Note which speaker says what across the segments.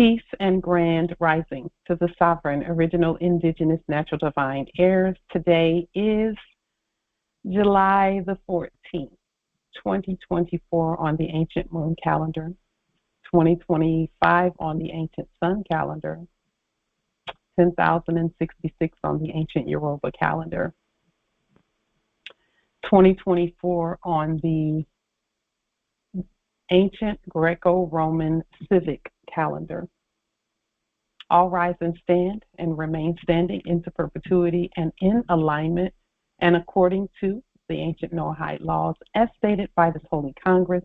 Speaker 1: Peace and grand rising to the sovereign, original, indigenous, natural, divine heirs. Today is July the 14th, 2024 on the ancient moon calendar, 2025 on the ancient sun calendar, 10,066 on the ancient Yoruba calendar, 2024 on the ancient Greco-Roman civic calendar. All rise and stand and remain standing into perpetuity and in alignment and according to the ancient Noahide laws as stated by this Holy Congress.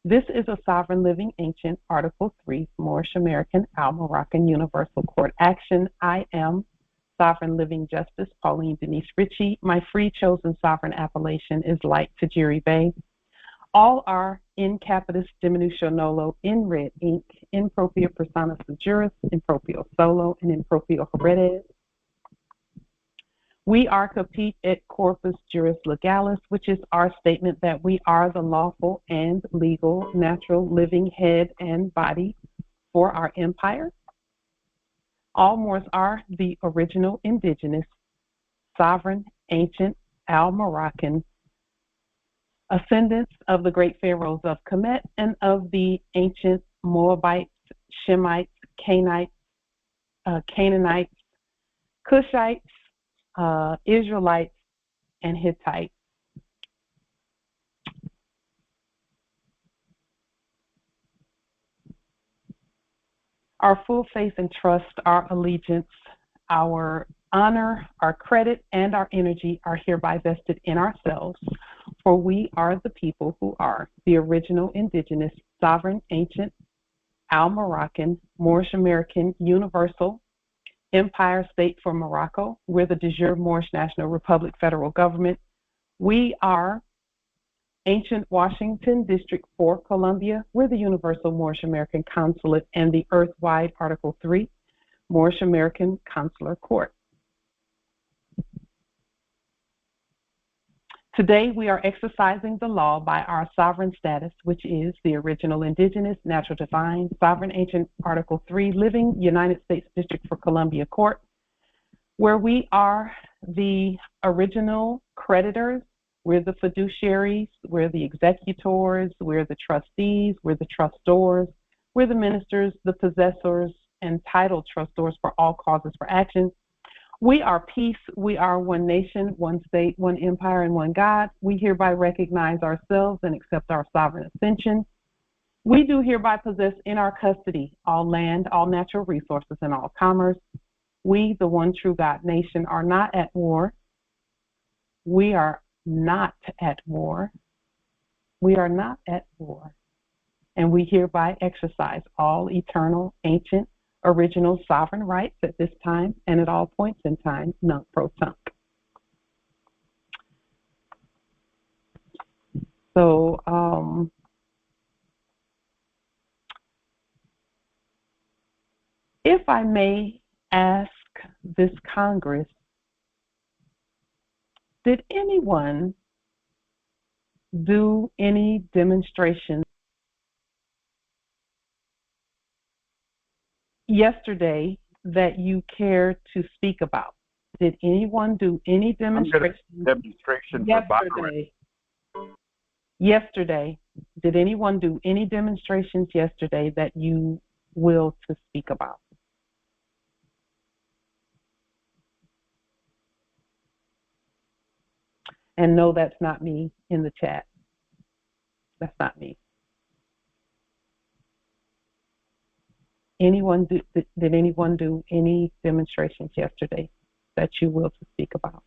Speaker 1: This is a sovereign living ancient Article 3 Moorish American Al-Moroccan Universal Court action. I am Sovereign Living Justice Pauline Denise Ritchie. My free chosen sovereign appellation is Light to Jure Bay. All are in capitis diminutio nolo, in red ink, in propria persona juris, in proprio solo, and in proprio haberes. We are capite et corpus juris legalis, which is our statement that we are the lawful and legal natural living head and body for our empire. All Moors are the original indigenous, sovereign, ancient, Al-Moroccan ascendants of the great pharaohs of Kemet and of the ancient Moabites, Shemites, Canaanites, Cushites, Israelites, and Hittites. Our full faith and trust, our allegiance, our honor, our credit, and our energy are hereby vested in ourselves, for we are the people who are the original indigenous, sovereign, ancient, Al-Moroccan, Moorish American, universal, empire state for Morocco. We're the de jure Moorish National Republic federal government. We are ancient Washington District for Columbia. We're the universal Moorish American consulate and the earth-wide Article 3 Moorish American Consular Court. Today, we are exercising the law by our sovereign status, which is the original indigenous, natural divine, sovereign ancient Article 3 living United States District for Columbia Court, where we are the original creditors, we're the fiduciaries, we're the executors, we're the trustees, we're the trustors, we're the ministers, the possessors, and title trustors for all causes for action. We are peace, we are one nation, one state, one empire, and one God. We hereby recognize ourselves and accept our sovereign ascension. We do hereby possess in our custody all land, all natural resources, and all commerce. We, the one true God nation, are not at war. We are not at war. We are not at war. And we hereby exercise all eternal, ancient, original sovereign rights at this time and at all points in time, non-pro-tunc. So, if I may ask this Congress, did anyone do any demonstrations yesterday that you care to speak about? Did anyone do any demonstrations yesterday? Did anyone do any demonstrations yesterday that you will to speak about? And no, that's not me in the chat. That's not me. Did anyone do any demonstrations yesterday that you will to speak about?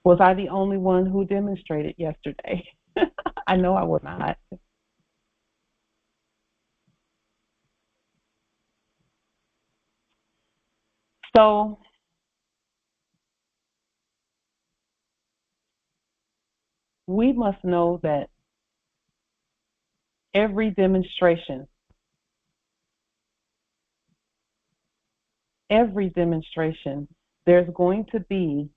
Speaker 1: Was I the only one who demonstrated yesterday? I know I was not. So, we must know that every demonstration, there's going to be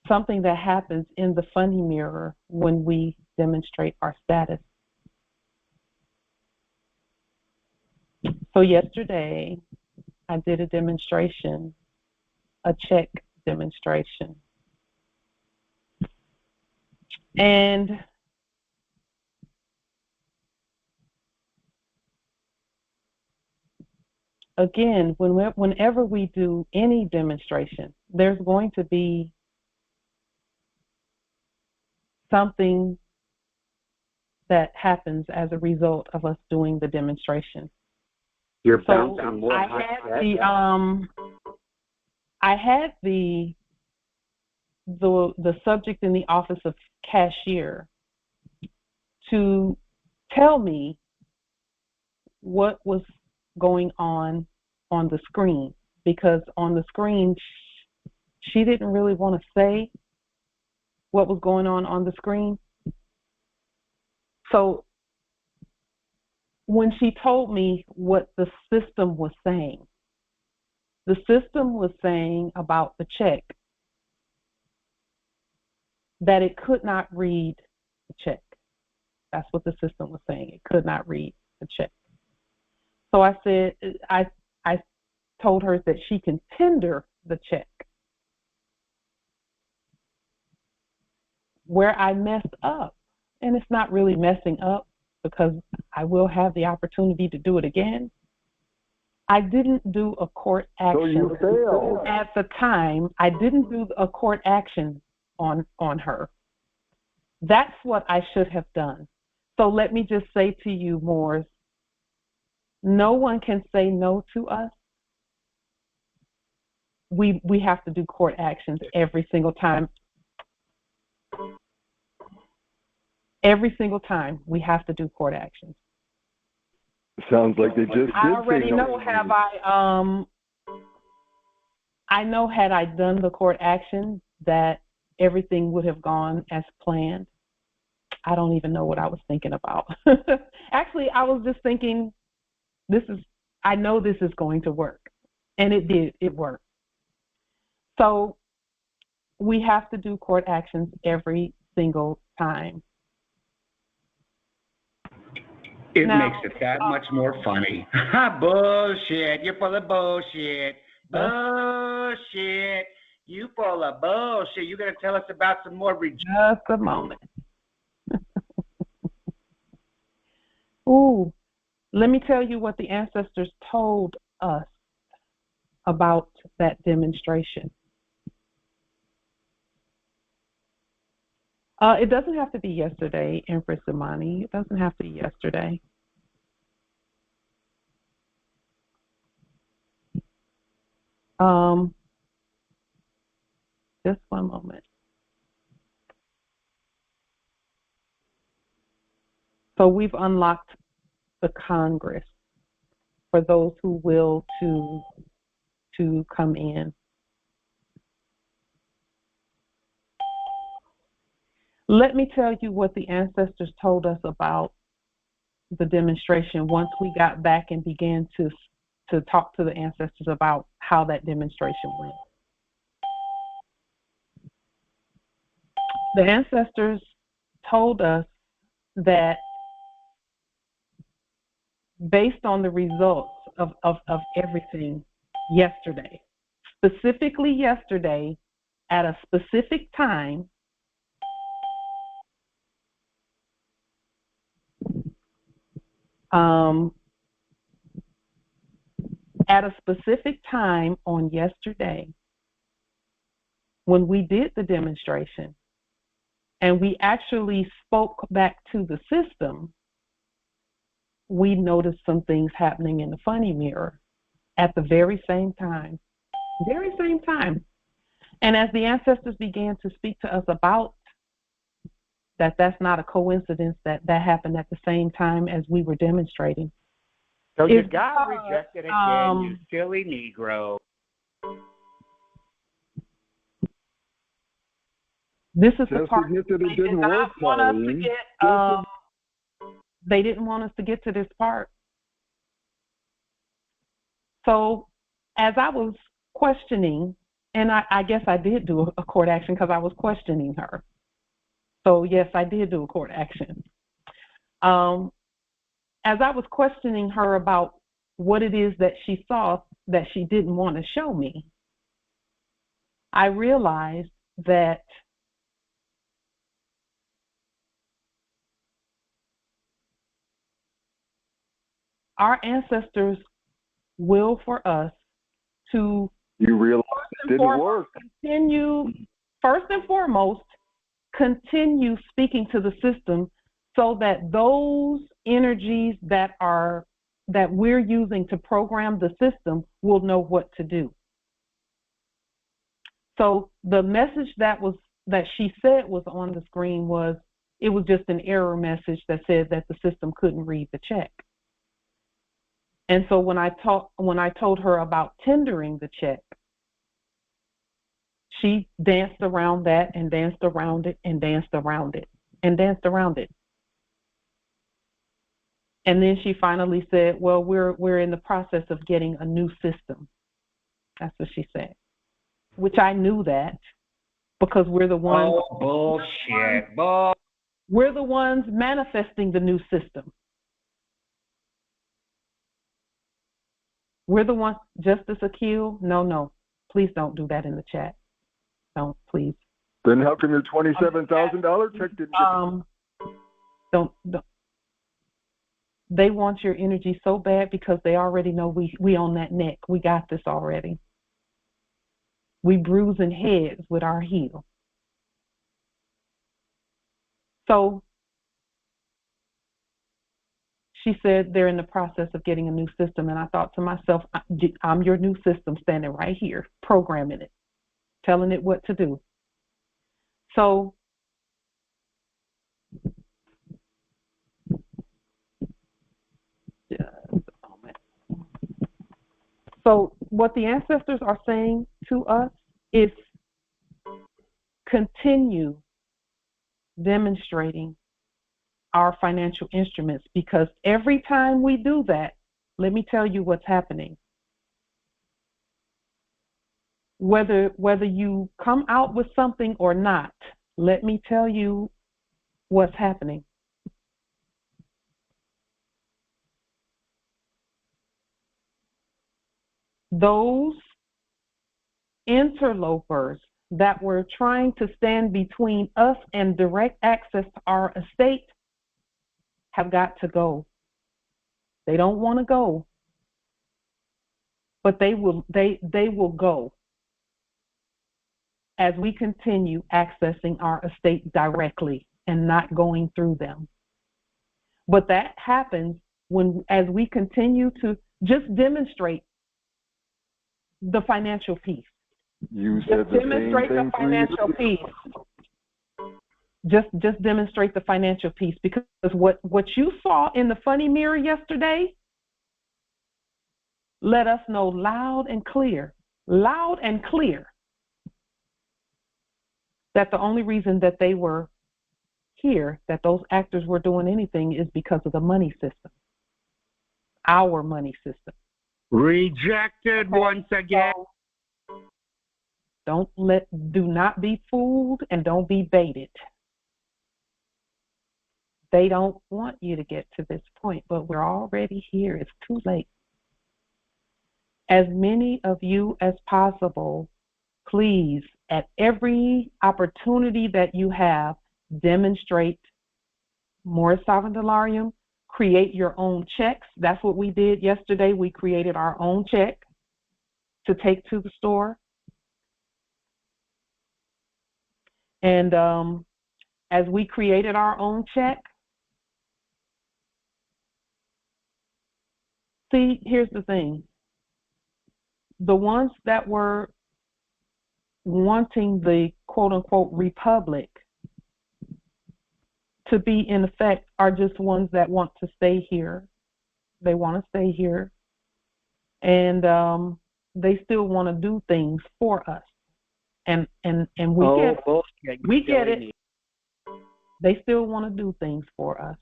Speaker 1: something that happens in the funny mirror when we demonstrate our status. So yesterday, I did a demonstration, a check demonstration. And again, whenever we do any demonstration, there's going to be something that happens as a result of us doing the demonstration.
Speaker 2: You're bouncing more hot.
Speaker 1: I had the subject in the office of cashier to tell me what was going on the screen, because on the screen she didn't really want to say what was going on the screen. So when she told me what the system was saying about the check that it could not read the check. That's what the system was saying. It could not read the check. So I said, I told her that she can tender the check. Where I messed up, and it's not really messing up because I will have the opportunity to do it again, I didn't do a court action.
Speaker 2: So you failed.
Speaker 1: At the time, I didn't do a court action on her. That's what I should have done. So let me just say to you, Moors, no one can say no to us. We have to do court actions every single time. Every single time we have to do court actions.
Speaker 2: Sounds like they just did.
Speaker 1: I already know. I know had I done the court action that everything would have gone as planned. I don't even know what I was thinking about. Actually, I was just thinking, I know this is going to work. And it did, it worked. So we have to do court actions every single time.
Speaker 3: It makes it that much more funny. Bullshit. You're full of bullshit. Bullshit. You full of bullshit. You got to tell us about some more
Speaker 1: Just a moment. Ooh, let me tell you what the ancestors told us about that demonstration. It doesn't have to be yesterday, Empress Imani. It doesn't have to be yesterday. Just one moment. So we've unlocked the Congresse for those who will to come in. Let me tell you what the ancestors told us about the demonstration once we got back and began to talk to the ancestors about how that demonstration went. The ancestors told us that based on the results of everything yesterday, specifically yesterday at a specific time, on yesterday, when we did the demonstration and we actually spoke back to the system, we noticed some things happening in the funny mirror at the very same time. And as the ancestors began to speak to us about that, that's not a coincidence that happened at the same time as we were demonstrating.
Speaker 3: So you got rejected again, you silly Negro.
Speaker 1: This is the part they did not want us to get. They didn't want us to get to this part. So as I was questioning And I guess I did do a court action because I was questioning her. So yes, I did do a court action. As I was questioning her about what it is that she saw that she didn't want to show me, I realized that our ancestors will for us to
Speaker 2: You realize it didn't work.
Speaker 1: First and foremost, continue speaking to the system so that those energies that we're using to program the system will know what to do. So the message that she said was on the screen was, it was just an error message that said that the system couldn't read the check. And so when I told her about tendering the check, she danced around that and danced around it and danced around it and danced around it. And then she finally said, well, we're in the process of getting a new system. That's what she said, which I knew that because we're the ones.
Speaker 3: Oh, bullshit.
Speaker 1: We're the ones manifesting the new system. We're the ones. Justice Akil, no. Please don't do that in the chat. Don't, please.
Speaker 2: Then how come your $27,000 check didn't get...
Speaker 1: Don't. They want your energy so bad because they already know we on that neck. We got this already. We bruising heads with our heel. So she said they're in the process of getting a new system, and I thought to myself, I'm your new system standing right here, programming it, telling it what to do. So what the ancestors are saying to us is continue demonstrating our financial instruments, because every time we do that, let me tell you what's happening. Whether you come out with something or not, let me tell you what's happening. Those interlopers that were trying to stand between us and direct access to our estate have got to go. They don't want to go, but they will go as we continue accessing our estate directly and not going through them. But that happens as we continue to just demonstrate the financial piece.
Speaker 2: You said the
Speaker 1: demonstrate
Speaker 2: same thing
Speaker 1: the financial piece. Just demonstrate the financial piece, because what you saw in the funny mirror yesterday let us know loud and clear, that the only reason that they were here, that those actors were doing anything, is because of the money system, our money system.
Speaker 3: Rejected once again.
Speaker 1: So do not be fooled and don't be baited. They don't want you to get to this point, but we're already here. It's too late. As many of you as possible, please, at every opportunity that you have, demonstrate more sovereign delarium, create your own checks. That's what we did yesterday. We created our own check to take to the store. And as we created our own check, see, here's the thing. The ones that were wanting the quote-unquote republic to be in effect are just ones that want to stay here. They want to stay here. And they still want to do things for us. And we get it. They still want to do things for us.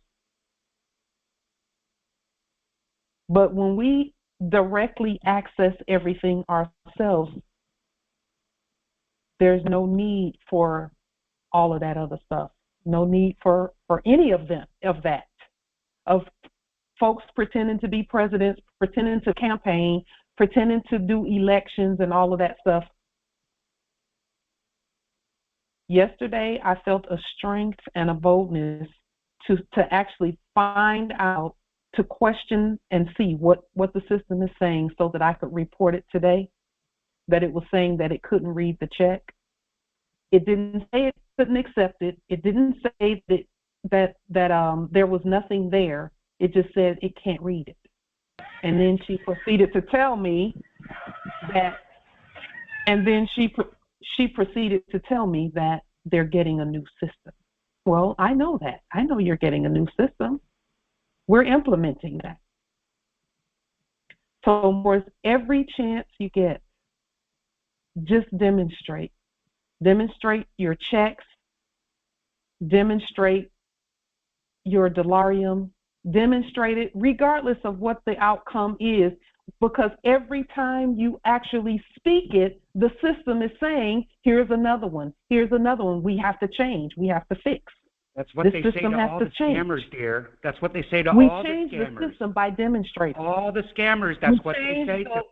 Speaker 1: But when we directly access everything ourselves, There's no need for all of that other stuff. No need for any of that, of folks pretending to be presidents, pretending to campaign, pretending to do elections and all of that stuff. Yesterday, I felt a strength and a boldness to actually find out, to question and see what the system is saying so that I could report it today, that it was saying that it couldn't read the check. It didn't say it couldn't accept it. It didn't say that there was nothing there. It just said it can't read it. And then she proceeded to tell me that, and then she proceeded to tell me that they're getting a new system. Well, I know that. I know you're getting a new system. We're implementing that. So for every chance you get, just demonstrate. Demonstrate your checks. Demonstrate your delarium. Demonstrate it regardless of what the outcome is, because every time you actually speak it, the system is saying, here's another one. Here's another one. We have to change. We have to fix.
Speaker 3: That's what they say to all the scammers, dear. That's what they say to all the scammers.
Speaker 1: We change the system by demonstrating.
Speaker 3: All the scammers, that's what they say to.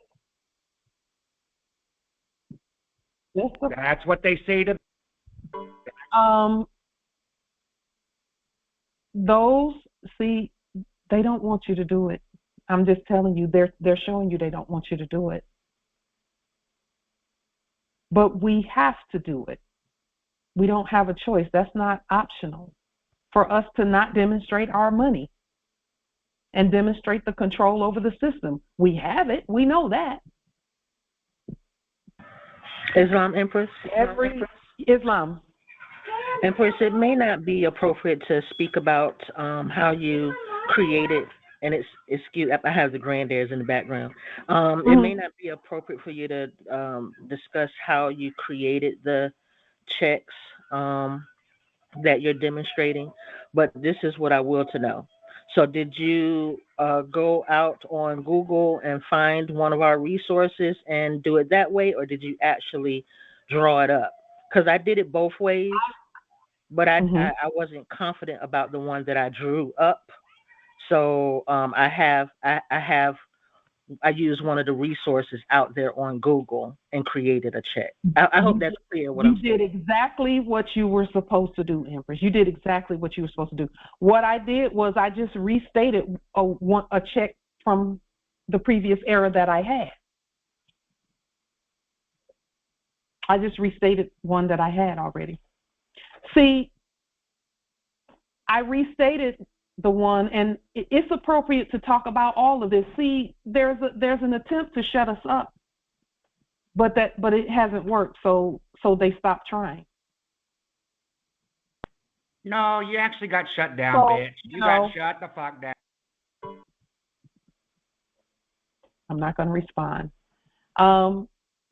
Speaker 3: That's what they say to.
Speaker 1: Those, see, they don't want you to do it. I'm just telling you, they're showing you they don't want you to do it. But we have to do it. We don't have a choice. That's not optional for us to not demonstrate our money and demonstrate the control over the system. We have it. We know that.
Speaker 4: Islam, Empress?
Speaker 1: Islam.
Speaker 4: Empress, it may not be appropriate to speak about how you created, and it's excuse, I have the granddads in the background. It may not be appropriate for you to discuss how you created the checks that you're demonstrating, but this is what I will to know. So did you go out on Google and find one of our resources and do it that way, or did you actually draw it up? Because I did it both ways, but I wasn't confident about the one that I drew up. So I used one of the resources out there on Google and created a check. I hope that's clear.
Speaker 1: You did exactly what you were supposed to do, Empress. You did exactly what you were supposed to do. What I did was I just restated a check from the previous era that I had. I just restated one that I had already. See, I restated the one, and it's appropriate to talk about all of this. See, there's an attempt to shut us up, but it hasn't worked, so they stopped trying.
Speaker 3: No, you actually got shut down, bitch. You got shut the fuck down.
Speaker 1: I'm not going to respond.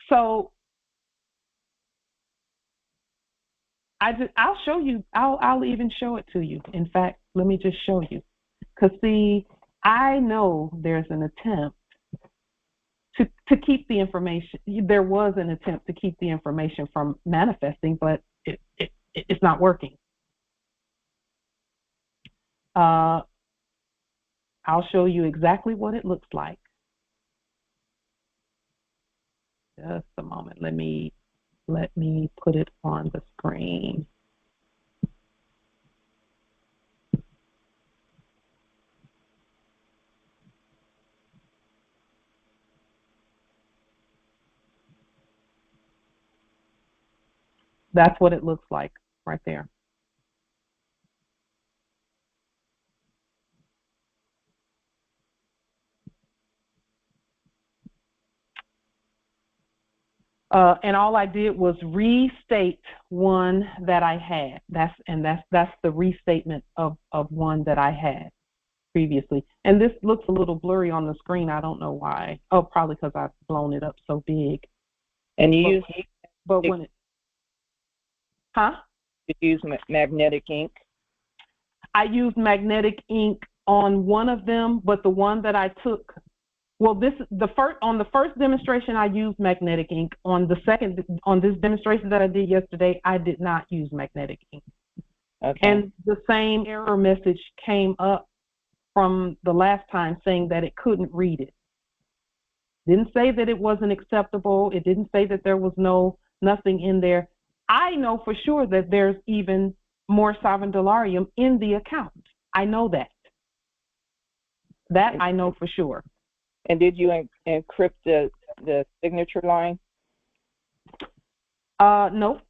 Speaker 1: So I'll show you. I'll even show it to you. In fact, let me just show you. Because see, I know there's an attempt to keep the information. There was an attempt to keep the information from manifesting, but it's not working. I'll show you exactly what it looks like. Just a moment. Let me put it on the screen. That's what it looks like right there. And all I did was restate one that I had. That's the restatement of one that I had previously. And this looks a little blurry on the screen. I don't know why. Oh, probably because I've blown it up so big.
Speaker 4: And you use magnetic ink?
Speaker 1: I used magnetic ink on one of them, but the one that I took Well, on the first demonstration I used magnetic ink. On this demonstration that I did yesterday, I did not use magnetic ink.
Speaker 5: Okay.
Speaker 1: And the same error message came up from the last time saying that it couldn't read it. Didn't say that it wasn't acceptable. It didn't say that there was nothing in there. I know for sure that there's even more sovereign dollarium in the account. I know that. That I know for sure.
Speaker 5: And did you encrypt the signature line?
Speaker 1: No.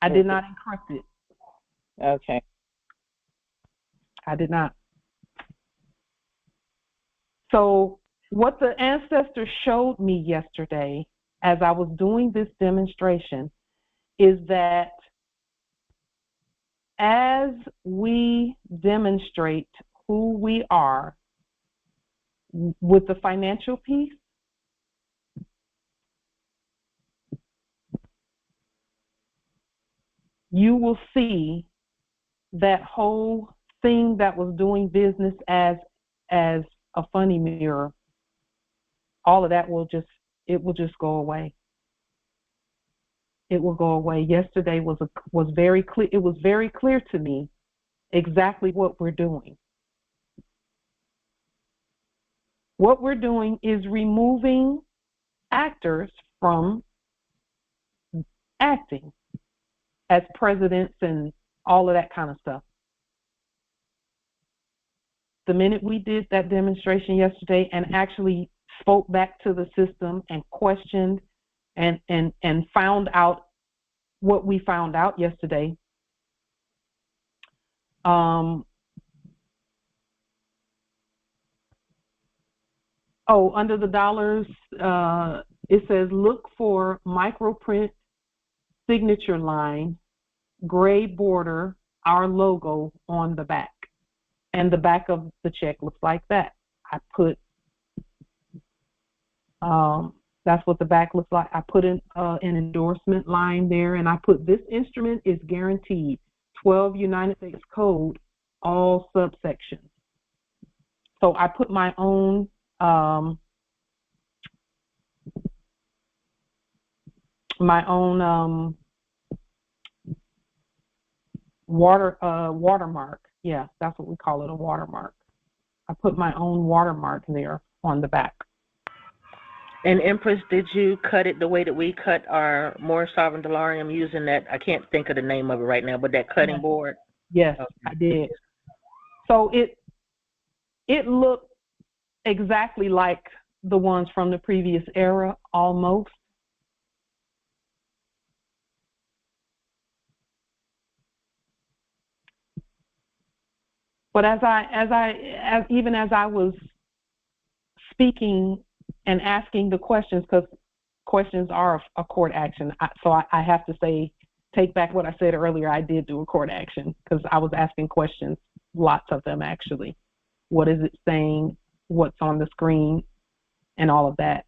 Speaker 1: I did not encrypt it.
Speaker 5: Okay.
Speaker 1: I did not. So what the ancestor showed me yesterday as I was doing this demonstration is that as we demonstrate who we are with the financial piece, you will see that whole thing that was doing business as a funny mirror, all of that will just go away. It will go away. Yesterday was very clear. It was very clear to me exactly what we're doing. What we're doing is removing actors from acting as presidents and all of that kind of stuff. The minute we did that demonstration yesterday and actually spoke back to the system and questioned and found out what we found out yesterday, under the dollars, it says look for microprint signature line, gray border, our logo on the back. And the back of the check looks like that. I put, that's what the back looks like. I put an endorsement line there, and I put this instrument is guaranteed 12 United States Code, all subsections. So I put my own watermark. Yeah, that's what we call it, a watermark. I put my own watermark there on the back.
Speaker 4: And Empress, did you cut it the way that we cut our more sovereign dollarium using that? I can't think of the name of it right now, but that cutting board?
Speaker 1: Yes,
Speaker 4: okay.
Speaker 1: I did. So it looked exactly like the ones from the previous era, almost. But even as I was speaking and asking the questions, because questions are a court action, so I have to take back what I said earlier. I did do a court action because I was asking questions, lots of them actually. What is it saying? What's on the screen? And all of that.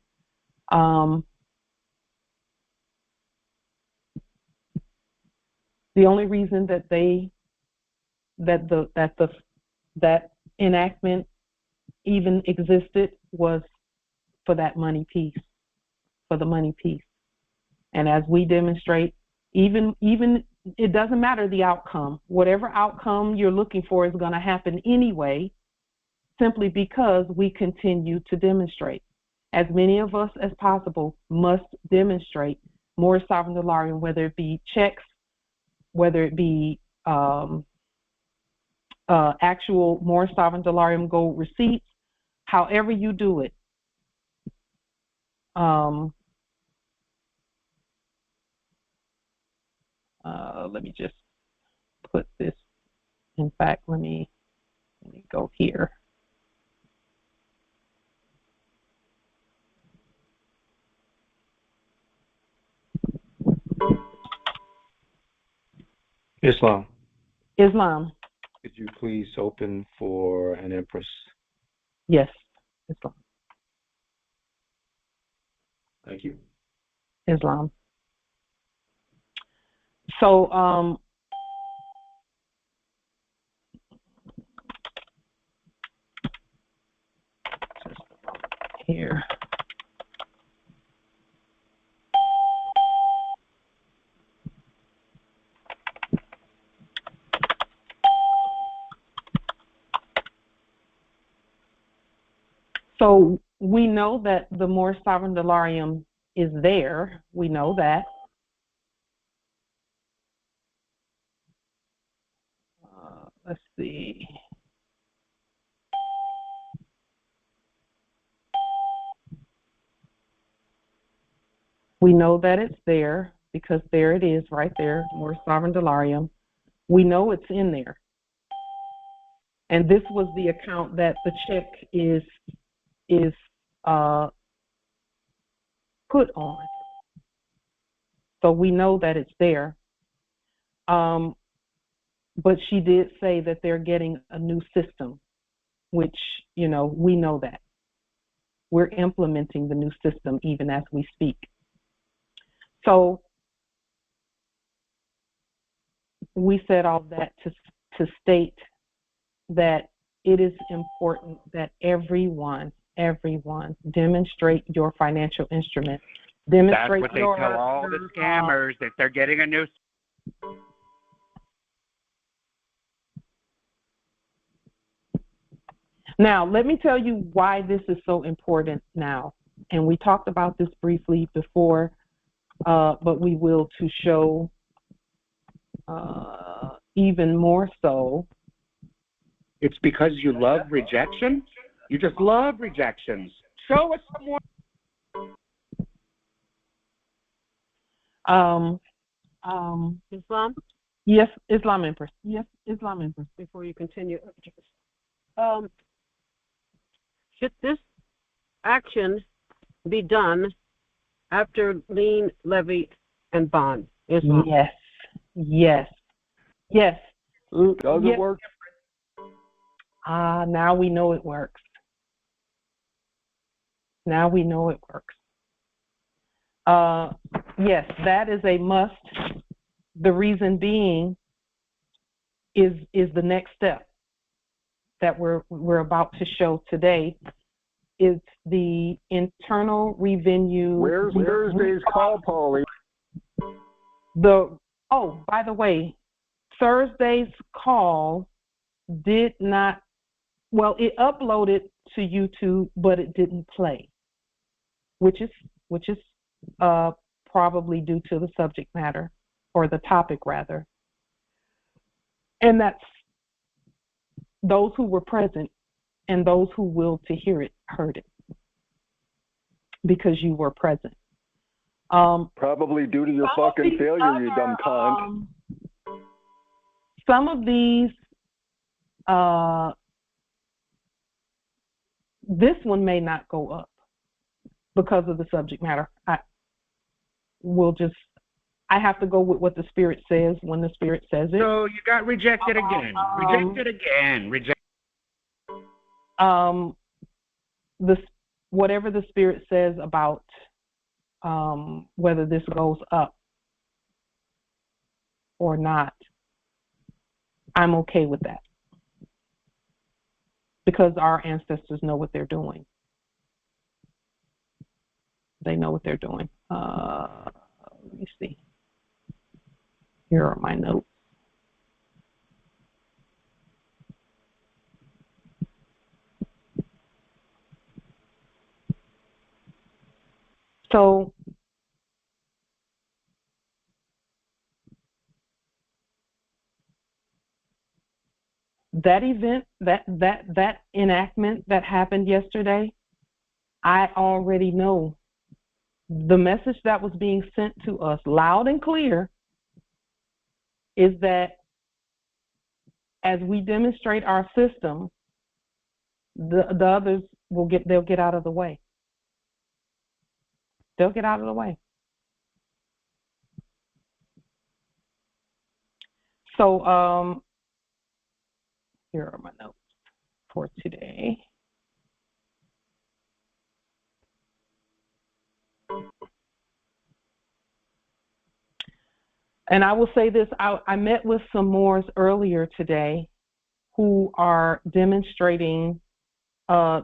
Speaker 1: The only reason that that enactment even existed was for that money piece, for the money piece. And as we demonstrate, even it doesn't matter the outcome. Whatever outcome you're looking for is going to happen anyway, simply because we continue to demonstrate. As many of us as possible must demonstrate more sovereign dollarium, whether it be checks, whether it be actual more sovereign dollarium gold receipts, however you do it. Let me just put this. In fact, let me go here.
Speaker 6: Islam.
Speaker 1: Islam.
Speaker 6: Could you please open for an Empress?
Speaker 1: Yes, Islam.
Speaker 6: Thank you.
Speaker 1: Islam. So, just here. So we know that the more sovereign delarium is there. We know that. Let's see. We know that it's there because there it is right there, more sovereign delarium. We know it's in there. And this was the account that the check is put on. So we know that it's there. But she did say that they're getting a new system, which, we know that. We're implementing the new system even as we speak. So we said all that to state that it is important that everyone demonstrate your financial instrument. Demonstrate.
Speaker 3: That's what they tell all the scammers, that they're getting a new.
Speaker 1: Now, let me tell you why this is so important now. And we talked about this briefly before, but we will to show even more so.
Speaker 3: It's because you love rejection? You just love rejections. Show us some more.
Speaker 7: Islam?
Speaker 1: Yes, Islam Empress. Yes, Islam Empress.
Speaker 7: Before you continue, should this action be done after lien, levy, and bond? Islam?
Speaker 1: Yes.
Speaker 2: Does it work?
Speaker 1: Now we know it works. Now we know it works. Yes, that is a must. The reason being is the next step that we're about to show today. Is the internal revenue.
Speaker 2: Where's Thursday's call, Paulie?
Speaker 1: By the way, Thursday's call did not. Well, it uploaded to YouTube, but it didn't play, which is probably due to the subject matter, or the topic rather. And that's those who were present and those who will to hear it heard it, because you were present.
Speaker 2: Probably due to your fucking failure, you dumb cunt.
Speaker 1: Some of these, this one may not go up because of the subject matter. I have to go with what the Spirit says when the Spirit says it.
Speaker 3: So you got rejected again.
Speaker 1: Whatever the Spirit says about whether this goes up or not, I'm okay with that, because our ancestors know what they're doing. They know what they're doing. Let me see. Here are my notes. So that event, that enactment that happened yesterday, I already know the message that was being sent to us loud and clear is that as we demonstrate our system, the others they'll get out of the way. They'll get out of the way. So here are my notes for today. And I will say this, I met with some Moors earlier today who are demonstrating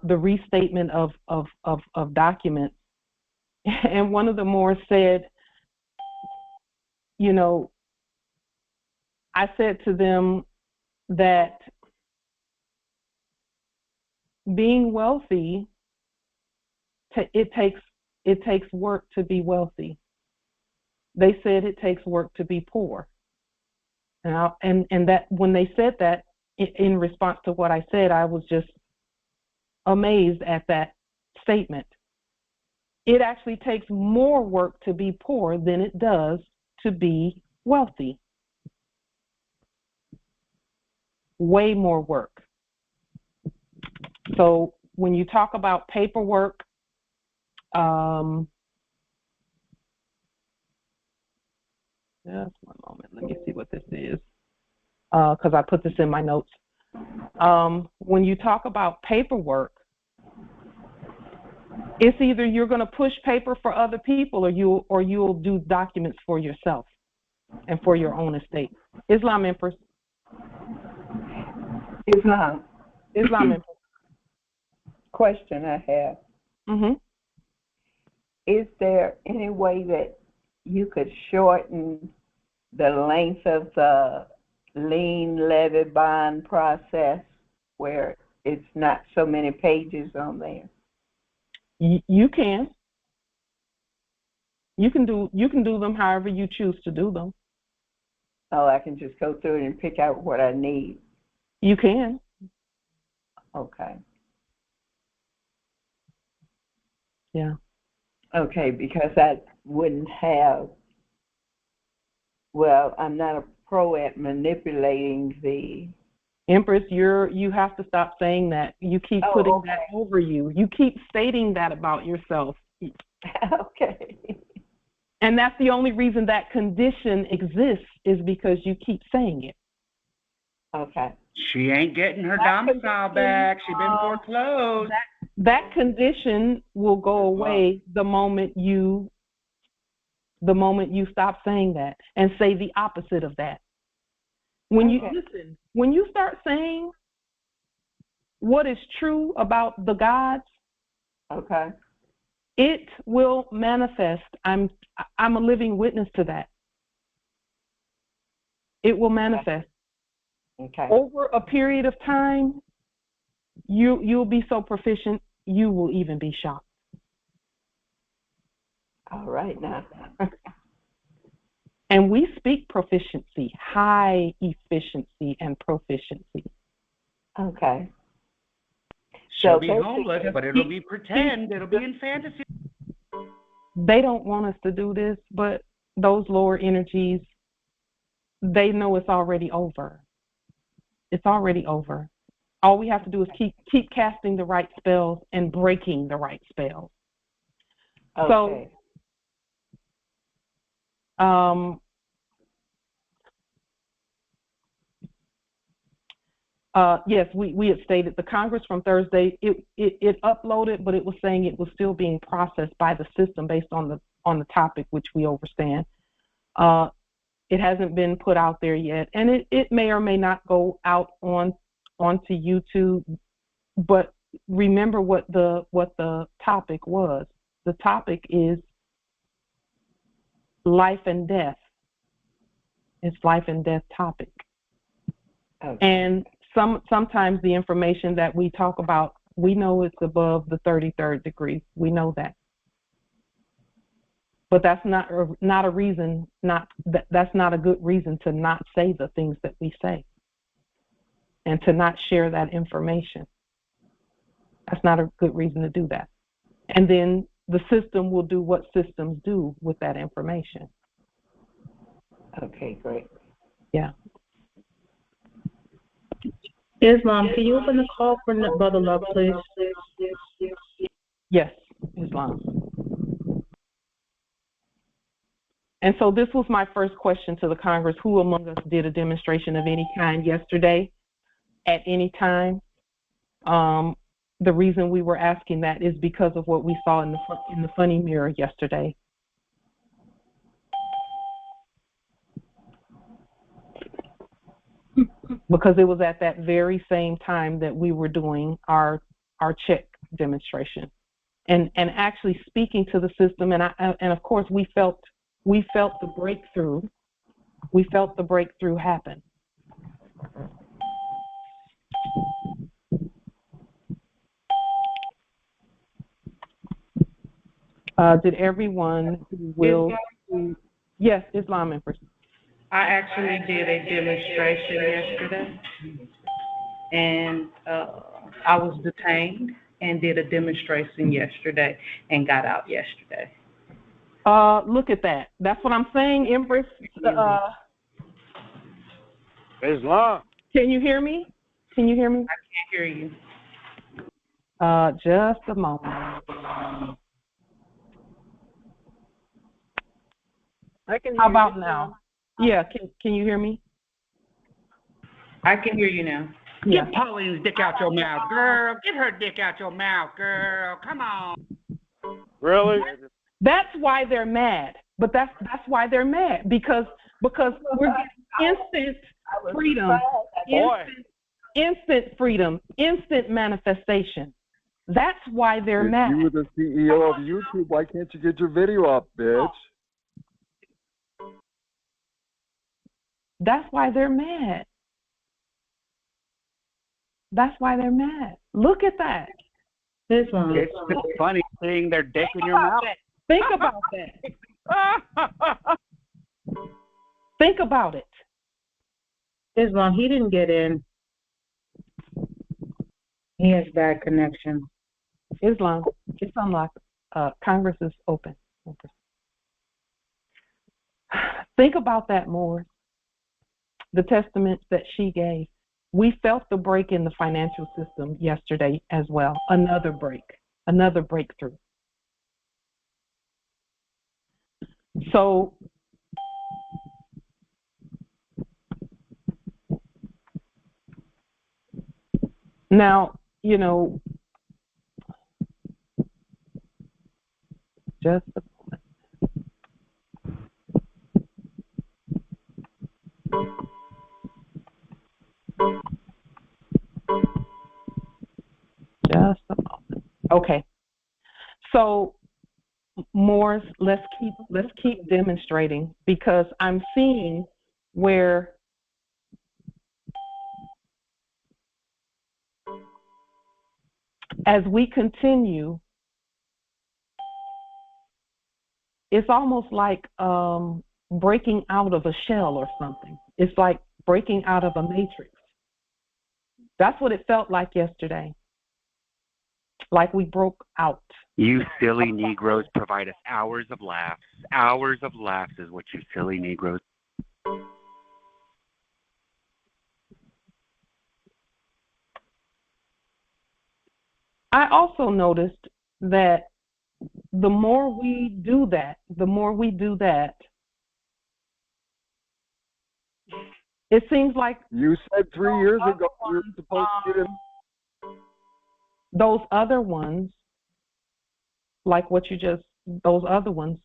Speaker 1: the restatement of documents, and one of the Moors said, you know, I said to them that being wealthy, it takes work to be wealthy. They said it takes work to be poor. And that when they said that, in response to what I said, I was just amazed at that statement. It actually takes more work to be poor than it does to be wealthy. Way more work. So when you talk about paperwork, just one moment, let me see what this is, because I put this in my notes. When you talk about paperwork, it's either you're going to push paper for other people, or you'll do documents for yourself and for your own estate. Islam, Empress.
Speaker 5: Islam.
Speaker 1: Empress.
Speaker 5: Question I have.
Speaker 1: Mm-hmm.
Speaker 5: Is there any way that you could shorten the length of the lien levy bond process where it's not so many pages on there?
Speaker 1: You can. You can do them however you choose to do them.
Speaker 5: Oh, I can just go through it and pick out what I need.
Speaker 1: You can.
Speaker 5: Okay.
Speaker 1: Yeah.
Speaker 5: Okay, because I wouldn't have. Well, I'm not a pro at manipulating the.
Speaker 1: Empress, you have to stop saying that. You keep putting that over you. You keep stating that about yourself.
Speaker 5: Okay.
Speaker 1: And that's the only reason that condition exists, is because you keep saying it.
Speaker 5: Okay.
Speaker 3: She ain't getting her domicile back. She's been foreclosed.
Speaker 1: That condition will go away the moment you stop saying that and say the opposite of that. When you start saying what is true about the gods,
Speaker 5: okay,
Speaker 1: it will manifest. I'm a living witness to that. It will manifest.
Speaker 5: Okay.
Speaker 1: Over a period of time, you'll be so proficient, you will even be shocked.
Speaker 5: All right now.
Speaker 1: And we speak proficiency, high efficiency, and proficiency.
Speaker 5: Okay.
Speaker 3: She'll be homeless, but it'll be pretend. It'll be in fantasy.
Speaker 1: They don't want us to do this, but those lower energies, they know it's already over. It's already over. All we have to do is keep casting the right spells and breaking the right spells.
Speaker 5: Okay.
Speaker 1: So, yes, we had stated the Congress from Thursday. It uploaded, but it was saying it was still being processed by the system based on the topic, which we understand. It hasn't been put out there yet, and it may or may not go out onto YouTube. But remember what the topic was. The topic is life and death. It's life and death topic.
Speaker 5: Okay.
Speaker 1: And sometimes the information that we talk about, we know it's above the 33rd degree. We know that. But that's not a reason that's not a good reason to not say the things that we say and to not share that information. That's not a good reason to do that. And then the system will do what systems do with that information.
Speaker 5: Okay, great.
Speaker 1: Yeah.
Speaker 4: Islam, can you open the call for Brother Love, please?
Speaker 1: Yes, Islam. And so this was my first question to the Congress. Who among us did a demonstration of any kind yesterday at any time? The reason we were asking that is because of what we saw in the funny mirror yesterday. Because it was at that very same time that we were doing our our check demonstration, and actually speaking to the system. And of course we felt the breakthrough. We felt the breakthrough happen. Did everyone who will? Yes, Islam Empress.
Speaker 8: I actually did a demonstration yesterday, and I was detained and did a demonstration yesterday and got out yesterday.
Speaker 1: Look at that. That's what I'm saying, Empress.
Speaker 3: Islam.
Speaker 1: Can you hear me? Can you hear me?
Speaker 8: I can't hear you.
Speaker 1: Just a moment.
Speaker 7: I can hear
Speaker 1: How about
Speaker 7: you.
Speaker 1: now? Yeah, can you hear me?
Speaker 8: I can hear you now.
Speaker 1: Yeah.
Speaker 3: Get Pauline's dick out your mouth, girl. Get her dick out your mouth, girl. Come on. Really?
Speaker 1: That's why they're mad. But that's why they're mad, because we're getting instant freedom, instant freedom, instant manifestation. That's why they're mad.
Speaker 2: You were the CEO of YouTube. Why can't you get your video up, bitch?
Speaker 1: That's why they're mad. That's why they're mad. Look at that.
Speaker 3: It's funny seeing their dick in your mouth.
Speaker 1: Think about that. Think about it.
Speaker 9: Islam, he didn't get in. He has bad connection.
Speaker 1: Islam, it's unlocked. Congress is open. Think about that more. The testaments that she gave. We felt the break in the financial system yesterday as well. Another break, another breakthrough. So now, you know, just a moment. Just a moment. Okay. So, Morris, let's keep demonstrating, because I'm seeing where as we continue, it's almost like breaking out of a shell or something. It's like breaking out of a matrix. That's what it felt like yesterday. Like we broke out.
Speaker 3: You silly Negroes provide us hours of laughs. Hours of laughs is what you silly Negroes.
Speaker 1: I also noticed that the more we do that, it seems like
Speaker 2: You said 3 years ago you were supposed to get in.
Speaker 1: those other ones, like those other ones,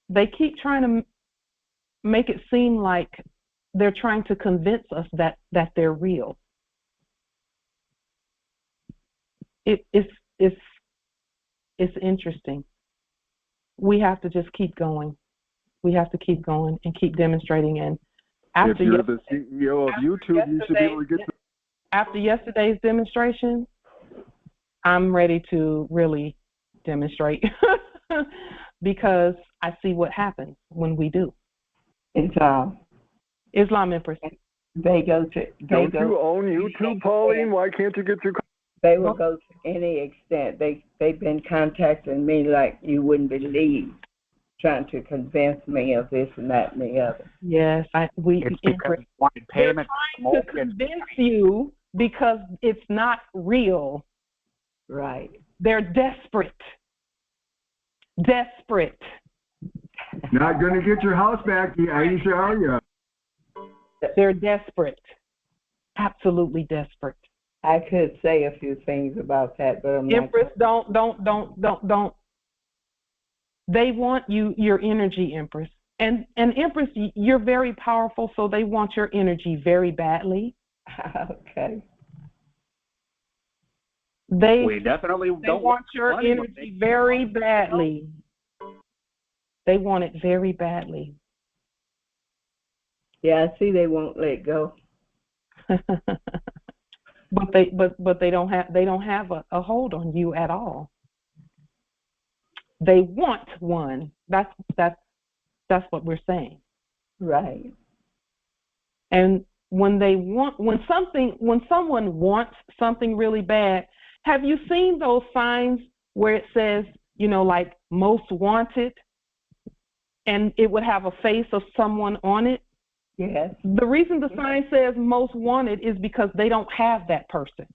Speaker 1: they keep trying to make it seem like they're trying to convince us that they're real. It's interesting. We have to just keep going. We have to keep going and keep demonstrating. And
Speaker 2: If you're the CEO of YouTube, you should be able to get the...
Speaker 1: After yesterday's demonstration, I'm ready to really demonstrate because I see what happens when we do. Islam Empress.
Speaker 5: Don't
Speaker 2: you own YouTube, Pauline? Why can't you get your...
Speaker 5: They will go to any extent. They've been contacting me like you wouldn't believe, trying to convince me of this and that and the other.
Speaker 1: Yes,
Speaker 3: It's because we wanted payment.
Speaker 1: They're trying to convince you because it's not real.
Speaker 5: Right.
Speaker 1: They're desperate. Desperate.
Speaker 2: Not going to get your house back, Aisha, are you?
Speaker 1: They're desperate. Absolutely desperate.
Speaker 5: I could say a few things about that, but I'm
Speaker 1: Empress,
Speaker 5: not.
Speaker 1: don't. They want your energy, Empress. And Empress, you're very powerful, so they want your energy very badly.
Speaker 5: Okay.
Speaker 3: We definitely don't
Speaker 1: want your
Speaker 3: money.
Speaker 1: energy very badly. They want it very badly.
Speaker 5: Yeah, I see they won't let go.
Speaker 1: But they don't have a hold on you at all. They want one. That's what we're saying.
Speaker 5: Right.
Speaker 1: And when someone wants something really bad, have you seen those signs where it says, like most wanted, and it would have a face of someone on it?
Speaker 5: Yes.
Speaker 1: The reason the sign says most wanted is because they don't have that person.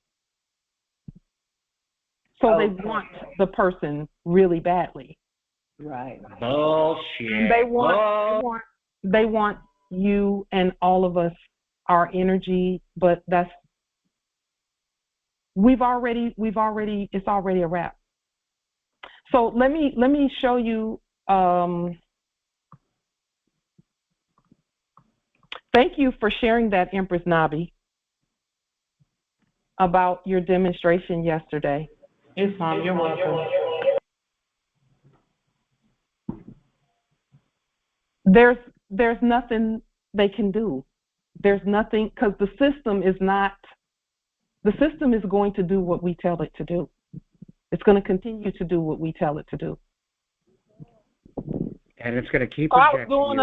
Speaker 1: So they want the person really badly.
Speaker 5: Right.
Speaker 3: Bullshit.
Speaker 1: And they want you and all of us, our energy, but it's already a wrap. So let me show you. Thank you for sharing that, Empress Nabi, about your demonstration yesterday.
Speaker 8: Yes, Mom, you're welcome.
Speaker 1: There's nothing they can do. There's nothing, because the system is going to do what we tell it to do. It's going to continue to do what we tell it to do.
Speaker 3: And it's going to keep
Speaker 1: I
Speaker 3: rejecting
Speaker 1: was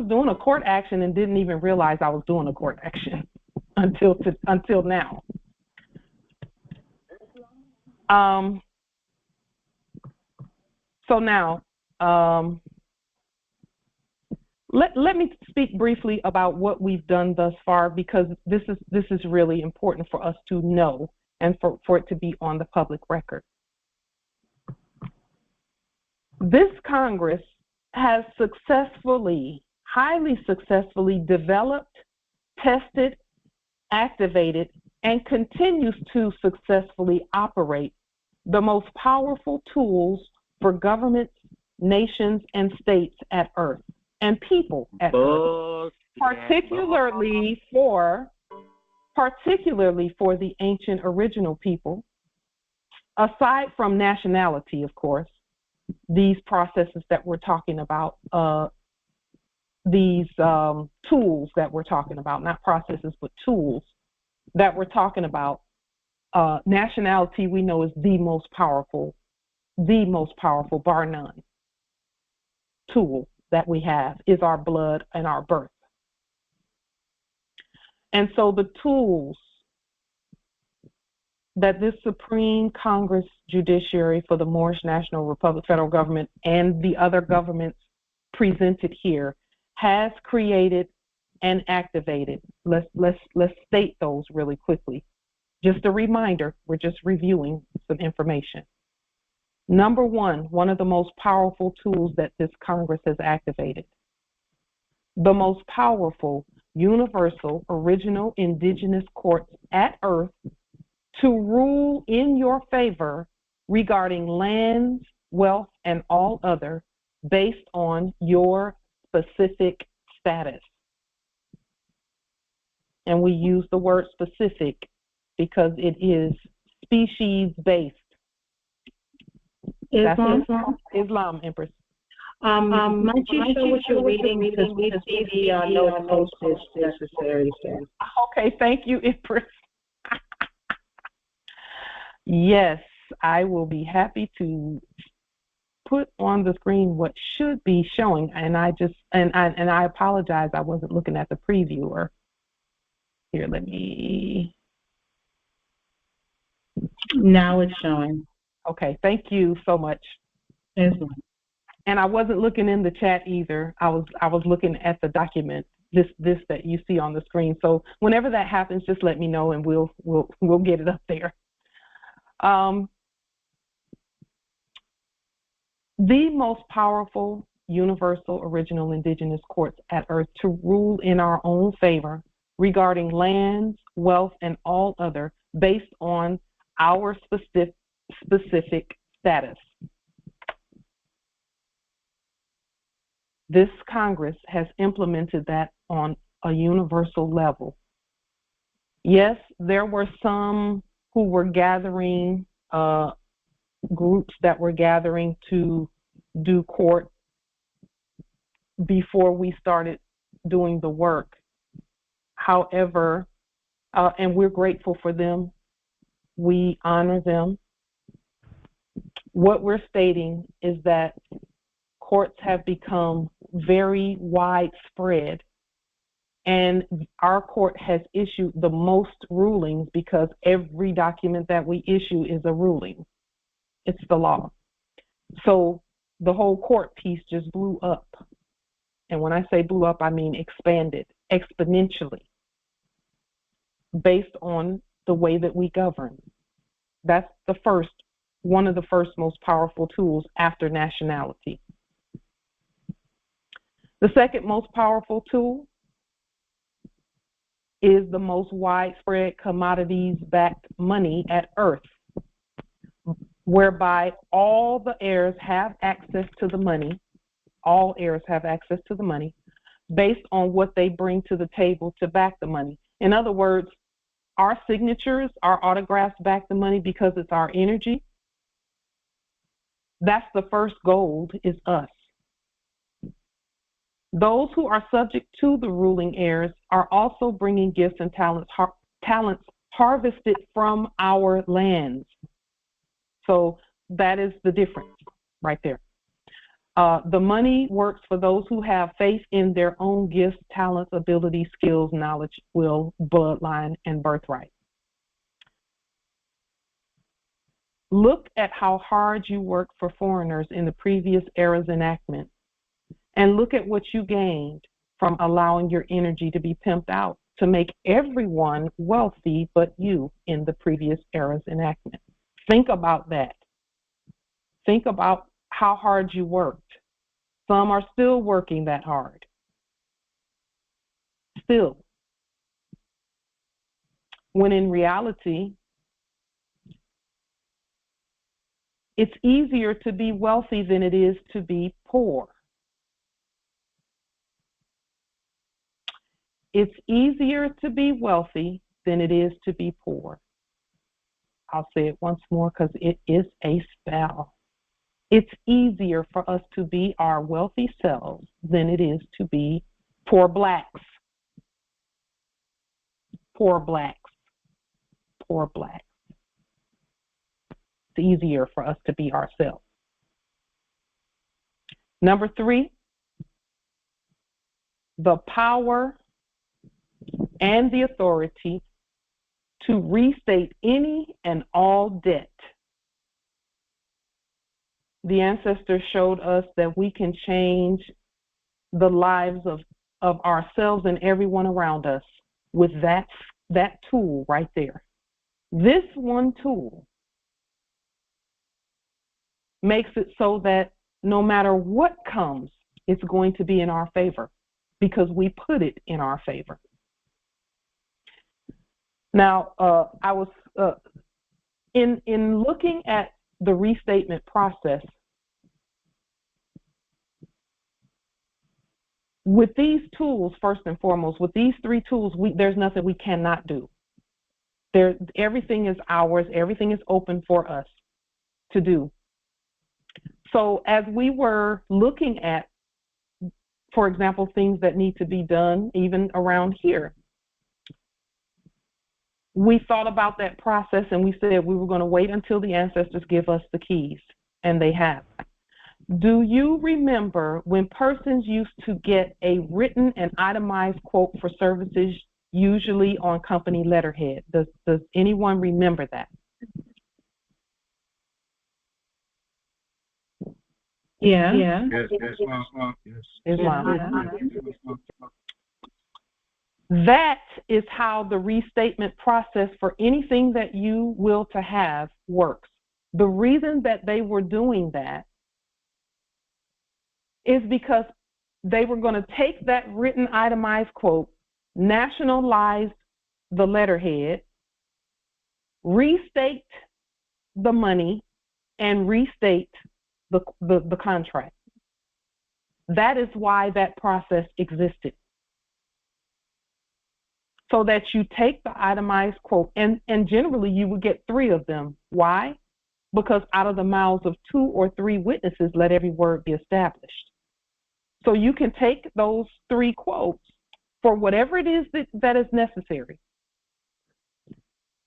Speaker 1: doing a court action and didn't even realize I was doing a court action until now. So now, let me speak briefly about what we've done thus far, because this is really important for us to know and for it to be on the public record. This Congress has highly successfully developed, tested, activated, and continues to successfully operate the most powerful tools for governments, nations, and states at Earth, and people at Earth, particularly for the ancient original people, aside from nationality, of course. These processes that we're talking about, these tools that we're talking about, not processes, but tools that we're talking about. Nationality, we know, is the most powerful, bar none, tool that we have is our blood and our birth. And so the tools that this Supreme Congress Judiciary for the Moorish National Republic federal government and the other governments presented here has created and activated. Let's state those really quickly. Just a reminder, we're just reviewing some information. Number one of the most powerful tools that this Congress has activated, the most powerful universal original indigenous courts at Earth to rule in your favor regarding lands, wealth, and all other based on your specific status. And we use the word specific because it is species-based. Islam, Empress.
Speaker 9: Might you show what you're reading, because we see the note posted necessary.
Speaker 1: Okay, thank you, Empress. Yes, I will be happy to put on the screen what should be showing, and I apologize, I wasn't looking at the previewer. Here, let me.
Speaker 9: Now it's showing.
Speaker 1: Okay, thank you so much.
Speaker 9: Yes.
Speaker 1: And I wasn't looking in the chat either. I was looking at the document, this that you see on the screen. So whenever that happens, just let me know, and we'll get it up there. The most powerful universal original indigenous courts at Earth to rule in our own favor regarding lands, wealth, and all other based on our specific status. This Congress has implemented that on a universal level. Yes, there were some who were gathering, groups that were gathering to do court before we started doing the work. However, and we're grateful for them. We honor them. What we're stating is that courts have become very widespread, and our court has issued the most rulings because every document that we issue is a ruling. It's the law. So the whole court piece just blew up. And when I say blew up, I mean expanded exponentially based on the way that we govern. That's one of the first most powerful tools after nationality. The second most powerful tool is the most widespread commodities-backed money at earth, whereby all the heirs have access to the money. All heirs have access to the money based on what they bring to the table to back the money. In other words, our signatures, our autographs back the money because it's our energy. That's the first gold, is us. Those who are subject to the ruling heirs are also bringing gifts and talents harvested from our lands. So that is the difference right there. The money works for those who have faith in their own gifts, talents, abilities, skills, knowledge, will, bloodline, and birthright. Look at how hard you worked for foreigners in the previous era's enactment, and look at what you gained from allowing your energy to be pimped out to make everyone wealthy but you in the previous era's enactment. Think about that. Think about how hard you worked. Some are still working that hard. Still. When in reality, it's easier to be wealthy than it is to be poor. It's easier to be wealthy than it is to be poor. I'll say it once more because it is a spell. It's easier for us to be our wealthy selves than it is to be poor blacks. Poor blacks. Poor blacks. It's easier for us to be ourselves. Number 3, the power and the authority to restate any and all debt. The ancestors showed us that we can change the lives of ourselves and everyone around us with that tool right there. This one tool makes it so that no matter what comes, it's going to be in our favor because we put it in our favor. Now, I was in looking at the restatement process, with these tools, first and foremost, with these 3 tools, there's nothing we cannot do. Everything is ours. Everything is open for us to do. So as we were looking at, for example, things that need to be done even around here, we thought about that process and we said we were going to wait until the ancestors give us the keys, and they have. Do you remember when persons used to get a written and itemized quote for services, usually on company letterhead? Does anyone remember that?
Speaker 9: Yeah.
Speaker 3: Yes.
Speaker 1: Islam. That is how the restatement process for anything that you will to have works. The reason that they were doing that is because they were going to take that written itemized quote, nationalize the letterhead, restate the money, and restate the contract. That is why that process existed. so that you take the itemized quote, and generally you would get 3 of them. Why? Because out of the mouths of 2 or 3 witnesses, let every word be established. So you can take those 3 quotes for whatever it is that is necessary.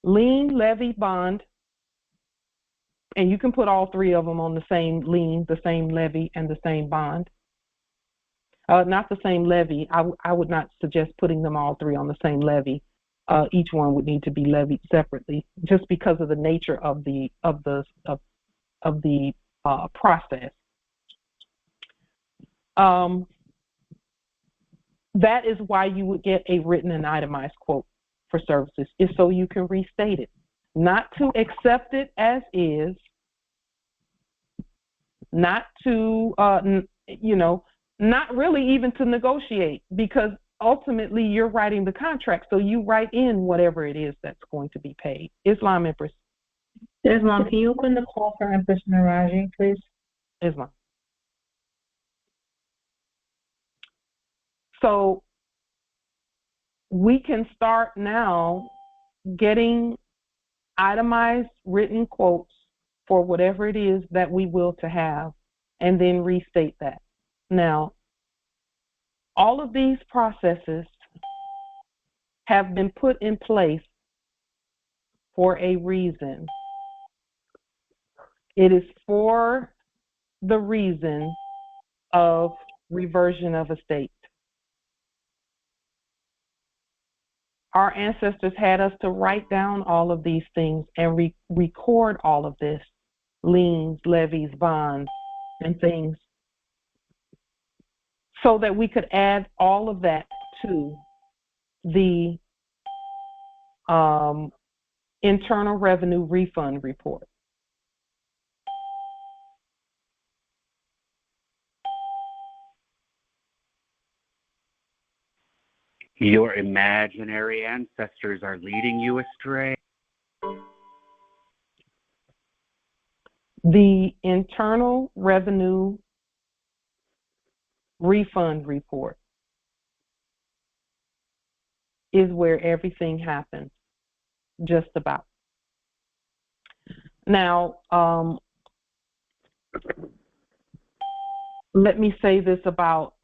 Speaker 1: Lien, levy, bond, and you can put all 3 of them on the same lien, the same levy, and the same bond. Not the same levy. I would not suggest putting them all 3 on the same levy. Each one would need to be levied separately, just because of the nature of the process. That is why you would get a written and itemized quote for services, is so you can restate it, not to accept it as is, not to not really even to negotiate, because ultimately you're writing the contract, so you write in whatever it is that's going to be paid. Islam, Empress.
Speaker 9: Islam, can you open the call for Empress Naraji, please?
Speaker 1: Islam. So we can start now getting itemized written quotes for whatever it is that we will to have, and then restate that. Now, all of these processes have been put in place for a reason. It is for the reason of reversion of estate. Our ancestors had us to write down all of these things and record all of this, liens, levies, bonds, and things, so that we could add all of that to the Internal Revenue Refund Report.
Speaker 3: Your imaginary ancestors are leading you astray.
Speaker 1: The Internal Revenue Refund Report is where everything happens, just about. Now, let me say this about,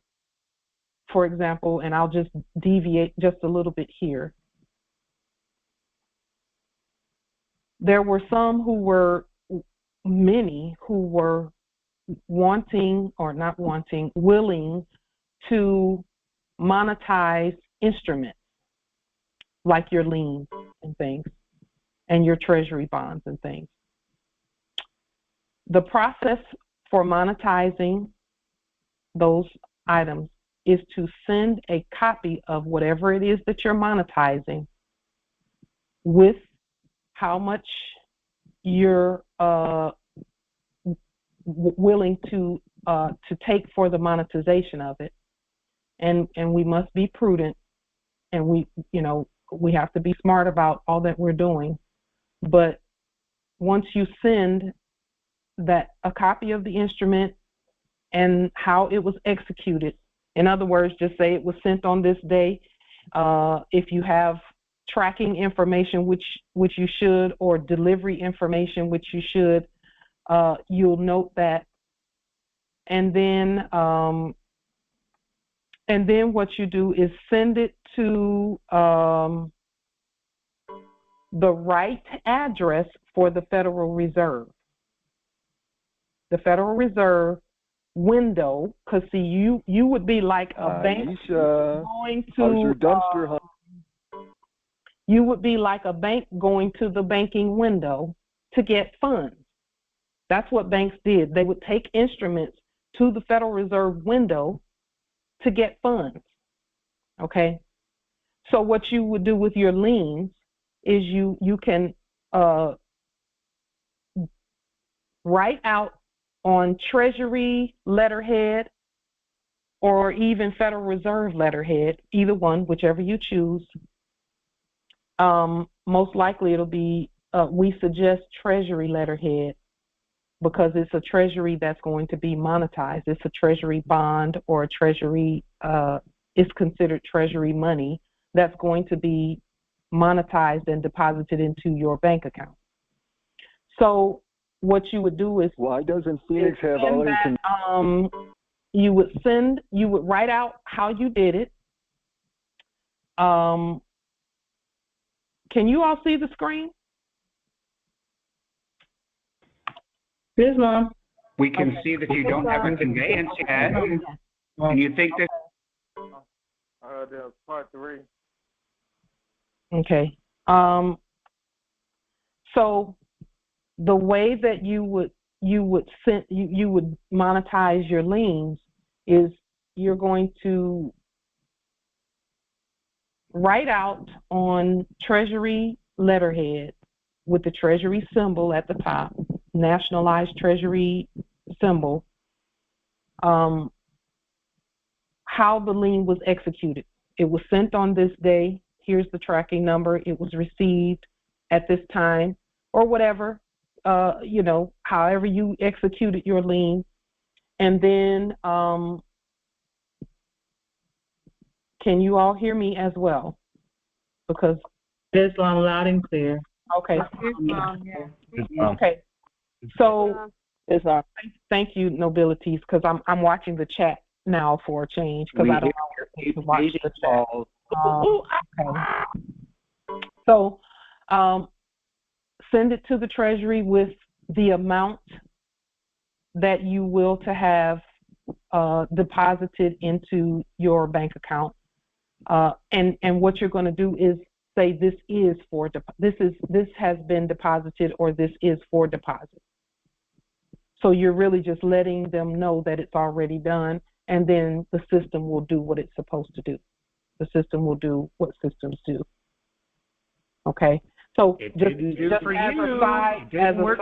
Speaker 1: for example, and I'll just deviate just a little bit here. There were many who were willing to monetize instruments like your liens and things, and your treasury bonds and things. The process for monetizing those items is to send a copy of whatever it is that you're monetizing with how much you're willing to take for the monetization of it, and we must be prudent, and we have to be smart about all that we're doing. But once you send a copy of the instrument and how it was executed, in other words, just say it was sent on this day. If you have tracking information, which you should, or delivery information, which you should, you'll note that. And then what you do is send it to the right address for the Federal Reserve. The Federal Reserve window, because see, you would be like a bank going to.
Speaker 2: How's your dumpster, huh?
Speaker 1: You would be like a bank going to the banking window to get funds. That's what banks did. They would take instruments to the Federal Reserve window to get funds. Okay? So what you would do with your liens is you can write out on Treasury letterhead or even Federal Reserve letterhead, either one, whichever you choose. Most likely it'll be, we suggest Treasury letterhead, because it's a Treasury that's going to be monetized. It's a Treasury bond, or a Treasury, it's considered Treasury money, that's going to be monetized and deposited into your bank account. So what you would do is,
Speaker 2: why doesn't Phoenix have all
Speaker 1: that, you would write out how you did it. Can you all see the screen?
Speaker 9: Yes, Mom.
Speaker 3: We can see that you don't have a conveyance yet, and you think that.
Speaker 10: There's part 3.
Speaker 1: Okay. So the way that you would monetize your liens is you're going to write out on Treasury letterhead with the Treasury symbol at the top, nationalized Treasury symbol, how the lien was executed. It was sent on this day. Here's the tracking number. It was received at this time, or whatever, however you executed your lien. And then, can you all hear me as well? Because
Speaker 9: Yes, Mom, loud and clear.
Speaker 1: okay.
Speaker 10: Yeah.
Speaker 1: Okay. So thank you, nobilities, because I'm watching the chat now for a change, because I don't know to watch the chat. Okay. So send it to the Treasury with the amount that you will to have deposited into your bank account, and what you're going to do is say this has been deposited, or this is for deposit. So you're really just letting them know that it's already done, and then the system will do what it's supposed to do. The system will do what systems do. Okay. So just as a side note,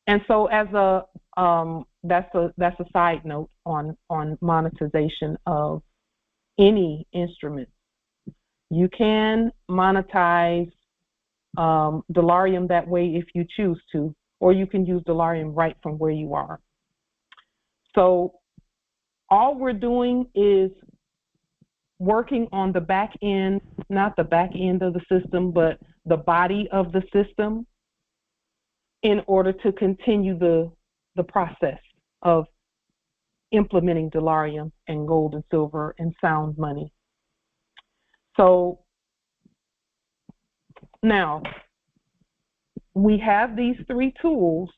Speaker 1: and so as a that's a side note on monetization of any instrument. You can monetize Delarium that way if you choose to, or you can use Delarium right from where you are. So all we're doing is working on the back end, not the back end of the system, but the body of the system, in order to continue the process of implementing Delarium and gold and silver and sound money. So now we have these 3 tools,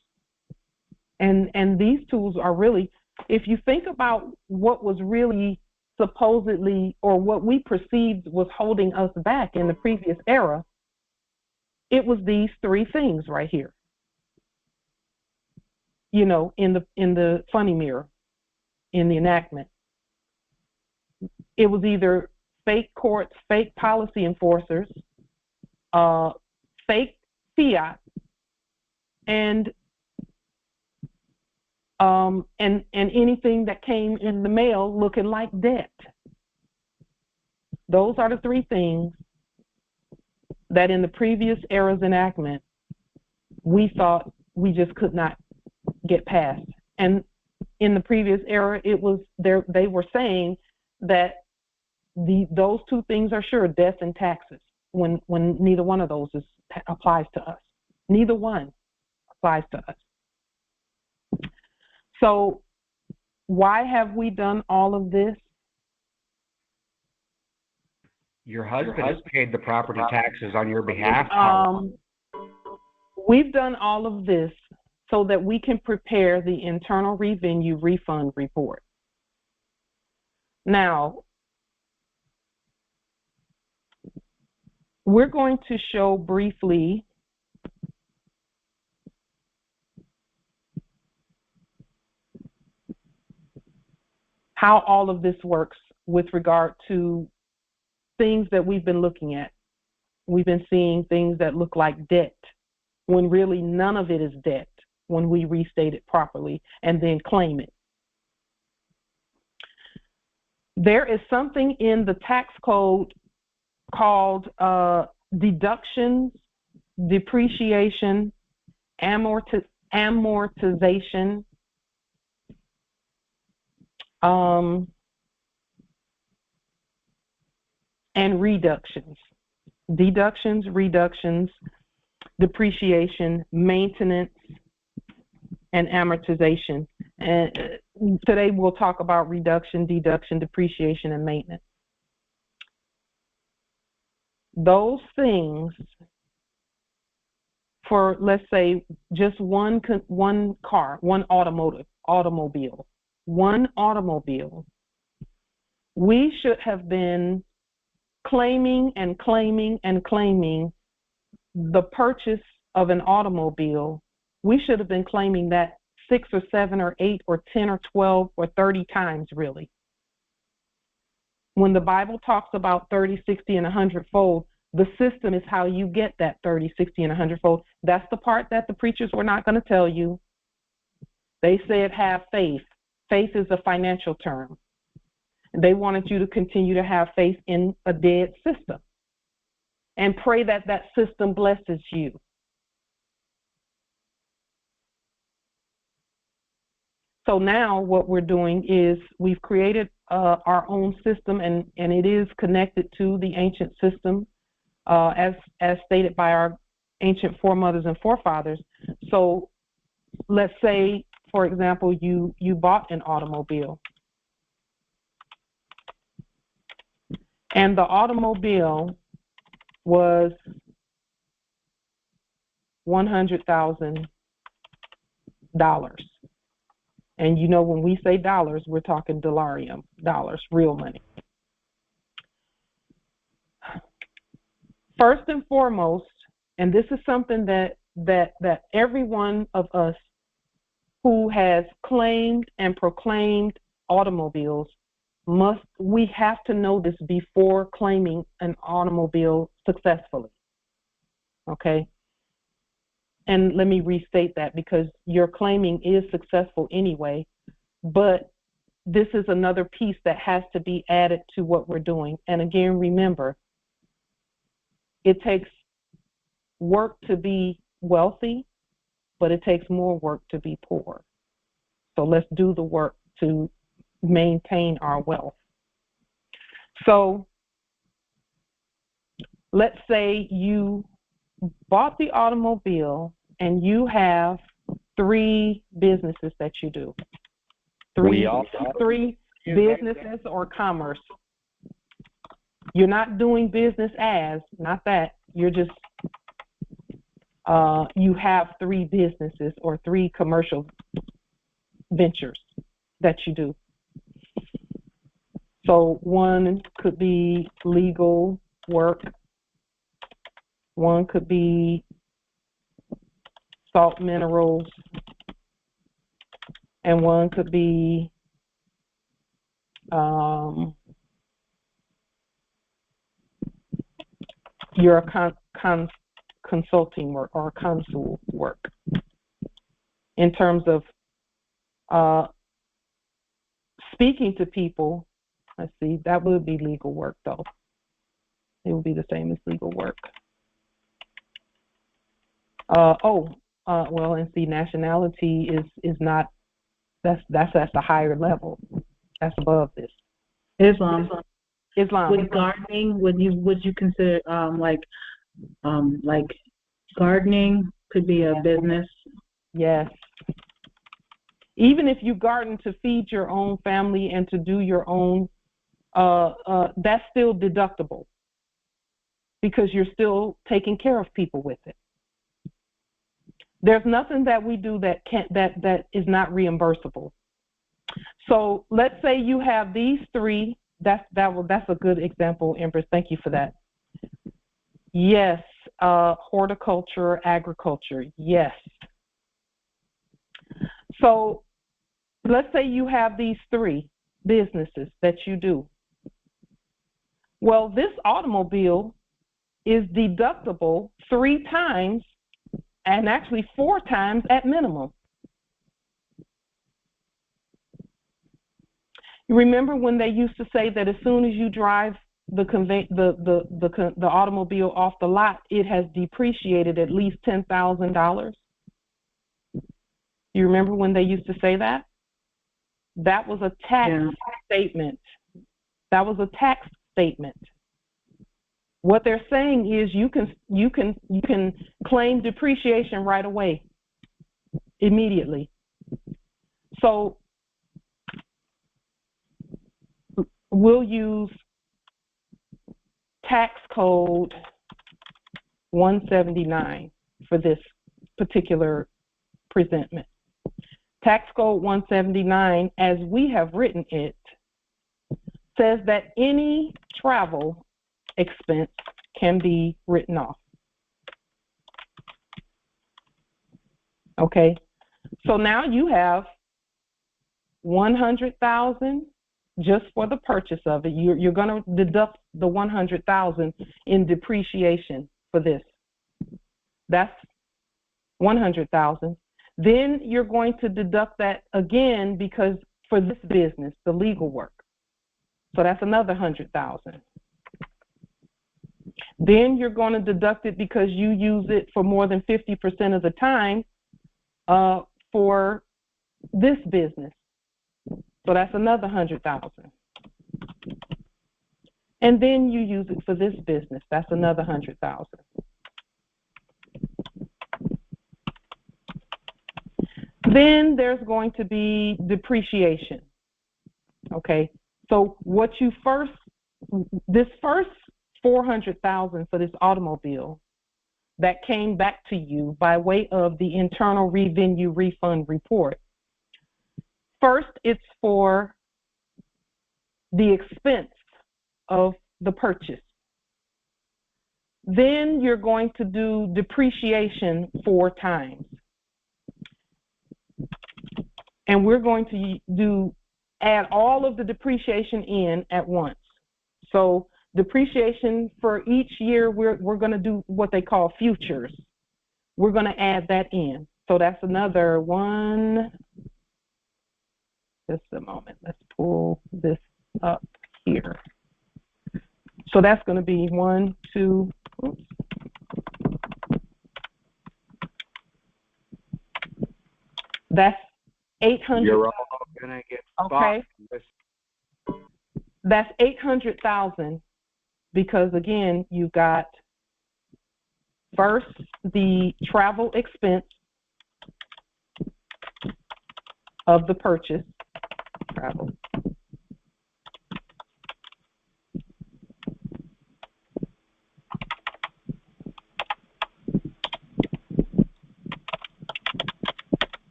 Speaker 1: and these tools are really, if you think about what was really supposedly, or what we perceived was holding us back in the previous era, it was these 3 things right here. You know, in the funny mirror, in the enactment. It was either fake courts, fake policy enforcers, fake fiat, and anything that came in the mail looking like debt. Those are the 3 things that in the previous era's enactment we thought we just could not get past. And in the previous era, it was there. They were saying that those 2 things are sure, death and taxes. When neither one of those applies to us. Neither one applies to us. So why have we done all of this?
Speaker 3: Your husband has paid the property taxes on your behalf.
Speaker 1: We've done all of this so that we can prepare the internal revenue refund report. Now, we're going to show briefly how all of this works with regard to things that we've been looking at. We've been seeing things that look like debt, when really none of it is debt when we restate it properly and then claim it. There is something in the tax code called deductions, depreciation, amortization, and reductions. Deductions, reductions, depreciation, maintenance, and amortization. And today we'll talk about reduction, deduction, depreciation, and maintenance. Those things, for let's say just one car, one automobile, we should have been claiming the purchase of an automobile. We should have been claiming that 6 or 7 or 8 or 10 or 12 or 30 times, really. When the Bible talks about 30, 60, and 100-fold, the system is how you get that 30, 60, and 100-fold. That's the part that the preachers were not going to tell you. They said have faith. Faith is a financial term. They wanted you to continue to have faith in a dead system and pray that that system blesses you. So now what we're doing is we've created our own system, and it is connected to the ancient system as stated by our ancient foremothers and forefathers. So let's say, for example, you bought an automobile. And the automobile was $100,000. And you know, when we say dollars, we're talking dollarium, dollars, real money. First and foremost, and this is something that every one of us who has claimed and proclaimed automobiles we have to know this before claiming an automobile successfully. Okay? And let me restate that, because your claiming is successful anyway, but this is another piece that has to be added to what we're doing. And again, remember, it takes work to be wealthy, but it takes more work to be poor. So let's do the work to maintain our wealth. So let's say you bought the automobile and you have 3 businesses that you do. Three businesses or commerce. You're not doing business as, not that, you're just, you have 3 businesses or 3 commercial ventures that you do. So one could be legal work, one could be salt minerals, and one could be your consulting work or consul work. In terms of speaking to people, let's see, that would be legal work though. It would be the same as legal work. Well, and see, nationality is not, that's at the higher level. That's above this.
Speaker 9: Islam.
Speaker 1: With
Speaker 9: gardening, would you consider like gardening could be a business?
Speaker 1: Yes. Even if you garden to feed your own family and to do your own, that's still deductible because you're still taking care of people with it. There's nothing that we do that is not reimbursable. So let's say you have these 3. That's a good example, Empress. Thank you for that. Yes, horticulture, agriculture. Yes. So let's say you have these 3 businesses that you do. Well, this automobile is deductible 3 times, and actually 4 times at minimum. You remember when they used to say that as soon as you drive the automobile off the lot, it has depreciated at least $10,000? You remember when they used to say that? That was a tax statement. That was a tax statement. What they're saying is you can claim depreciation right away, immediately. So we'll use tax code 179 for this particular presentment. Tax code 179, as we have written it, says that any travel expense can be written off. Okay, so now you have 100,000 just for the purchase of it. You're going to deduct the 100,000 in depreciation for this. That's 100,000. Then you're going to deduct that again because for this business, the legal work. So that's another 100,000. Then you're going to deduct it because you use it for more than 50% of the time for this business. So that's another 100,000. And then you use it for this business. That's another 100,000. Then there's going to be depreciation. Okay. So what you this first 400,000 for this automobile that came back to you by way of the internal revenue refund report. First, it's for the expense of the purchase. Then you're going to do depreciation 4 times. And we're going to add all of the depreciation in at once. So depreciation for each year, we're going to do what they call futures. We're going to add that in. So that's another one. Just a moment. Let's pull this up here. So that's going to be 1, 2, oops. That's 800.
Speaker 3: You're all gonna get
Speaker 1: okay. That's 800,000 because again you've got first the travel expense of the purchase. Travel.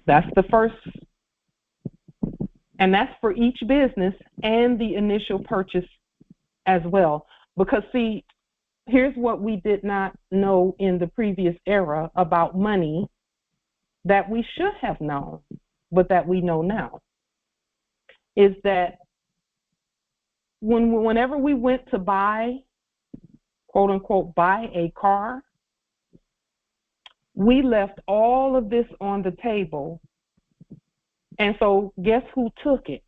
Speaker 1: That's the first, and that's for each business and the initial purchase as well. Because see, here's what we did not know in the previous era about money that we should have known, but that we know now, is that whenever we went to buy, quote unquote, buy a car, we left all of this on the table. And so guess who took it?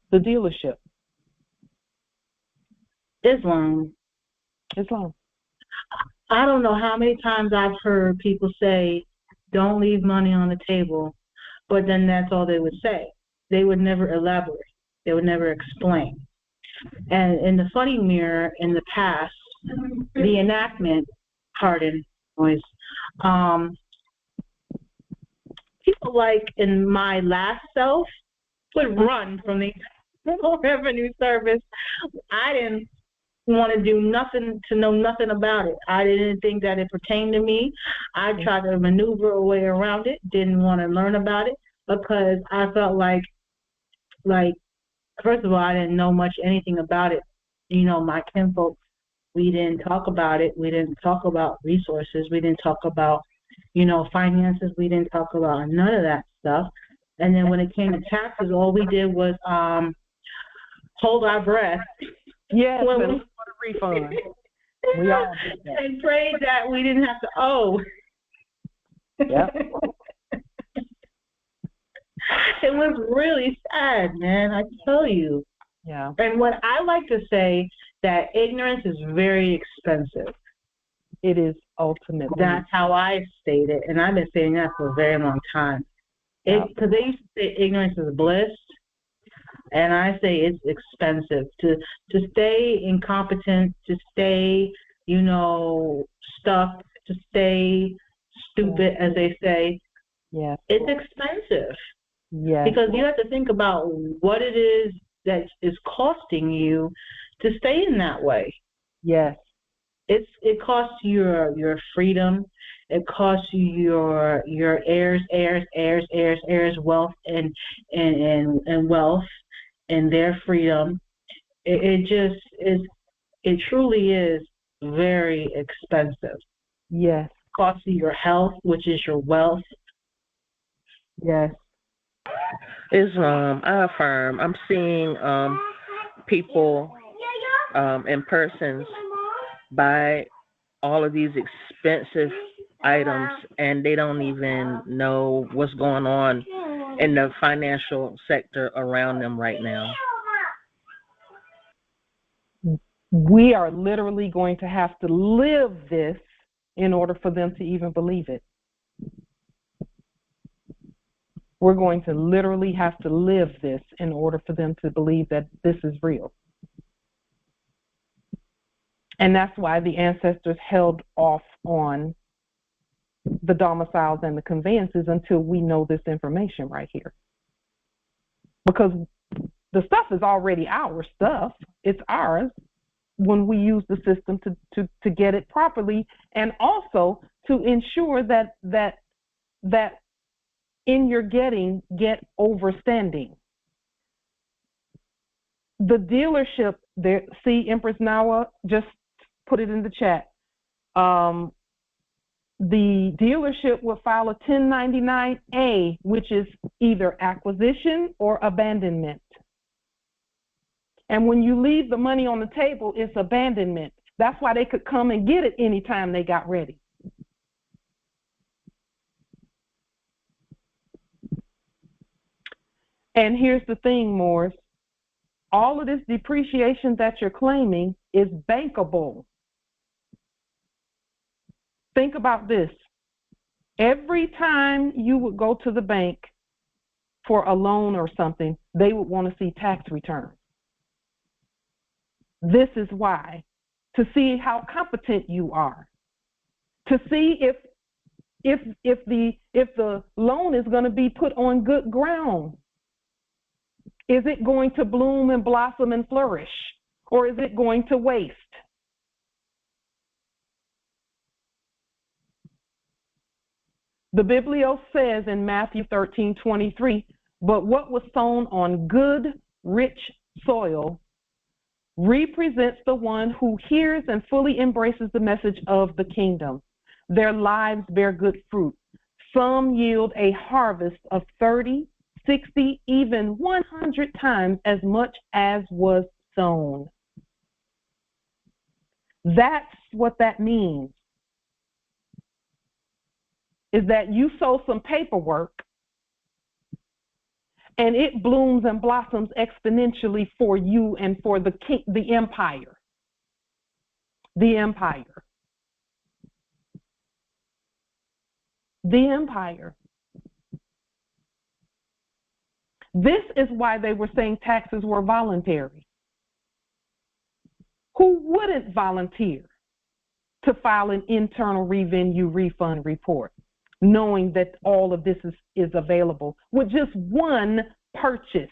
Speaker 1: The dealership.
Speaker 9: Islam. I don't know how many times I've heard people say, don't leave money on the table, but then that's all they would say. They would never elaborate. They would never explain. And in the funny mirror, in the past, the enactment, pardon noise, people like in my last self would run from the revenue service. I didn't want to do nothing, to know nothing about it. I didn't think that it pertained to me. I tried to maneuver a way around it, didn't want to learn about it because I felt like first of all, I didn't know anything about it. You know, my kinfolk, we didn't talk about it. We didn't talk about resources. We didn't talk about, finances. We didn't talk about none of that stuff. And then when it came to taxes, all we did was hold our breath.
Speaker 1: Yes, and we want a refund. We all did that.
Speaker 9: And prayed that we didn't have to owe.
Speaker 1: Yep.
Speaker 9: It was really sad, man, I tell you.
Speaker 1: Yeah.
Speaker 9: And what I like to say, that ignorance is very expensive.
Speaker 1: It is ultimately.
Speaker 9: That's how I state it, and I've been saying that for a very long time. Because they used to say ignorance is bliss. And I say it's expensive to stay incompetent, to stay, stuck, to stay stupid, as they say.
Speaker 1: Yes.
Speaker 9: It's expensive.
Speaker 1: Yes.
Speaker 9: Because you have to think about what it is that is costing you to stay in that way.
Speaker 1: Yes.
Speaker 9: It costs you your freedom. It costs you your heirs, wealth and wealth and their freedom. It just is. It truly is very expensive.
Speaker 1: Yes.
Speaker 9: Costs you your health, which is your wealth.
Speaker 1: Yes.
Speaker 4: Islam, I affirm. I'm seeing people and persons buy all of these expensive items and they don't even know what's going on in the financial sector around them right now.
Speaker 1: We are literally going to have to live this in order for them to even believe it. We're going to literally have to live this in order for them to believe that this is real. And that's why the ancestors held off on the domiciles and the conveyances until we know this information right here. Because the stuff is already our stuff. It's ours when we use the system to get it properly, and also to ensure that in your getting, get overstanding. The dealership there, see, Empress Nawa just put it in the chat. The dealership will file a 1099-A, which is either acquisition or abandonment. And when you leave the money on the table, it's abandonment. That's why they could come and get it anytime they got ready. And here's the thing, Morris. All of this depreciation that you're claiming is bankable. Think about this. Every time you would go to the bank for a loan or something, they would want to see tax returns. This is why. To see how competent you are. To see if the loan is going to be put on good ground. Is it going to bloom and blossom and flourish? Or is it going to waste? The Biblio says in Matthew 13:23, but what was sown on good, rich soil represents the one who hears and fully embraces the message of the kingdom. Their lives bear good fruit. Some yield a harvest of 30, 60, even 100 times as much as was sown. That's what that means. Is that you sow some paperwork and it blooms and blossoms exponentially for you and for the empire. The empire. The empire. This is why they were saying taxes were voluntary. Who wouldn't volunteer to file an internal revenue refund report, knowing that all of this is available with just one purchase,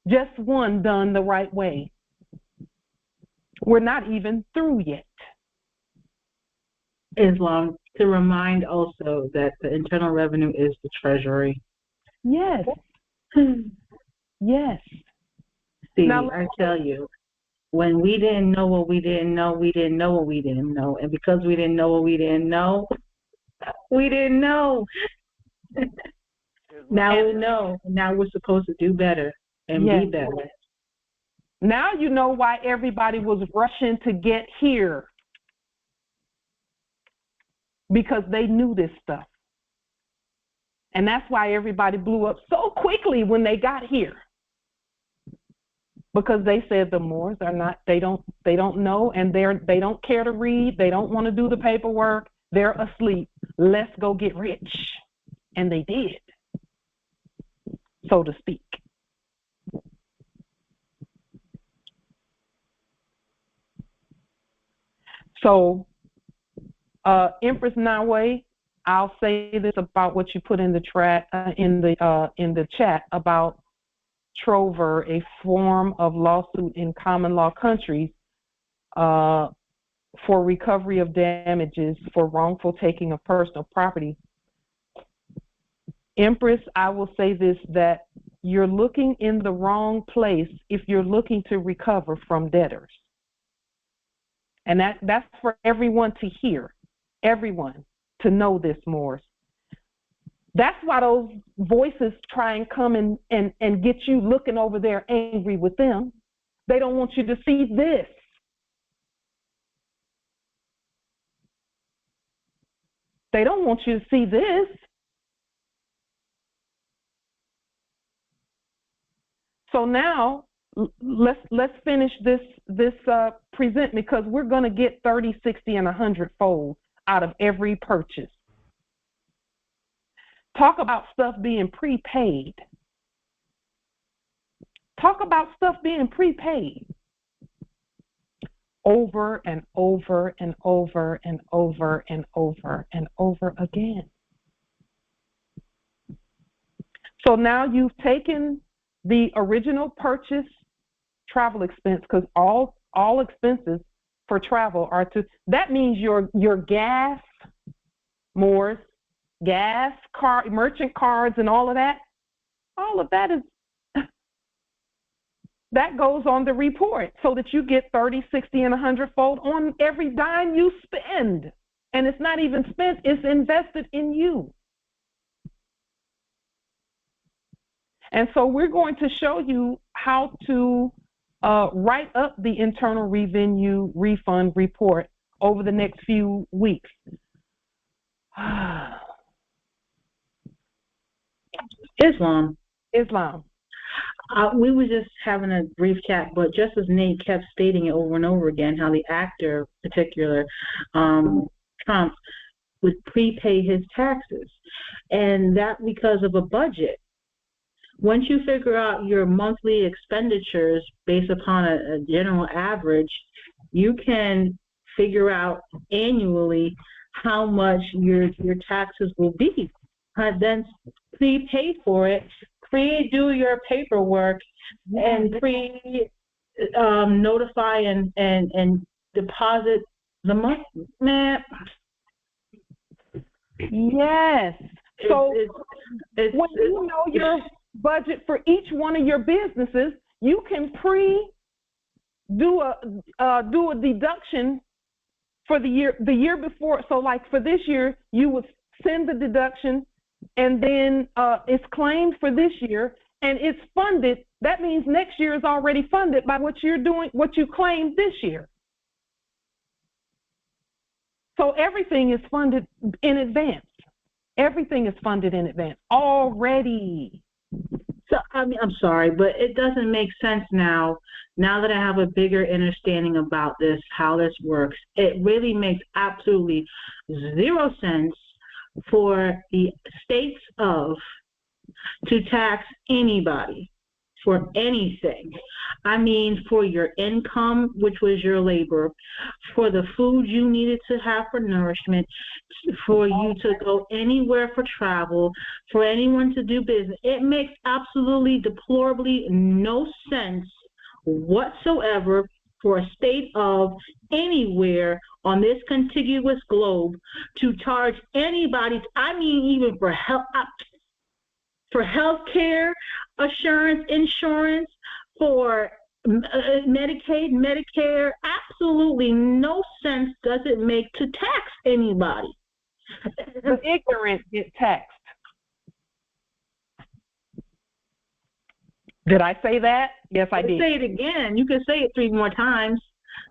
Speaker 1: just one done the right way? We're not even through yet.
Speaker 9: Islam, to remind also that the internal revenue is the treasury.
Speaker 1: Yes. Yes.
Speaker 9: See, now, I tell you, when we didn't know what we didn't know, we didn't know what we didn't know. And because we didn't know what we didn't know, we didn't know. Now we know. Now we're supposed to do better and be better.
Speaker 1: Now you know why everybody was rushing to get here. Because they knew this stuff. And that's why everybody blew up so quickly when they got here. Because they said the Moors are not, they don't know, and they don't care to read, they don't want to do the paperwork, they're asleep. Let's go get rich. And they did, so to speak. So, Empress Nawe, I'll say this about what you put in the chat about trover, a form of lawsuit in common law countries for recovery of damages for wrongful taking of personal property. Empress, I will say this, that you're looking in the wrong place if you're looking to recover from debtors. And that's for everyone to hear, everyone to know this, Morris. That's why those voices try and come and get you looking over there angry with them. They don't want you to see this. They don't want you to see this. So now let's finish this present, because we're going to get 30, 60, and 100 fold out of every purchase. Talk about stuff being prepaid. Talk about stuff being prepaid. Over and over and over and over and over and over again. So now you've taken the original purchase travel expense, because all expenses for travel are to, that means your gas, Morris, gas, car, merchant cards, and all of that is, that goes on the report, so that you get 30, 60, and 100 fold on every dime you spend. And it's not even spent, it's invested in you. And so we're going to show you how to write up the Internal Revenue Refund Report over the next few weeks.
Speaker 9: Islam.
Speaker 11: We were just having a brief chat, but just as Nate kept stating it over and over again, how the actor, in particular, Trump, would prepay his taxes, and that because of a budget. Once you figure out your monthly expenditures based upon a general average, you can figure out annually how much your taxes will be. Then prepay for it, do your paperwork, and notify and deposit the money. Man.
Speaker 1: Yes. So when you know your budget for each one of your businesses, you can do a deduction for the year before. So like for this year, you would send the deduction, and then it's claimed for this year, and it's funded. That means next year is already funded by what you're doing, what you claimed this year. So everything is funded in advance. Everything is funded in advance already.
Speaker 11: So I'm sorry, but it doesn't make sense now that I have a bigger understanding about this, how this works. It really makes absolutely zero sense for the states to tax anybody for anything. I mean, for your income, which was your labor, for the food you needed to have for nourishment, for you to go anywhere for travel, for anyone to do business. It makes absolutely deplorably no sense whatsoever for a state of anywhere on this contiguous globe to charge anybody, I mean even for health care, assurance, insurance, for Medicaid, Medicare. Absolutely no sense does it make to tax anybody.
Speaker 1: The ignorant get taxed. Did I say that? Yes, I did.
Speaker 11: Say it again. You can say it 3 more times.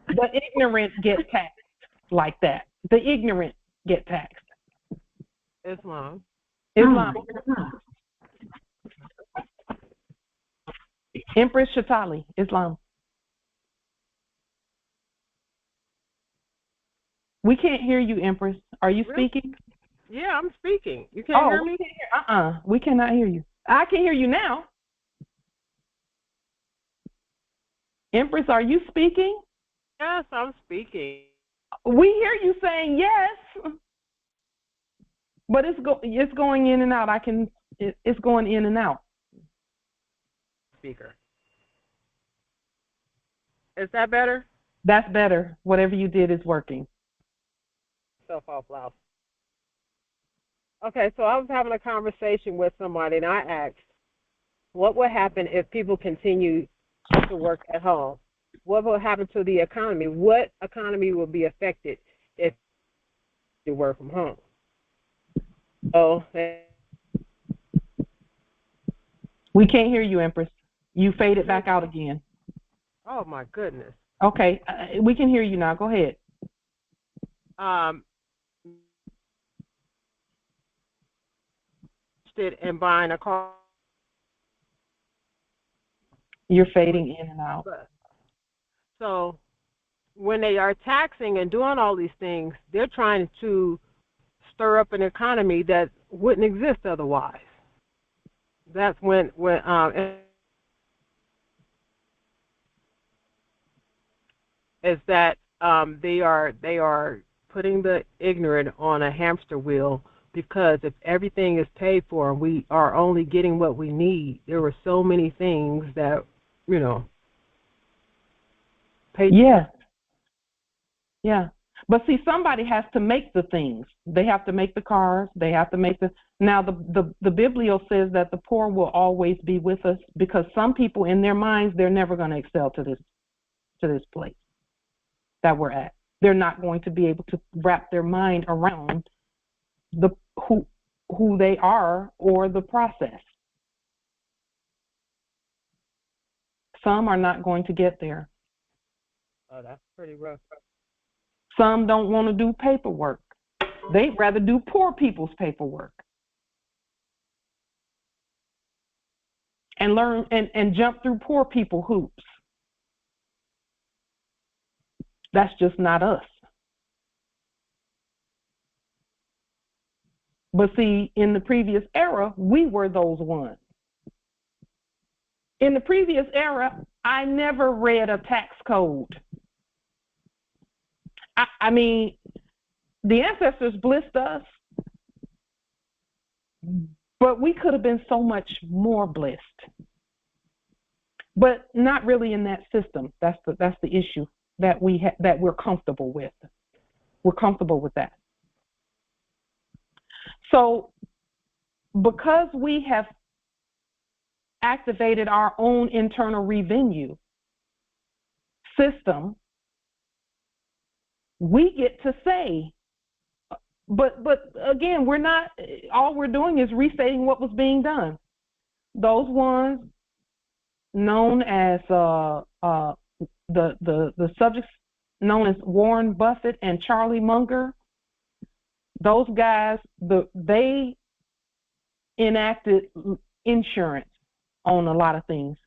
Speaker 1: The ignorant get taxed like that. The ignorant get taxed.
Speaker 7: Islam.
Speaker 1: Empress Shatali, Islam. We can't hear you, Empress. Are you speaking?
Speaker 7: Yeah, I'm speaking. You can't hear me?
Speaker 1: We cannot hear you. I can hear you now. Empress, are you speaking?
Speaker 7: Yes, I'm speaking.
Speaker 1: We hear you saying yes, but it's going in and out. It's going in and out.
Speaker 7: Speaker. Is that better?
Speaker 1: That's better. Whatever you did is working.
Speaker 7: Self off loud. Okay, so I was having a conversation with somebody, and I asked, what would happen if people continue to work at home? What will happen to the economy? What economy will be affected if you work from home? Oh,
Speaker 1: we can't hear you, Empress. You faded back out again.
Speaker 7: Oh my goodness.
Speaker 1: Okay, we can hear you now. Go ahead.
Speaker 7: Interested in buying a car.
Speaker 1: You're fading in and out.
Speaker 7: So when they are taxing and doing all these things, they're trying to stir up an economy that wouldn't exist otherwise. That's when is that they are putting the ignorant on a hamster wheel, because if everything is paid for and we are only getting what we need, there were so many things that, paid.
Speaker 1: Yeah. Yeah. But see, somebody has to make the things. They have to make the cars. They have to make now the Biblio says that the poor will always be with us, because some people in their minds, they're never going to excel to this place that we're at. They're not going to be able to wrap their mind around who they are or the process. Some are not going to get there.
Speaker 7: Oh, that's pretty rough.
Speaker 1: Some don't want to do paperwork. They'd rather do poor people's paperwork and learn and jump through poor people hoops. That's just not us. But see, in the previous era, we were those ones. In the previous era, I never read a tax code. I mean, the ancestors blessed us, but we could have been so much more blessed. But not really in that system. That's the issue that that we're comfortable with. We're comfortable with that. So, because we have activated our own internal revenue system, we get to say, but again, we're not, all we're doing is restating what was being done. Those ones known as the subjects known as Warren Buffett and Charlie Munger, those guys, they enacted insurance on a lot of things.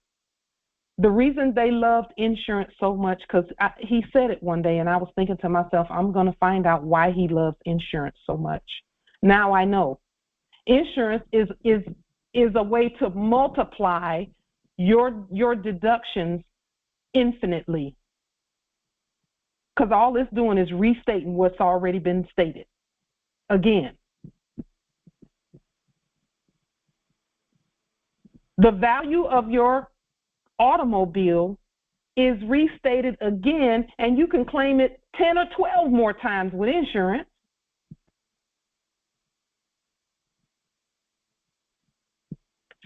Speaker 1: The reason they loved insurance so much, because he said it one day, and I was thinking to myself, I'm going to find out why he loves insurance so much. Now I know. Insurance is a way to multiply your deductions infinitely, because all it's doing is restating what's already been stated again. The value of your automobile is restated again, and you can claim it 10 or 12 more times with insurance.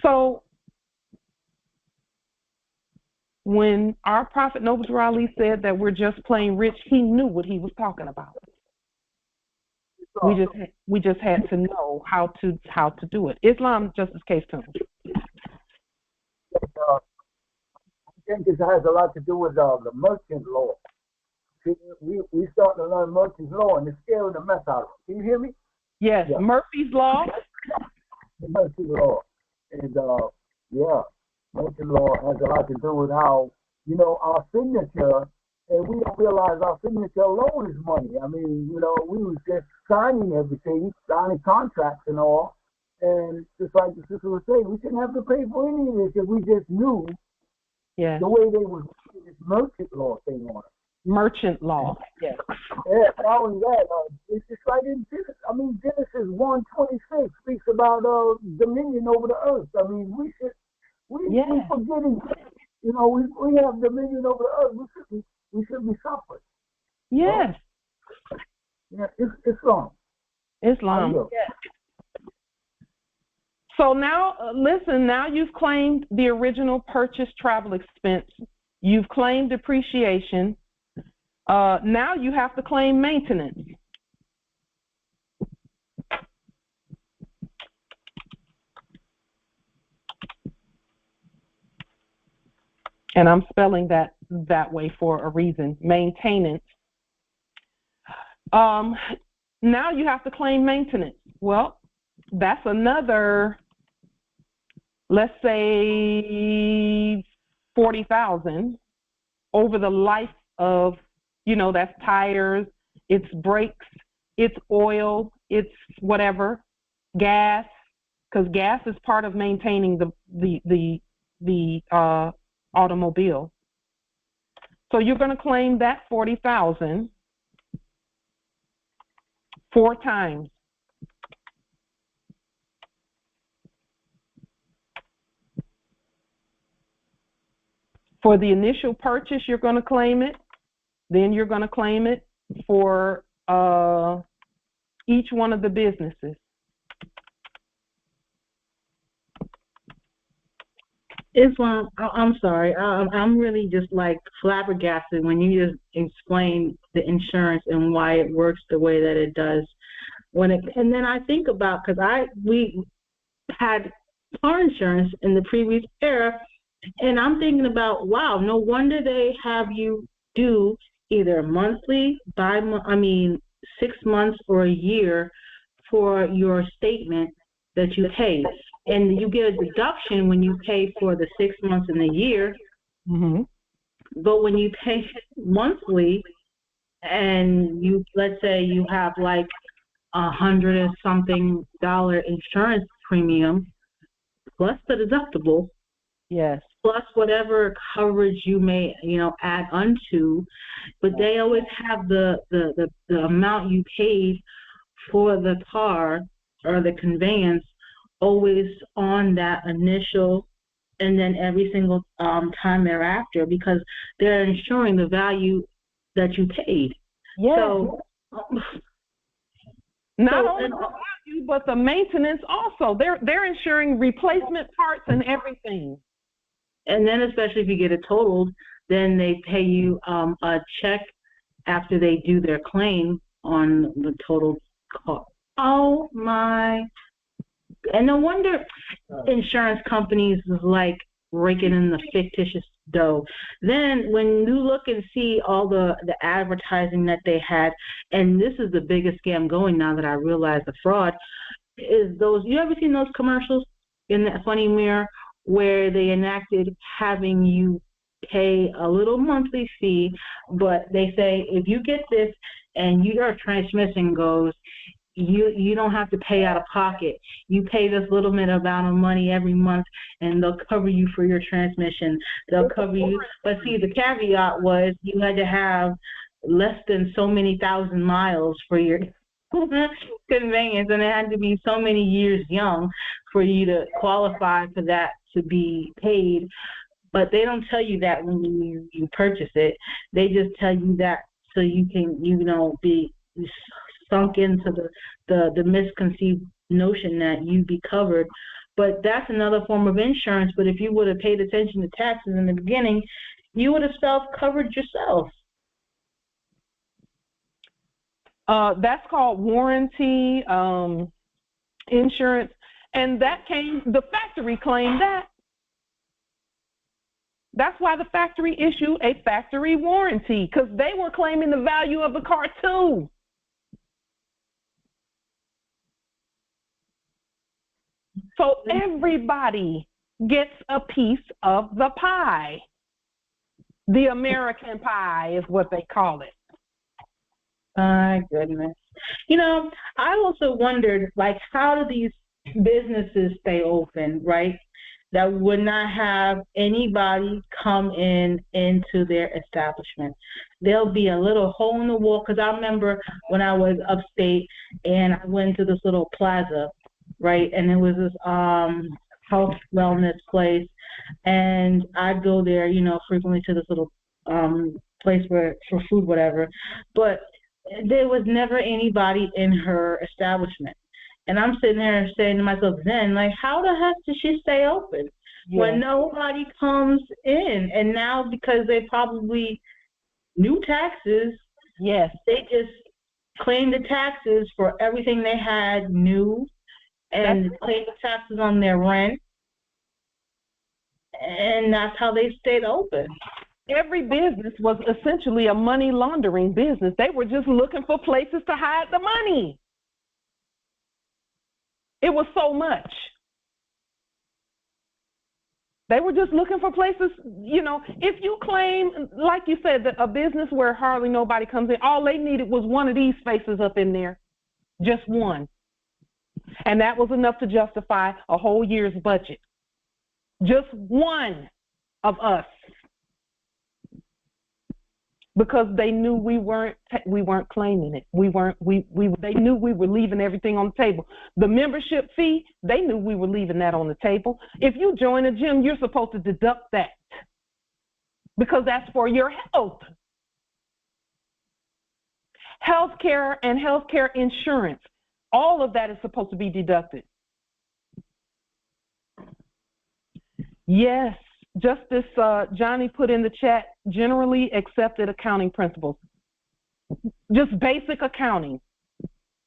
Speaker 1: So when our Prophet Noble Ali said that we're just plain rich, he knew what he was talking about. We just had to know how to do it. Islam Justice Case Tune.
Speaker 12: I think this has a lot to do with the merchant law. See, we start to learn merchant law, and it's scaring the mess out of us. Can you hear me?
Speaker 1: Yes, yeah. Murphy's Law.
Speaker 12: The merchant law. And, merchant law has a lot to do with how, our signature, and we don't realize our signature alone is money. I mean, we was just signing everything, signing contracts and all. And just like the sister was saying, we shouldn't have to pay for any of this if we just knew the way they were this merchant law thing on it.
Speaker 1: Merchant law. Yes.
Speaker 12: Yeah, not only that, it's just like in Genesis. I mean, Genesis 1:26 speaks about dominion over the earth. I mean, we forgetting, you know, we have dominion over the earth. We should be suffering.
Speaker 1: Yes.
Speaker 12: Yeah, it's Islam.
Speaker 1: Islam. Yes. So now, listen, now you've claimed the original purchase travel expense. You've claimed depreciation. Now you have to claim maintenance. And I'm spelling that way for a reason, maintenance. Now you have to claim maintenance. Well, that's another, let's say, $40,000 over the life of, you know, that's tires, it's brakes, it's oil, it's whatever, gas, because gas is part of maintaining the automobile. So you're going to claim that $40,000 4 times. For the initial purchase, you're going to claim it. Then you're going to claim it for each one of the businesses.
Speaker 11: Islam, I'm sorry. I'm really just like flabbergasted when you just explain the insurance and why it works the way that it does. And then I think about, because we had car insurance in the previous era, and I'm thinking about, wow, no wonder they have you do either monthly, 6 months or a year for your statement that you pay. And you get a deduction when you pay for the 6 months and the year.
Speaker 1: Mm-hmm.
Speaker 11: But when you pay monthly, and let's say you have like $100 or something insurance premium plus the deductible,
Speaker 1: yes,
Speaker 11: plus whatever coverage you may add onto, but they always have the amount you paid for the car or the conveyance always on that initial, and then every single time thereafter, because they're ensuring the value that you paid.
Speaker 1: Yes.
Speaker 11: So
Speaker 1: not only the value, but the maintenance also. They're ensuring replacement parts and everything.
Speaker 11: And then especially if you get it totaled, then they pay you a check after they do their claim on the total cost. Oh my. And no wonder insurance companies is like raking in the fictitious dough. Then when you look and see all the advertising that they had, and this is the biggest scam going now that I realize the fraud, is those, you ever seen those commercials in that funny mirror where they enacted having you pay a little monthly fee, but they say if you get this and your transmission goes, you don't have to pay out of pocket. You pay this little bit amount of money every month, and they'll cover you for your transmission. They'll cover you. But see, the caveat was you had to have less than so many thousand miles for your conveyance, and it had to be so many years young for you to qualify for that to be paid. But they don't tell you that when you purchase it. They just tell you that so you can, be sunk into the misconceived notion that you'd be covered. But that's another form of insurance. But if you would have paid attention to taxes in the beginning, you would have self-covered yourself.
Speaker 1: That's called warranty insurance. And the factory claimed that. That's why the factory issued a factory warranty, because they were claiming the value of the car too. So everybody gets a piece of the pie. The American pie is what they call it.
Speaker 11: My goodness. I also wondered, like, how do these businesses stay open, right? that would not have anybody come into their establishment. There'll be a little hole in the wall, because I remember when I was upstate and I went to this little plaza, right, and it was this health wellness place, and I'd go there, you know, frequently to this little place for food, whatever, but there was never anybody in her establishment. And I'm sitting there saying to myself then, like, how the heck did she stay open when nobody comes in? And now, because they probably knew taxes, they just claimed the taxes for everything they had new, and claimed the taxes on their rent. And that's how they stayed open.
Speaker 1: Every business was essentially a money laundering business. They were just looking for places to hide the money. It was so much. They were just looking for places, you know, if you claim, like you said, that a business where hardly nobody comes in, all they needed was one of these spaces up in there, just one. And that was enough to justify a whole year's budget. Just one of us. Because they knew we weren't claiming it. They knew we were leaving everything on the table. The membership fee, they knew we were leaving that on the table. If you join a gym, you're supposed to deduct that because that's for your health. Healthcare and healthcare insurance, all of that is supposed to be deducted. Yes. Justice Johnny put in the chat, generally accepted accounting principles. Just basic accounting.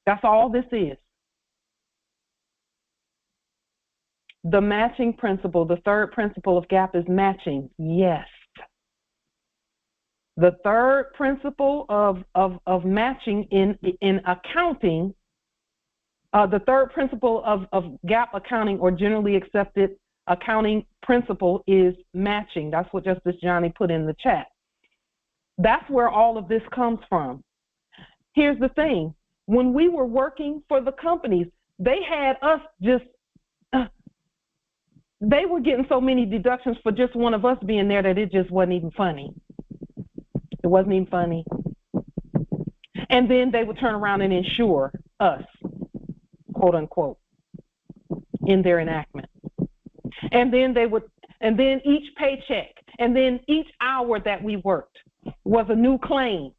Speaker 1: That's all this is. The matching principle, the third principle of GAAP is matching. Yes. The third principle of matching in accounting, the third principle of GAAP accounting or generally accepted accounting principle is matching. That's what Justice Johnny put in the chat. That's where all of this comes from. Here's the thing. When we were working for the companies, they had us just, they were getting so many deductions for just one of us being there that it just wasn't even funny. It wasn't even funny. And then they would turn around and insure us, quote unquote, in their enactment. And then and then each paycheck, and then each hour that we worked was a new claim.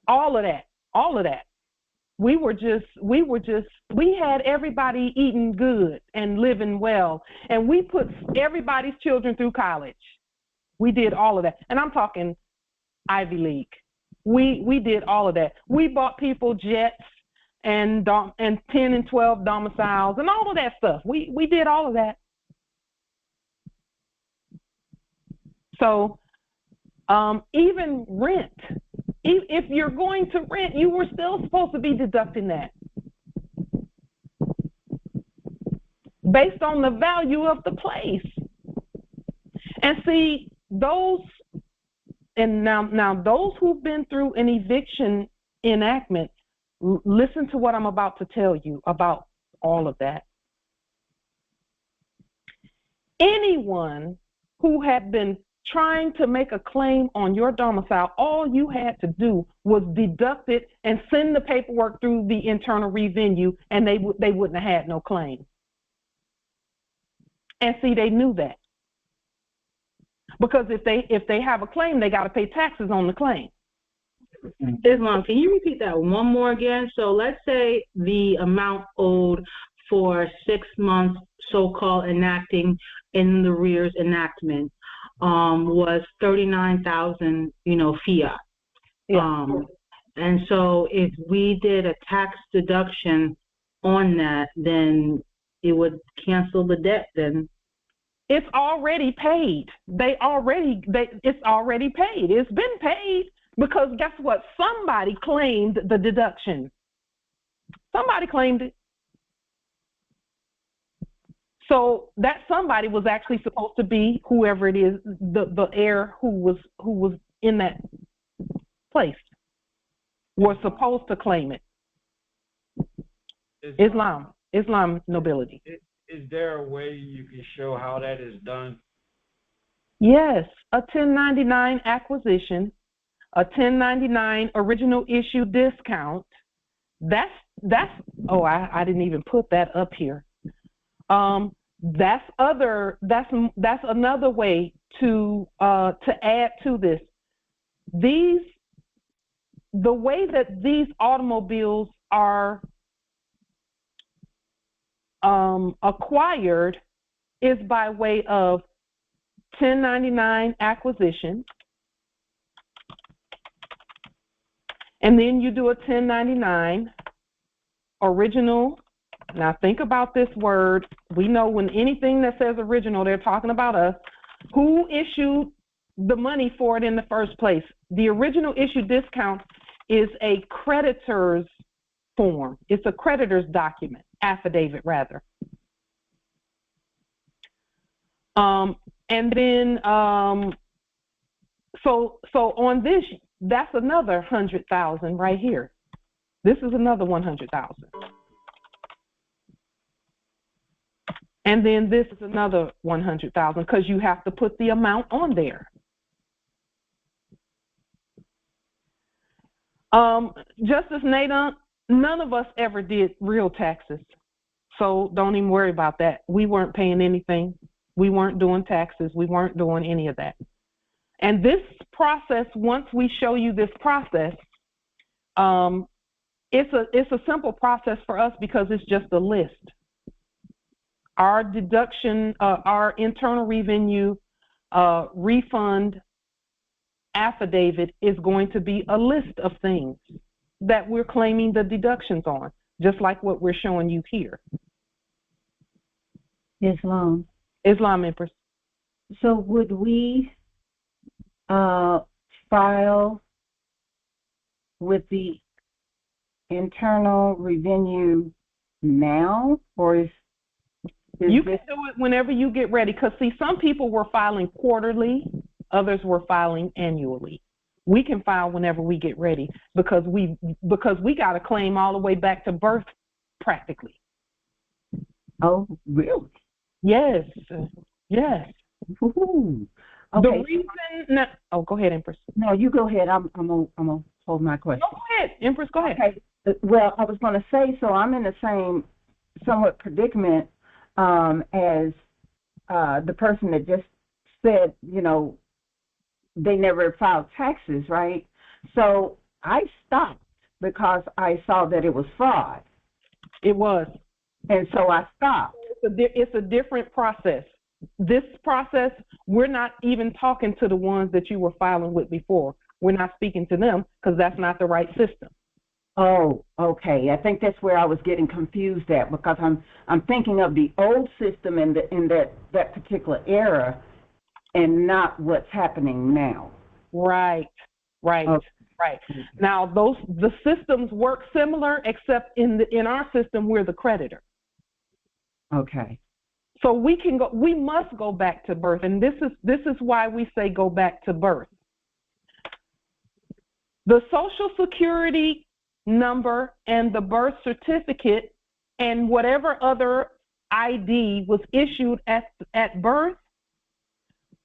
Speaker 1: All of that. We had everybody eating good and living well, and we put everybody's children through college. We did all of that. And I'm talking Ivy League. We did all of that. We bought people jets and 10 and 12 domiciles and all of that stuff. We did all of that. So even rent, if you're going to rent, you were still supposed to be deducting that based on the value of the place. And see, those, and now those who've been through an eviction enactment, listen to what I'm about to tell you about all of that. Anyone who had been trying to make a claim on your domicile, all you had to do was deduct it and send the paperwork through the internal revenue, and they wouldn't have had no claim. And see, they knew that. Because if they have a claim, they got to pay taxes on the claim.
Speaker 11: Islam, can you repeat that one more again? So let's say the amount owed for 6 months, so-called enacting in the rears enactment, was 39,000, fiat.
Speaker 1: Yeah.
Speaker 11: And so if we did a tax deduction on that, then it would cancel the debt then.
Speaker 1: It's already paid. It's already paid. It's been paid because guess what? Somebody claimed the deduction. Somebody claimed it. So that somebody was actually supposed to be whoever it is, the heir who was in that place, was supposed to claim it. Islam nobility.
Speaker 10: Is there a way you can show how that is done?
Speaker 1: Yes, a 1099 acquisition, a 1099 original issue discount. That's oh, I didn't even put that up here. That's another way to add to this. The way that these automobiles are acquired is by way of 1099 acquisition, and then you do a 1099 original. Now think about this word. We know when anything that says original, they're talking about us. Who issued the money for it in the first place? The original issue discount is a creditor's form. It's a creditor's document, affidavit rather. And then, so on this, that's another 100,000 right here. This is another 100,000. And then this is another 100,000 because you have to put the amount on there. Justice Nathan, none of us ever did real taxes. So don't even worry about that. We weren't paying anything. We weren't doing taxes. We weren't doing any of that. And this process, once we show you this process, it's a simple process for us because it's just a list. Our deduction, our internal revenue refund affidavit is going to be a list of things that we're claiming the deductions on, just like what we're showing you here.
Speaker 13: Islam,
Speaker 1: Empress.
Speaker 13: So would we file with the internal revenue now, or is
Speaker 1: you can do it whenever you get ready? Because see, some people were filing quarterly, others were filing annually. We can file whenever we get ready because we got a claim all the way back to birth, practically.
Speaker 13: Oh, really?
Speaker 1: Yes. Yes.
Speaker 13: Ooh. Okay.
Speaker 1: The reason. Oh, go ahead, Empress.
Speaker 13: No, you go ahead. I'm gonna hold my question.
Speaker 1: No, go ahead, Empress. Go ahead.
Speaker 13: Okay. Well, I was going to say, so I'm in the same somewhat predicament as the person that just said, you know, they never filed taxes, right? So I stopped because I saw that it was fraud.
Speaker 1: It was. And
Speaker 13: so I stopped.
Speaker 1: It's a different process. This process, we're not even talking to the ones that you were filing with before. We're not speaking to them because that's not the right system.
Speaker 13: Oh, okay. I think that's where I was getting confused at, because I'm thinking of the old system in that particular era, and not what's happening now.
Speaker 1: Right. Okay. Right. Now the systems work similar, except in our system we're the creditor.
Speaker 13: Okay.
Speaker 1: So we must go back to birth, and this is why we say go back to birth. The Social Security number and the birth certificate and whatever other ID was issued at birth,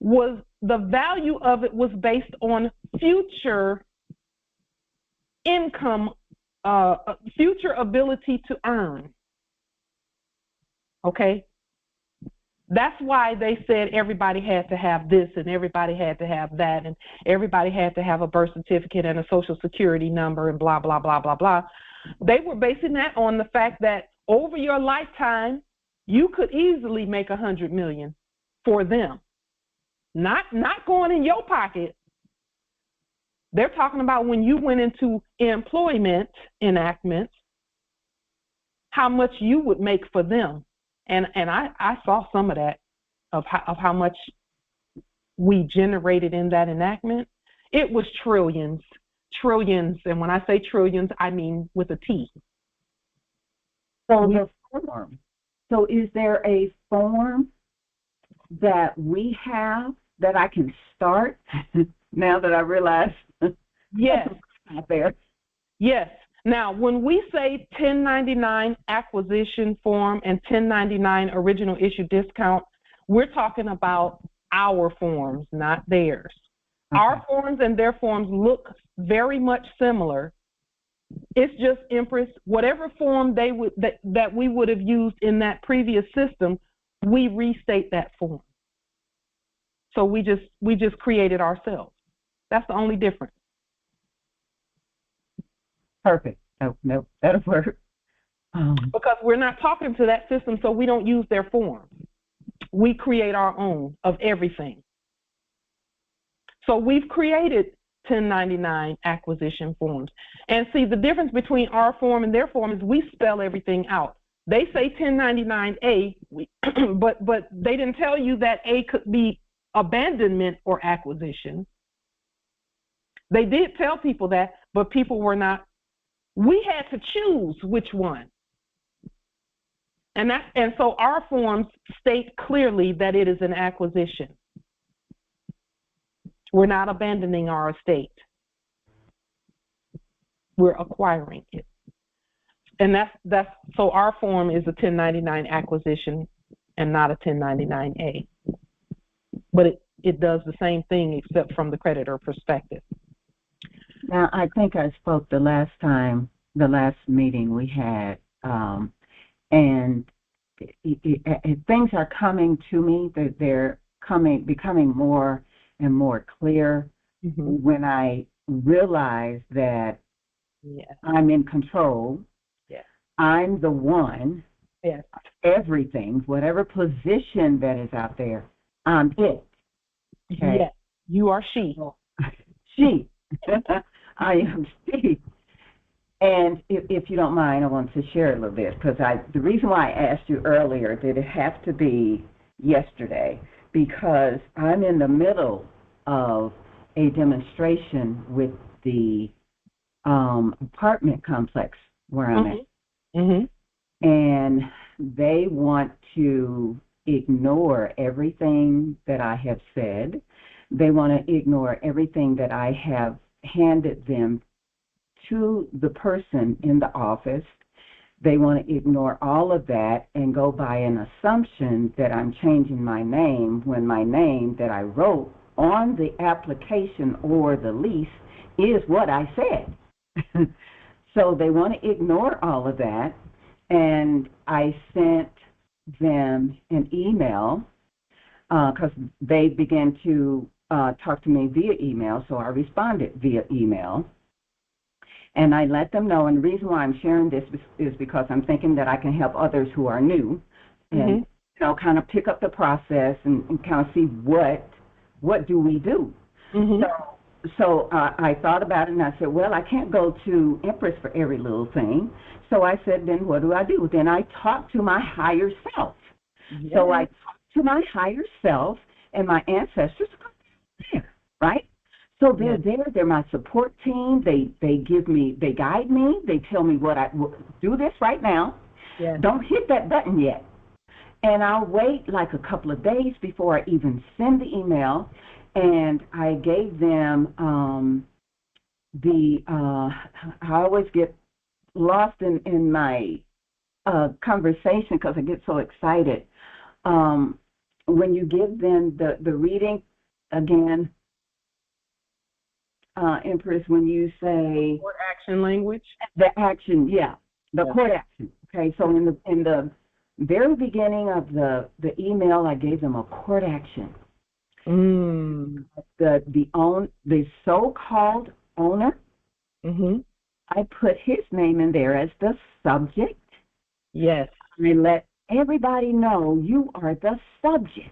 Speaker 1: was the value of it was based on future income, future ability to earn. Okay? That's why they said everybody had to have this and everybody had to have that and everybody had to have a birth certificate and a Social Security number and blah, blah, blah, blah, blah. They were basing that on the fact that over your lifetime, you could easily make $100 million for them. Not going in your pocket. They're talking about when you went into employment enactments, how much you would make for them. And I saw some of that, of how much we generated in that enactment. It was trillions. And when I say trillions, I mean with a T.
Speaker 13: So so is there a form that we have that I can start now that I realize?
Speaker 1: Yes.
Speaker 13: Out there.
Speaker 1: Yes. Now, when we say 1099 acquisition form and 1099 original issue discount, we're talking about our forms, not theirs. Okay. Our forms and their forms look very much similar. It's just, Empress, whatever form they would that we would have used in that previous system, we restate that form. So we just created ourselves. That's the only difference.
Speaker 13: Perfect. No, that'll work.
Speaker 1: Because we're not talking to that system, so we don't use their forms. We create our own of everything. So we've created 1099 acquisition forms. And see, the difference between our form and their form is we spell everything out. They say 1099A, but they didn't tell you that A could be abandonment or acquisition. They did tell people that, but people were not. We had to choose which one. And so our forms state clearly that it is an acquisition. We're not abandoning our estate. We're acquiring it. And that's so our form is a 1099 acquisition and not a 1099A. But it does the same thing except from the creditor perspective.
Speaker 13: Now, I think I spoke the last meeting we had, and things are coming to me, that they're becoming more and more clear when I realize that I'm in control. Yes. I'm the one. Yes. Everything, whatever position that is out there, I'm it. Okay?
Speaker 1: Yes. You are she.
Speaker 13: She. I am she. And if you don't mind, I want to share a little bit, because the reason why I asked you earlier, did it have to be yesterday, because I'm in the middle of a demonstration with the apartment complex where I'm at. Mm-hmm. And they want to ignore everything that I have said. They want to ignore everything that I have handed them to the person in the office. They want to ignore all of that and go by an assumption that I'm changing my name, when my name that I wrote on the application or the lease is what I said. So they want to ignore all of that, and I sent them an email because they began to talk to me via email, so I responded via email. And I let them know, and the reason why I'm sharing this is because I'm thinking that I can help others who are new and kind of pick up the process and kind of see what do we do. So I thought about it, and I said, well, I can't go to Empress for every little thing. So I said, then what do? Then I talk to my higher self. Yes. So I talk to my higher self, and my ancestors are there, right? So they're there. They're my support team. They guide me. They tell me do this right now. Yes. Don't hit that button yet. And I'll wait like a couple of days before I even send the email. And I gave them I always get lost in my conversation because I get so excited. When you give them the reading, again, Empress, when you say
Speaker 1: court action language,
Speaker 13: the action, the court action. Okay, so in the very beginning of the email, I gave them a court action. The so-called owner, I put his name in there as the subject. Yes. I let everybody know you are the subject.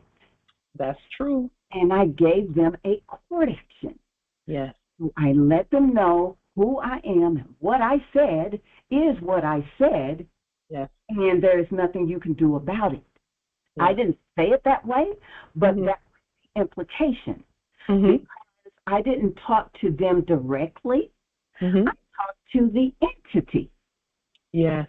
Speaker 1: That's true.
Speaker 13: And I gave them a court action.
Speaker 1: Yes.
Speaker 13: I let them know who I am. What I said is what I said. Yes. And there is nothing you can do about it. Yes. I didn't say it that way, but that's the implication. Because I didn't talk to them directly. I talked to the entity. Yes.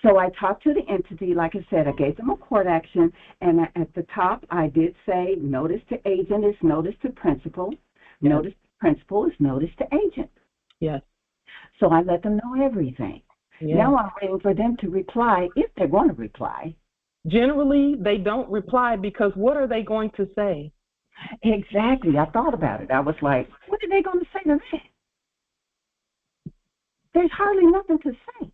Speaker 13: So I talked to the entity. Like I said, I gave them a court action, and at the top I did say notice to agent is notice to principal. Yes. Notice to principal is notice to agent. Yes. So I let them know everything.
Speaker 1: Yeah.
Speaker 13: Now I'm waiting for them to reply, if they're going to reply.
Speaker 1: Generally, they don't reply because what are they going to say?
Speaker 13: Exactly. I thought about it. I was like, what are they going to say to that? There's hardly nothing to say.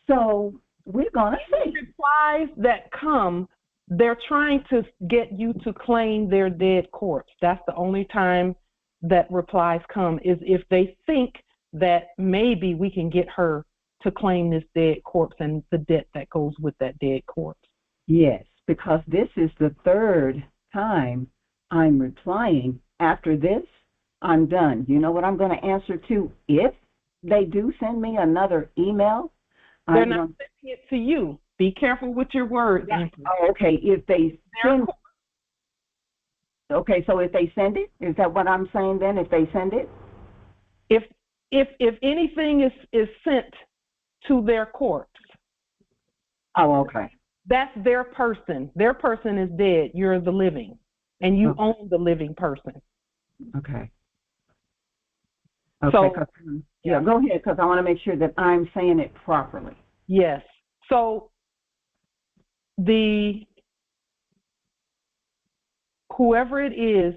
Speaker 13: So we're going to see.
Speaker 1: Replies that come, they're trying to get you to claim their dead corpse. That's the only time that replies come, is if they think that maybe we can get her to claim this dead corpse and the debt that goes with that dead corpse.
Speaker 13: Yes, because this is the third time I'm replying. After this, I'm done. You know what I'm going to answer to? If they do send me another email,
Speaker 1: they're not sending it to you. Be careful with your words.
Speaker 13: Oh, okay. If they send, okay, so if they send it, is that what I'm saying then? If they send it,
Speaker 1: if anything is sent to their corpse.
Speaker 13: Oh, okay.
Speaker 1: That's their person. Their person is dead. You're the living, and you own the living person.
Speaker 13: Okay.
Speaker 1: So,
Speaker 13: okay, yeah, go ahead, because I want to make sure that I'm saying it properly.
Speaker 1: Yes. So whoever it is,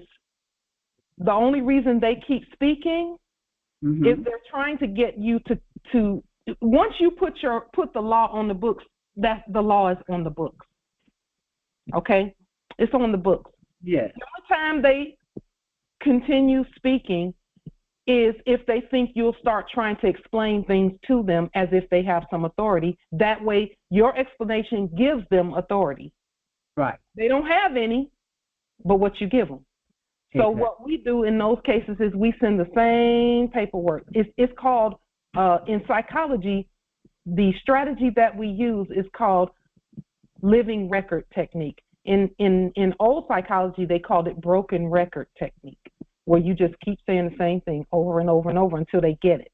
Speaker 1: the only reason they keep speaking is they're trying to get you to once you put the law on the books, that the law is on the books. Okay? It's on the books.
Speaker 13: Yes.
Speaker 1: The only time they continue speaking is if they think you'll start trying to explain things to them as if they have some authority. That way, your explanation gives them authority.
Speaker 13: Right.
Speaker 1: They don't have any, but what you give them. So what we do in those cases is we send the same paperwork. It's called, in psychology, the strategy that we use is called living record technique. In old psychology, they called it broken record technique, where you just keep saying the same thing over and over and over until they get it.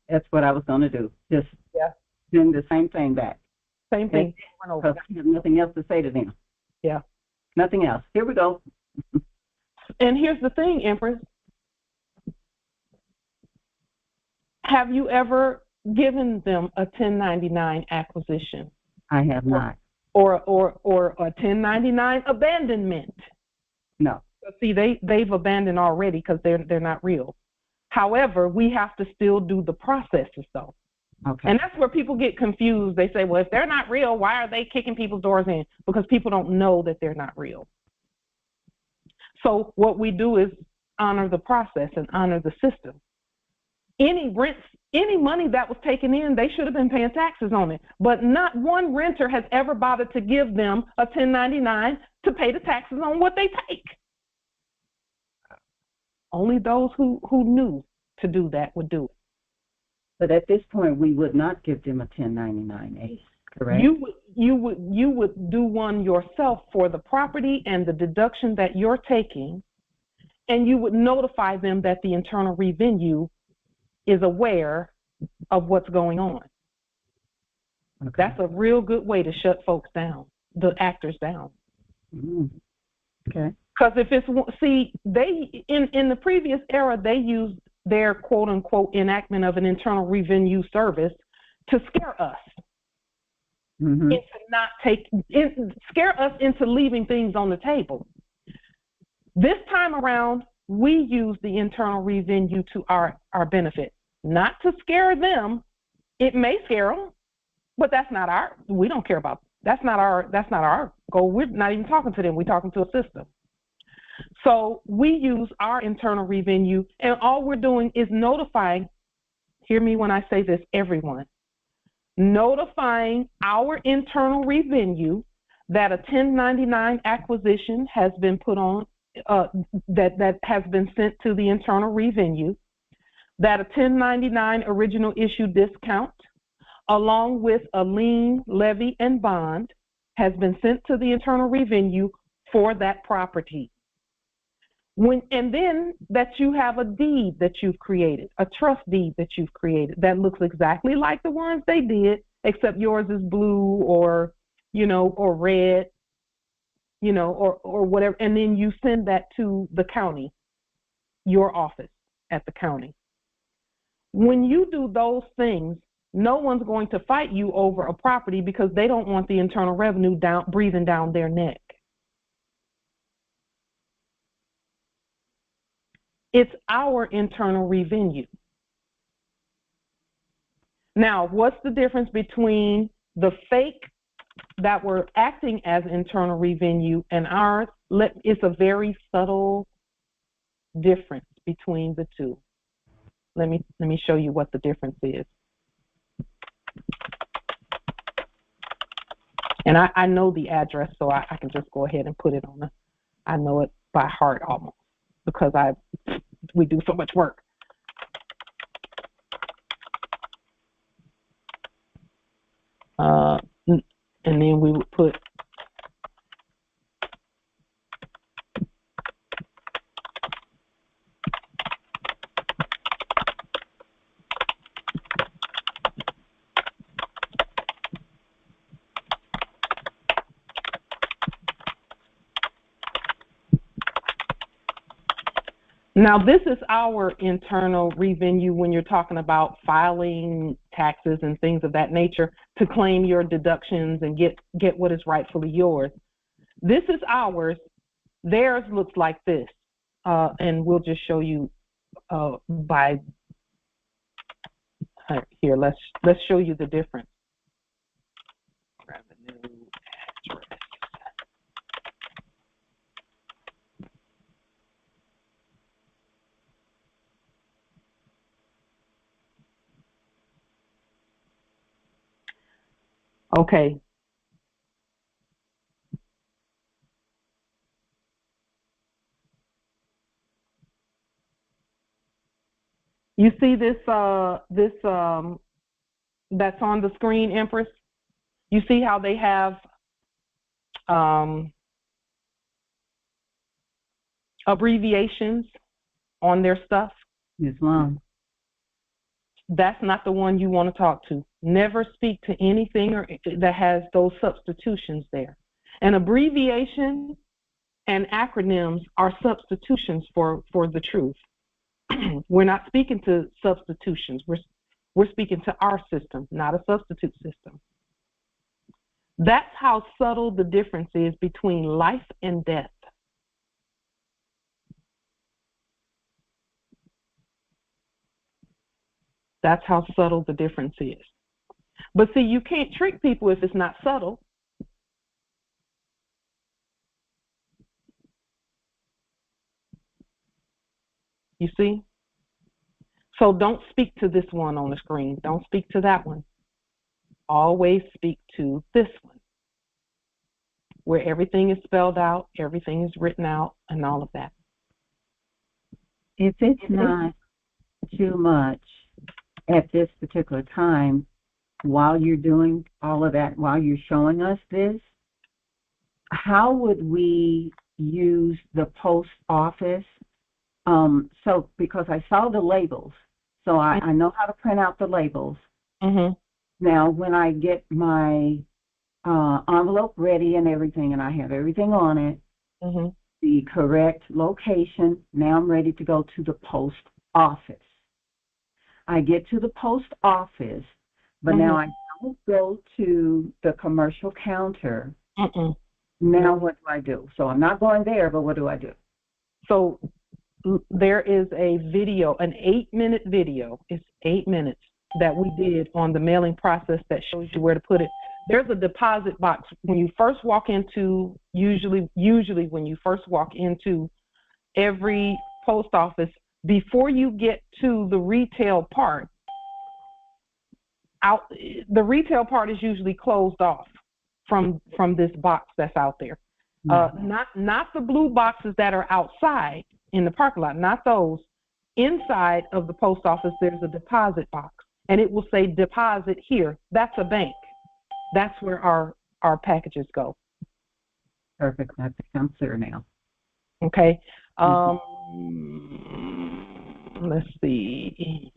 Speaker 13: That's what I was going to do. Just send the same thing back.
Speaker 1: Same thing over and over.
Speaker 13: Because I have nothing else to say to them.
Speaker 1: Yeah.
Speaker 13: Nothing else. Here we go.
Speaker 1: And here's the thing, Empress. Have you ever given them a 1099 acquisition?
Speaker 13: I have not.
Speaker 1: Or a 1099 abandonment?
Speaker 13: No.
Speaker 1: See, they've abandoned already because they're not real. However, we have to still do the processes though.
Speaker 13: Okay.
Speaker 1: And that's where people get confused. They say, well, if they're not real, why are they kicking people's doors in? Because people don't know that they're not real. So what we do is honor the process and honor the system. Any rents, any money that was taken in, they should have been paying taxes on it. But not one renter has ever bothered to give them a 1099 to pay the taxes on what they take. Only those who knew to do that would do it.
Speaker 13: But at this point, we would not give them a 1099-A, correct?
Speaker 1: You would do one yourself for the property and the deduction that you're taking, and you would notify them that the internal revenue is aware of what's going on. Okay. That's a real good way to shut folks down, the actors down.
Speaker 13: Okay.
Speaker 1: Because if it's, see, they in the previous era, they used their quote unquote enactment of an internal revenue service to scare us. Into not scare us into leaving things on the table. This time around, we use the internal revenue to our benefit, not to scare them. It may scare them, but that's not we don't care about. That's not our goal. We're not even talking to them. We're talking to a system. So we use our internal revenue, and all we're doing is notifying, hear me when I say this, everyone, notifying our internal revenue that a 1099 acquisition has been put on, that has been sent to the internal revenue, that a 1099 original issue discount, along with a lien, levy, and bond, has been sent to the internal revenue for that property. And then that you have a deed that you've created, a trust deed that you've created that looks exactly like the ones they did, except yours is blue or, or red, or whatever. And then you send that to the county, your office at the county. When you do those things, no one's going to fight you over a property because they don't want the Internal Revenue breathing down their neck. It's our internal revenue. Now, what's the difference between the fake that were acting as internal revenue and ours? It's a very subtle difference between the two. Let me show you what the difference is. And I know the address, so I can just go ahead and put it on I know it by heart almost because we do so much work. And then we would put now, this is our internal revenue when you're talking about filing taxes and things of that nature to claim your deductions and get what is rightfully yours. This is ours. Theirs looks like this. And we'll just show you by here. Let's show you the difference. Revenue address. Okay. You see this that's on the screen, Empress? You see how they have abbreviations on their stuff?
Speaker 13: Yes, ma'am.
Speaker 1: That's not the one you want to talk to. Never speak to anything that has those substitutions there. An abbreviation and acronyms are substitutions for the truth. We're not speaking to substitutions. We're speaking to our system, not a substitute system. That's how subtle the difference is between life and death. That's how subtle the difference is. But see, you can't trick people if it's not subtle. You see? So don't speak to this one on the screen. Don't speak to that one. Always speak to this one, where everything is spelled out, everything is written out, and all of that.
Speaker 13: If it's not too much at this particular time, while you're doing all of that, while you're showing us this, how would we use the post office? So because I saw the labels, so I know how to print out the labels.
Speaker 1: Mm-hmm.
Speaker 13: Now, when I get my envelope ready and everything, and I have everything on it,
Speaker 1: mm-hmm.
Speaker 13: the correct location, now I'm ready to go to the post office. I get to the post office, but
Speaker 1: mm-hmm.
Speaker 13: now I don't go to the commercial counter.
Speaker 1: Mm-mm.
Speaker 13: Now what do I do? So I'm not going there, but what do I do?
Speaker 1: So there is a video, an 8-minute video. It's 8 minutes that we did on the mailing process that shows you where to put it. There's a deposit box when you first walk into, usually when you first walk into every post office, before you get to the retail part, the retail part is usually closed off from this box that's out there. Not the blue boxes that are outside in the parking lot, not those. Inside of the post office, there's a deposit box, and it will say deposit here. That's a bank. That's where our packages go.
Speaker 13: Perfect. That becomes clear now.
Speaker 1: Okay. Let's see.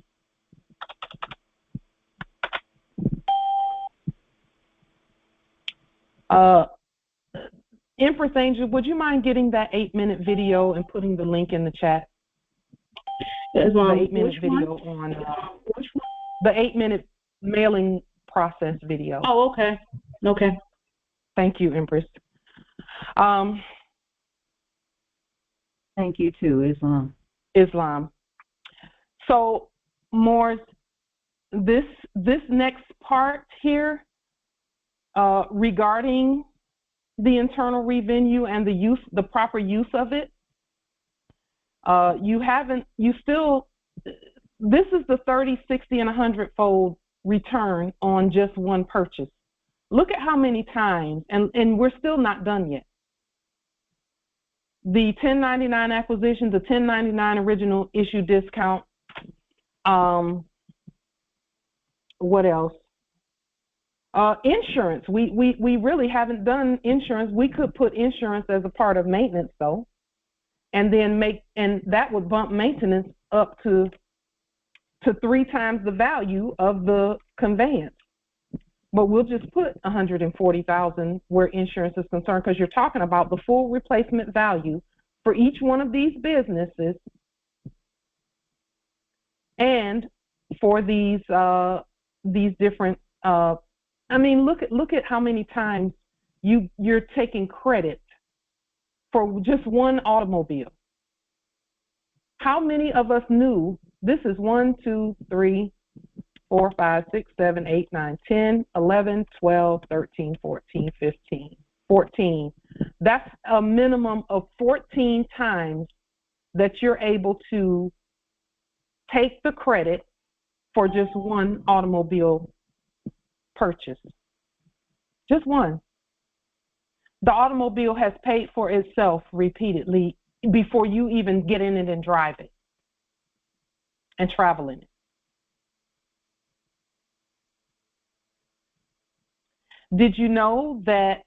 Speaker 1: Empress Angel, would you mind getting that 8-minute video and putting the link in the chat? the 8-minute video on the 8-minute mailing process video.
Speaker 11: Oh, okay. Okay.
Speaker 1: Thank you, Empress.
Speaker 13: Thank you too,
Speaker 1: Islam. So, Morris, this next part here regarding the internal revenue and the proper use of it, this is the 30, 60, and 100-fold return on just one purchase. Look at how many times, and we're still not done yet. The 1099 acquisition, the 1099 original issue discount, what else? Insurance. We really haven't done insurance. We could put insurance as a part of maintenance though, and then that would bump maintenance up to 3 times the value of the conveyance. But we'll just put $140,000 where insurance is concerned, because you're talking about the full replacement value for each one of these businesses, and for these different. I mean, look at how many times you're taking credit for just one automobile. How many of us knew this is 1, 2, 3, 4, 5, 6, 7, 8, 9, 10, 11, 12, 13, 14, 15, 14. That's a minimum of 14 times that you're able to take the credit for just one automobile purchase. Just one. The automobile has paid for itself repeatedly before you even get in it and drive it and travel in it. Did you know that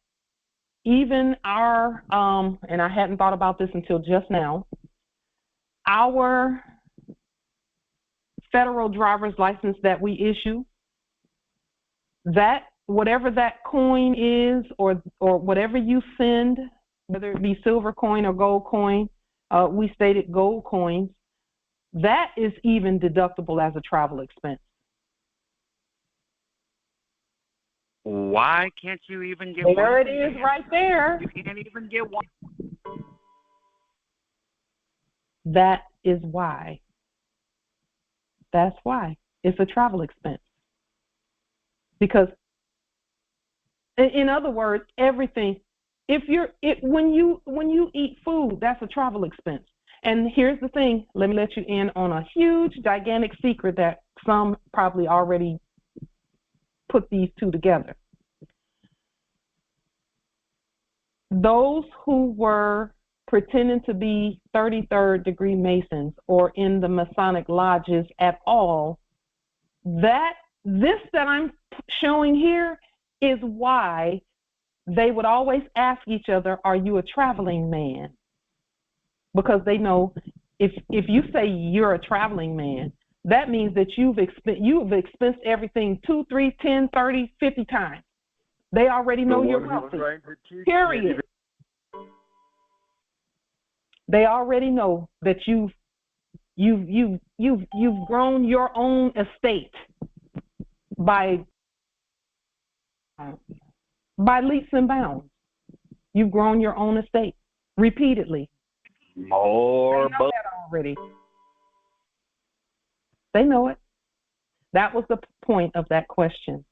Speaker 1: even our, and I hadn't thought about this until just now, our federal driver's license that we issue, that whatever that coin is, or whatever you send, whether it be silver coin or gold coin, we stated gold coins, that is even deductible as a travel expense.
Speaker 3: Why can't you even get
Speaker 1: there
Speaker 3: one?
Speaker 1: There it is right there.
Speaker 3: You can't even get one.
Speaker 1: That is why. That's why. It's a travel expense. Because, in other words, everything, when you eat food, that's a travel expense. And here's the thing, let me let you in on a huge, gigantic secret that some probably already put these two together. Those who were pretending to be 33rd degree Masons or in the Masonic lodges at all, this that I'm showing here is why they would always ask each other, are you a traveling man? Because they know if you say you're a traveling man, that means that you've expensed everything 2, 3, 10, 30, 50 times. They already know you're wealthy. Period. They already know that you've grown your own estate by leaps and bounds. You've grown your own estate repeatedly.
Speaker 2: More
Speaker 1: they know that already. They know it. That was the point of that question.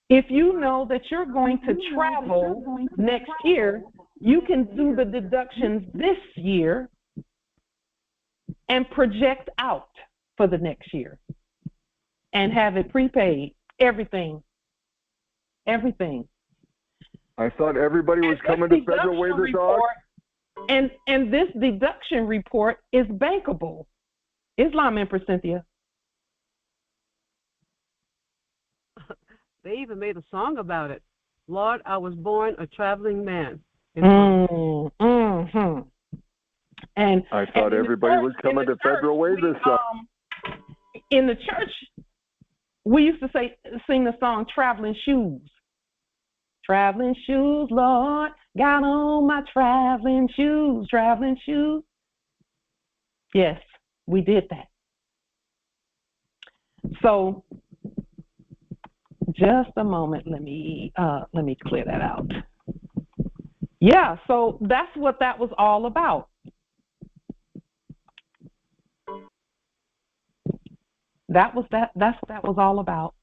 Speaker 1: If you know that you're going to travel next year, you can do the deductions this year and project out for the next year and have it prepaid. Everything.
Speaker 2: I thought everybody was coming to federal waiver dog.
Speaker 1: And this deduction report is bankable. Islam, Empress Cynthia.
Speaker 7: They even made a song about it. Lord, I was born a traveling man.
Speaker 1: Mm-hmm. And
Speaker 2: I thought everybody was coming to federal waiver dog.
Speaker 1: In the church, we used to sing the song "Traveling Shoes." Traveling shoes, Lord, got on my traveling shoes, traveling shoes. Yes, we did that. So just a moment, let me clear that out. Yeah, so that's what that was all about. That was all about.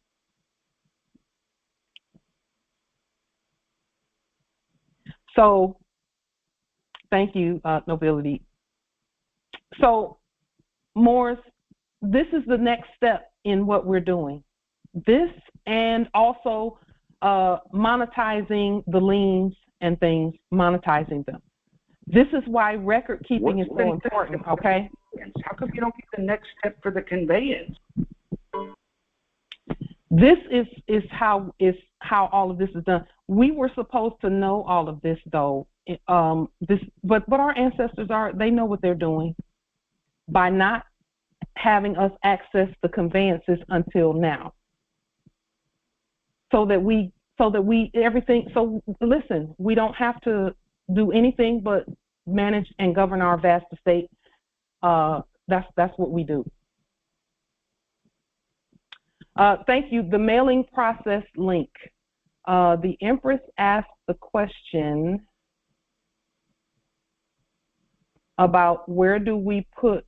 Speaker 1: So thank you, Nobility. So Morris, this is the next step in what we're doing. This and also monetizing the liens and things, monetizing them. This is why record keeping is so important, okay?
Speaker 3: How come you don't get the next step for the conveyance?
Speaker 1: This is how all of this is done. We were supposed to know all of this though. But our ancestors they know what they're doing by not having us access the conveyances until now. So listen, we don't have to do anything but manage and govern our vast estate. That's what we do. Thank you. The mailing process link. The Empress asked the question about where do you put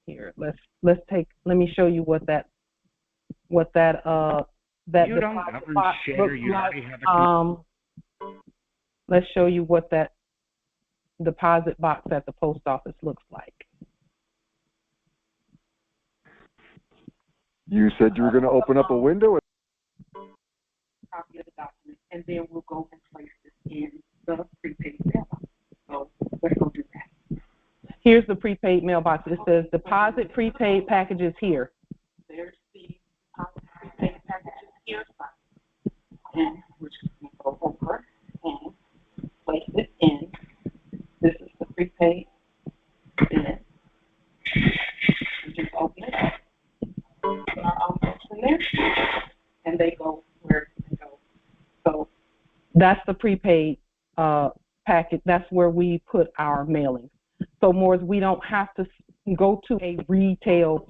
Speaker 1: here. Let me show you what that
Speaker 3: you don't govern share, you already have a
Speaker 1: let's show you what that deposit box at the post office looks like.
Speaker 2: You said you were going to open up a window?
Speaker 1: Copy of the document, and then we'll go and place this in the prepaid mailbox. So let's go do that. Here's the prepaid mailbox. It says deposit prepaid packages here. There's the deposit prepaid packages here. And we're just going to go over and place it in. This is the prepaid bin. We just open it up. Put our envelopes in there, and they go where they go. So that's the prepaid packet. That's where we put our mailings. So more, we don't have to go to a retail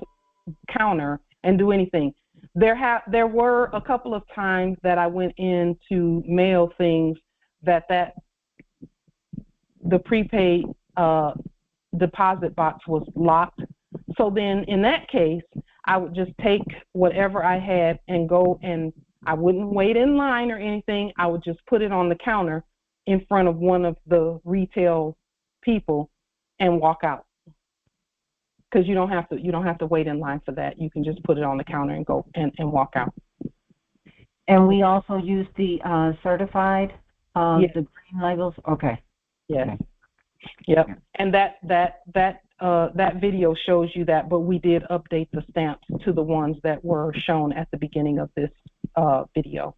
Speaker 1: counter and do anything. There were a couple of times that I went in to mail things that the prepaid deposit box was locked. So then in that case, I would just take whatever I had and go, and I wouldn't wait in line or anything. I would just put it on the counter in front of one of the retail people and walk out. Because you don't have to wait in line for that. You can just put it on the counter and go and walk out.
Speaker 13: And we also use the certified,
Speaker 1: yes.
Speaker 13: The green labels. Okay.
Speaker 1: Yes.
Speaker 13: Okay.
Speaker 1: Yep. And that video shows you that, but we did update the stamps to the ones that were shown at the beginning of this video.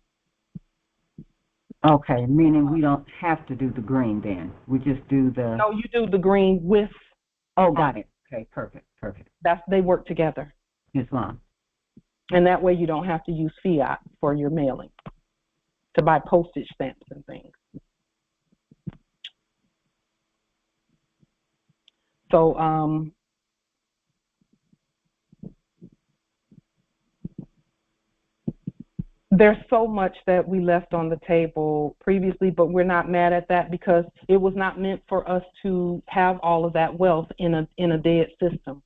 Speaker 13: Okay, meaning we don't have to do the green then. We just do the...
Speaker 1: No, you do the green with...
Speaker 13: Oh, got it. Okay, perfect.
Speaker 1: They work together.
Speaker 13: Islam.
Speaker 1: And that way you don't have to use fiat for your mailing to buy postage stamps and things. So, there's so much that we left on the table previously, but we're not mad at that because it was not meant for us to have all of that wealth in a dead system.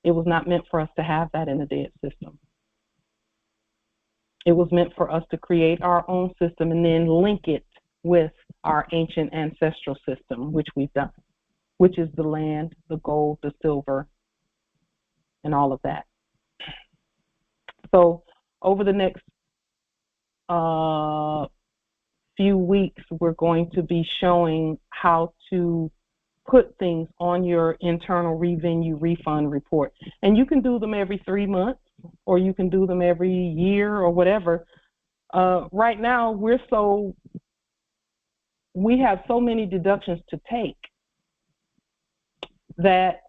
Speaker 1: It was not meant for us to have that in a dead system. It was meant for us to create our own system and then link it with our ancient ancestral system, which we've done, which is the land, the gold, the silver, and all of that. So over the next few weeks, we're going to be showing how to put things on your internal revenue refund report. And you can do them every 3 months, or you can do them every year or whatever. Right now, we have so many deductions to take that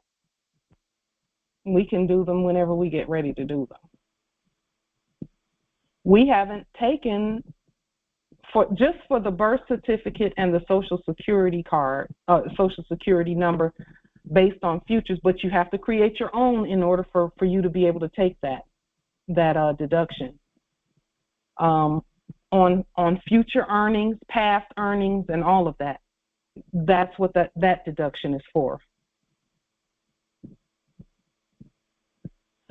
Speaker 1: we can do them whenever we get ready to do them. We haven't taken just for the birth certificate and the Social Security card, Social Security number, based on futures, but you have to create your own in order for you to be able to take that deduction. On future earnings, past earnings, and all of that. That's what that deduction is for.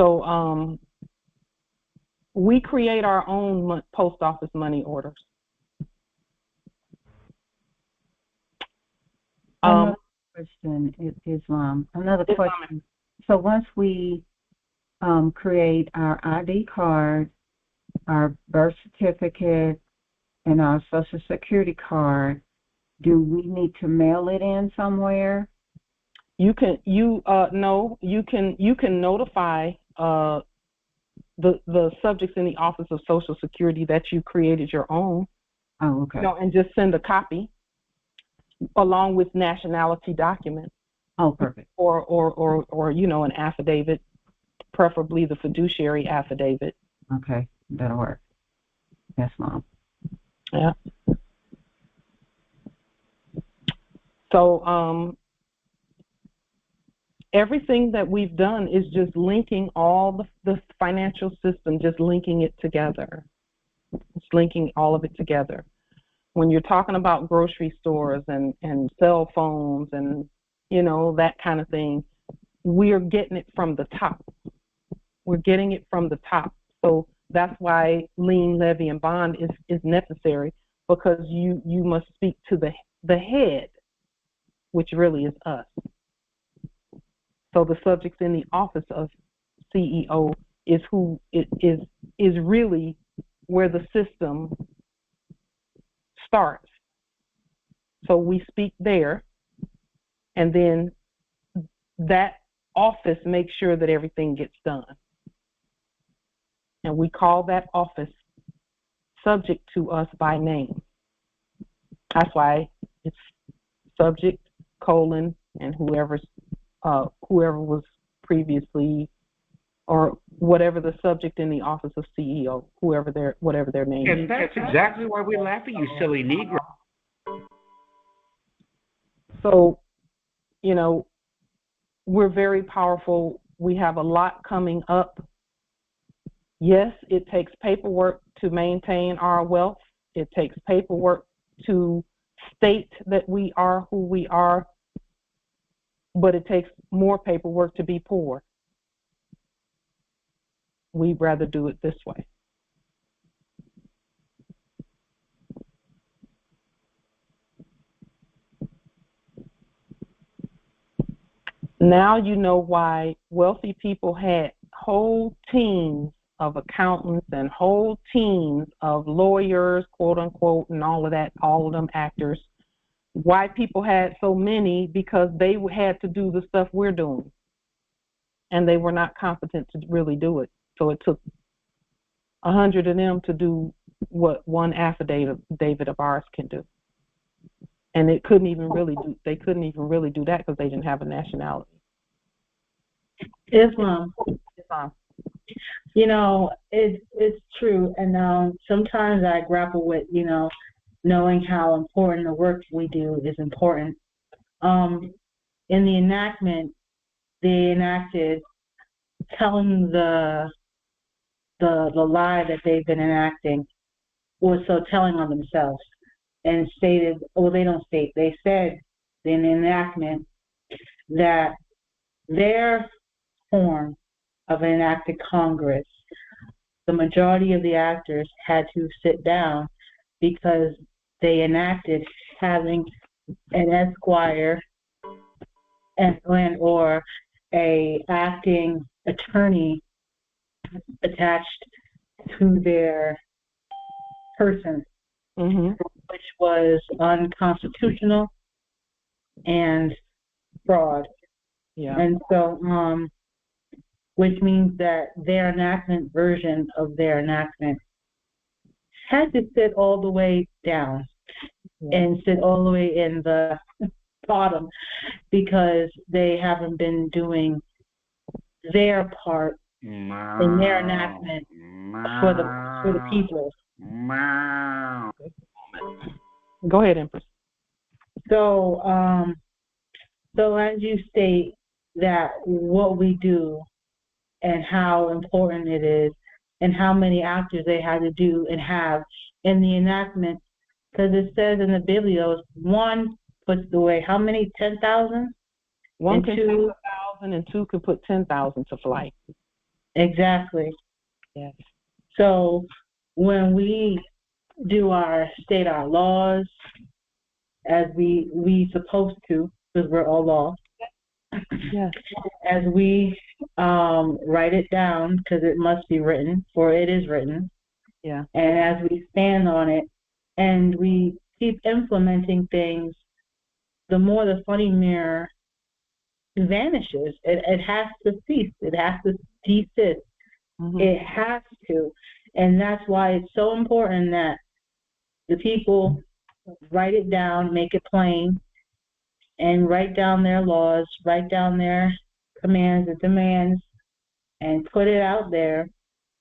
Speaker 1: So we create our own post office money orders.
Speaker 13: Another question, Islam. Another question. So once we create our ID card, our birth certificate, and our Social Security card, do we need to mail it in somewhere?
Speaker 1: You can notify the subjects in the Office of Social Security that you created your own.
Speaker 13: Oh, okay.
Speaker 1: And just send a copy along with nationality documents.
Speaker 13: Oh, perfect.
Speaker 1: Or an affidavit, preferably the fiduciary affidavit.
Speaker 13: Okay, that'll work. Yes, Mom.
Speaker 1: Yeah. So everything that we've done is just linking all the financial system, just linking it together. It's linking all of it together. When you're talking about grocery stores and cell phones and, that kind of thing, we're getting it from the top. We're getting it from the top. So that's why lien, levy, and bond is necessary, because you must speak to the head, which really is us. So the subjects in the office of CEO is who is really where the system starts. So we speak there, and then that office makes sure that everything gets done. And we call that office subject to us by name. That's why it's subject, colon, and whoever was previously, or whatever the subject in the office of CEO, whatever their name is.
Speaker 3: And that's exactly why we laugh at you, silly Negro.
Speaker 1: So, we're very powerful. We have a lot coming up. Yes, it takes paperwork to maintain our wealth. It takes paperwork to state that we are who we are, but it takes more paperwork to be poor. We'd rather do it this way. Now you know why wealthy people had whole teams of accountants and whole teams of lawyers, quote unquote, and all of that, all of them actors. Why people had so many? Because they had to do the stuff we're doing, and they were not competent to really do it. So it took 100 of them to do what one affidavit of ours can do, and they couldn't even really do that because they didn't have a nationality.
Speaker 11: Islam. It's true, and sometimes I grapple with knowing how important the work we do is important. In the enactment, they enacted telling the lie that they've been enacting was so telling on themselves, and stated, they said in the enactment that their form of an enacted Congress, the majority of the actors had to sit down because they enacted having an esquire and or a acting attorney attached to their person, which was unconstitutional and fraud.
Speaker 1: Yeah.
Speaker 11: And so, which means that their enactment version of their enactment had to sit all the way down and sit all the way in the bottom because they haven't been doing their part in their enactment for the people.
Speaker 1: Go ahead, Empress.
Speaker 11: So, so as you state that what we do and how important it is and how many actors they had to do and have in the enactment, because it says in the biblios, one puts away how many? 10,000?
Speaker 1: One can take 1,000 and two can put 10,000 to flight.
Speaker 11: Exactly.
Speaker 1: Yes.
Speaker 11: So when we do state our laws as we supposed to, because we're all law.
Speaker 1: Yes.
Speaker 11: As we write it down, because it must be written, for it is written.
Speaker 1: Yeah.
Speaker 11: And as we stand on it, and we keep implementing things, the more the funny mirror vanishes. It has to cease. It has to desist.
Speaker 1: Mm-hmm.
Speaker 11: It has to. And that's why it's so important that the people write it down, make it plain, and write down their laws, write down their commands and demands, and put it out there.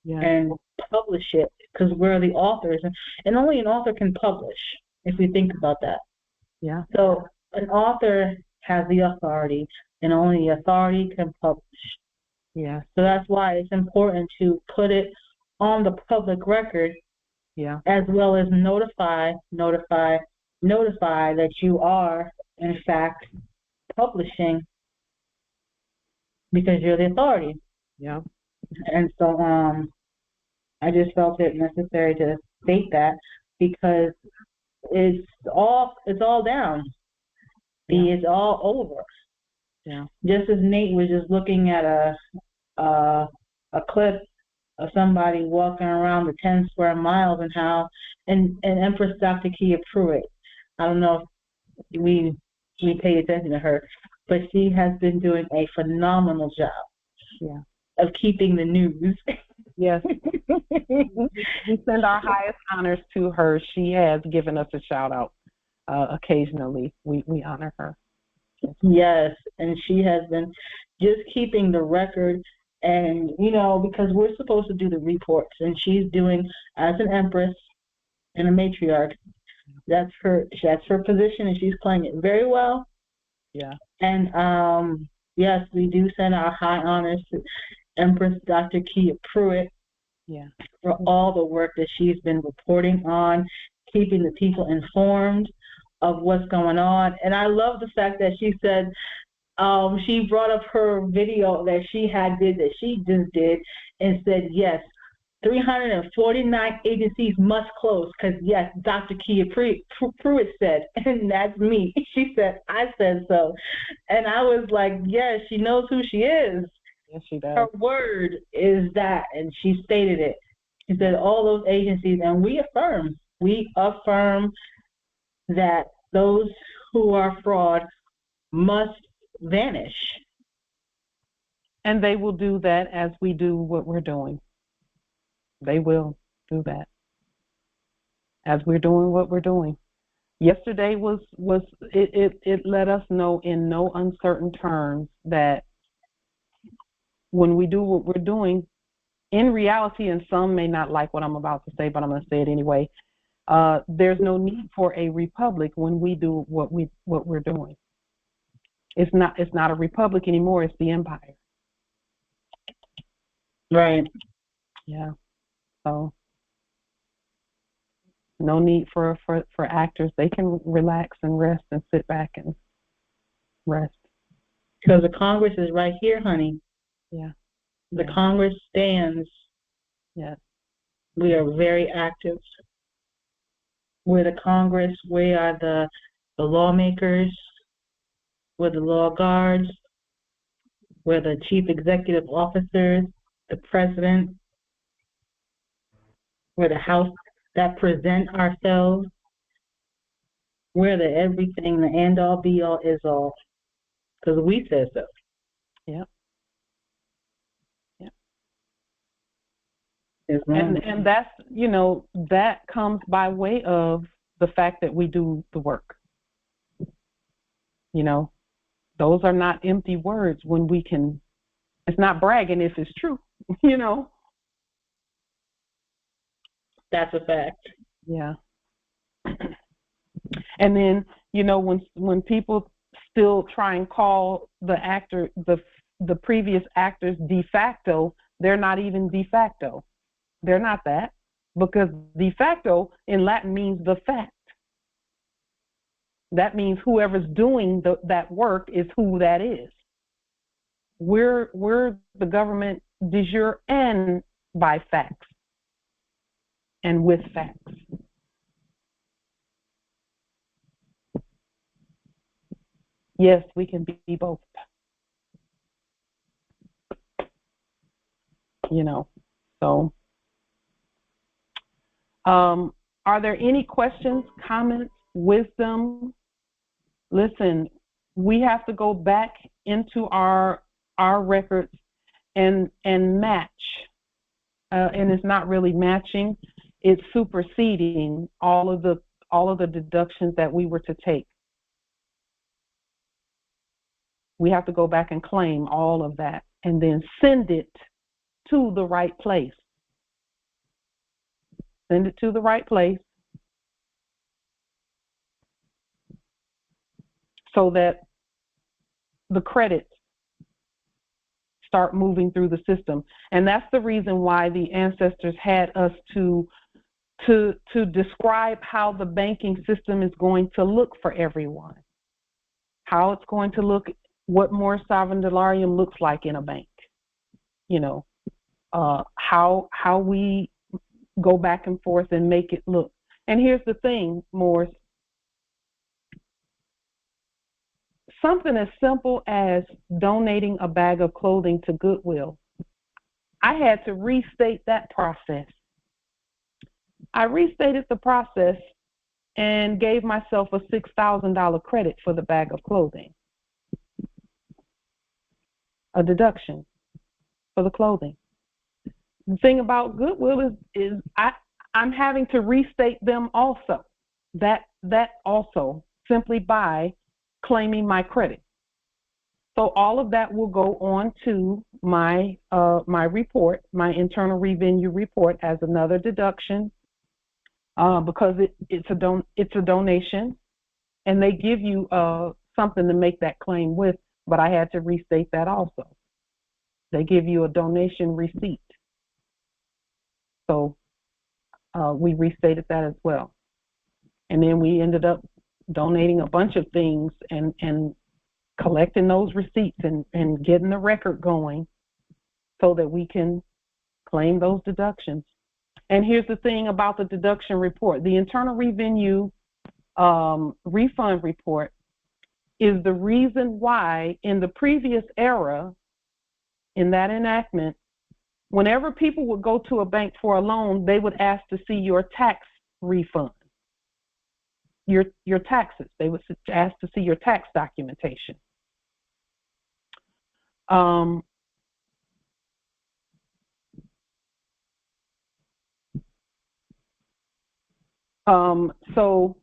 Speaker 1: Yeah.
Speaker 11: And publish it, because we're the authors. And only an author can publish, if we think about that.
Speaker 1: Yeah.
Speaker 11: So an author has the authority, and only the authority can publish.
Speaker 1: Yeah.
Speaker 11: So that's why it's important to put it on the public record.
Speaker 1: Yeah.
Speaker 11: As well as notify that you are, in fact, publishing, because you're the authority.
Speaker 1: Yeah.
Speaker 11: And so I just felt it necessary to state that, because it's all down.
Speaker 1: Yeah.
Speaker 11: It's all over.
Speaker 1: Yeah.
Speaker 11: Just as Nate was just looking at a clip of somebody walking around the 10 square miles, and how, and Empress Dr. Kia Pruitt, I don't know if we pay attention to her, but she has been doing a phenomenal job.
Speaker 1: Yeah.
Speaker 11: Of keeping the news.
Speaker 1: Yes. We send our highest honors to her. She has given us a shout out occasionally. We honor her.
Speaker 11: Yes, and she has been just keeping the record, and because we're supposed to do the reports, and she's doing, as an empress and a matriarch, that's her position, and she's playing it very well.
Speaker 1: Yeah.
Speaker 11: And yes, we do send our high honors to Empress Dr. Kia Pruitt.
Speaker 1: Yeah.
Speaker 11: For all the work that she's been reporting on, keeping the people informed of what's going on. And I love the fact that she said, she brought up her video that she just did, and said, yes, 349 agencies must close, because, yes, Dr. Kia Pruitt said, and that's me. She said, I said so. And I was like, yes, she knows who she is.
Speaker 1: Yes, she does.
Speaker 11: Her word is that, and she stated it. She said all those agencies, and we affirm that those who are fraud must vanish.
Speaker 1: And they will do that as we do what we're doing. They will do that as we're doing what we're doing. Yesterday it let us know in no uncertain terms that when we do what we're doing, in reality, and some may not like what I'm about to say, but I'm going to say it anyway, there's no need for a republic when we do what we're doing. It's not a republic anymore, it's the empire.
Speaker 11: Right.
Speaker 1: Yeah. So no need for actors. They can relax and rest and sit back and rest.
Speaker 11: Because the Congress is right here, honey.
Speaker 1: Yeah.
Speaker 11: The Congress stands.
Speaker 1: Yes.
Speaker 11: We are very active. We're the Congress. We are the lawmakers. We're the law guards. We're the chief executive officers, the president. We're the House that present ourselves. We're the everything, the end all, be all, is all. Because we said so.
Speaker 1: Yep. Yep. And that's, that comes by way of the fact that we do the work. Those are not empty words when we can, it's not bragging if it's true,
Speaker 11: That's a fact.
Speaker 1: Yeah. And then, when people still try and call the previous actors de facto, they're not even de facto. They're not that, because de facto in Latin means the fact. That means whoever's doing that work is who that is. We're the government de jure and by facts and with facts. Yes, we can be both. So are there any questions, comments, wisdom? Listen, we have to go back into our records and match. And it's not really matching, it's superseding all of the deductions that we were to take. We have to go back and claim all of that and then send it to the right place. Send it to the right place so that the credits start moving through the system. And that's the reason why the ancestors had us to describe how the banking system is going to look for everyone, how it's going to look, what more sovereign delarium looks like in a bank, how we go back and forth and make it look. And here's the thing, Morris, something as simple as donating a bag of clothing to Goodwill, I had to restate that process. I restated the process and gave myself a $6,000 credit for the bag of clothing, a deduction for the clothing. The thing about Goodwill is I'm having to restate them also, that also, simply by claiming my credit. So all of that will go on to my report, my internal revenue report, as another deduction, because it's a donation, and they give you something to make that claim with. But I had to restate that also. They give you a donation receipt, so we restated that as well. And then we ended up donating a bunch of things and collecting those receipts and getting the record going so that we can claim those deductions. And here's the thing about the deduction report. The Internal Revenue refund report is the reason why in the previous era, in that enactment, whenever people would go to a bank for a loan, they would ask to see your tax refund, your taxes. They would ask to see your tax documentation. So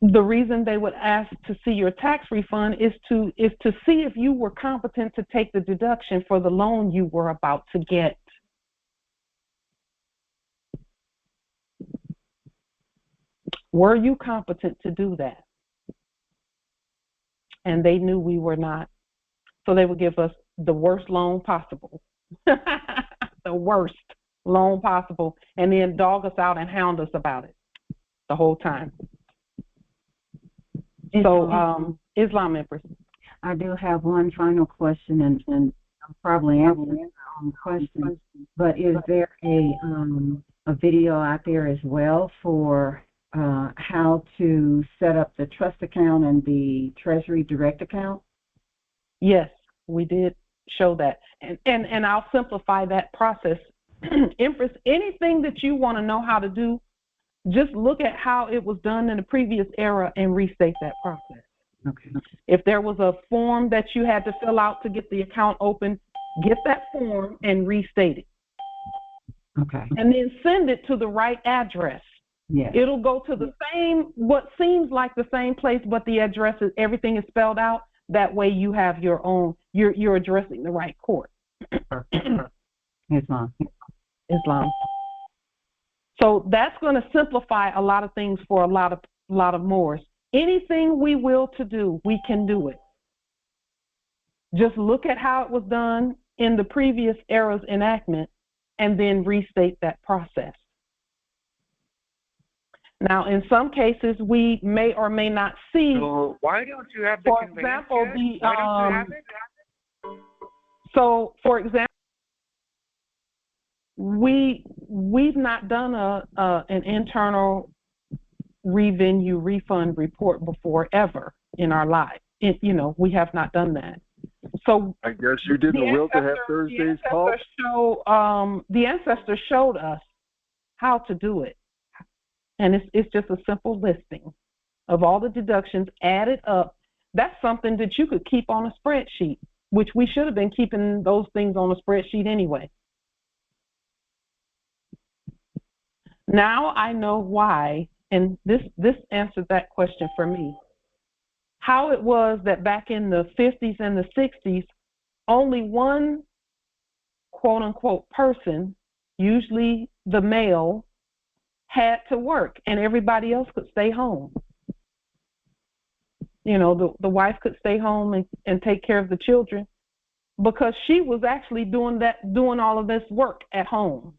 Speaker 1: the reason they would ask to see your tax refund is to see if you were competent to take the deduction for the loan you were about to get. Were you competent to do that? And they knew we were not. So they would give us the worst loan possible, the worst loan possible, and then dog us out and hound us about it the whole time. So, Islam Empress.
Speaker 13: I do have one final question, and I'll probably answer the question. But is there a video out there as well for how to set up the trust account and the Treasury Direct account?
Speaker 1: Yes, we did show that, and I'll simplify that process. Empress, anything that you want to know how to do, just look at how it was done in the previous era and restate that process.
Speaker 13: Okay.
Speaker 1: If there was a form that you had to fill out to get the account open, get that form and restate it.
Speaker 13: Okay.
Speaker 1: And then send it to the right address.
Speaker 13: Yes.
Speaker 1: It'll go to the same, what seems like the same place, but the address is, everything is spelled out. That way you have your own, you're addressing the right court.
Speaker 13: Yes, ma'am.
Speaker 1: Islam. So that's going to simplify a lot of things for a lot of Moors. Anything we will to do, we can do it. Just look at how it was done in the previous era's enactment and then restate that process. Now, in some cases, we may or may not see.
Speaker 3: So why don't you have the
Speaker 1: For
Speaker 3: conveyance
Speaker 1: example,
Speaker 3: yet? Why don't you have it?
Speaker 1: So, for example, we've not done an internal revenue refund report before ever in our lives. We have not done that. So
Speaker 2: I guess you didn't will to have Thursday's call.
Speaker 1: The ancestors showed us how to do it, and it's just a simple listing of all the deductions added up. That's something that you could keep on a spreadsheet, which we should have been keeping those things on a spreadsheet anyway. Now I know why, and this answered that question for me. How it was that back in the 50s and the 60s, only one quote-unquote person, usually the male, had to work, and everybody else could stay home. The wife could stay home and take care of the children because she was actually doing all of this work at home.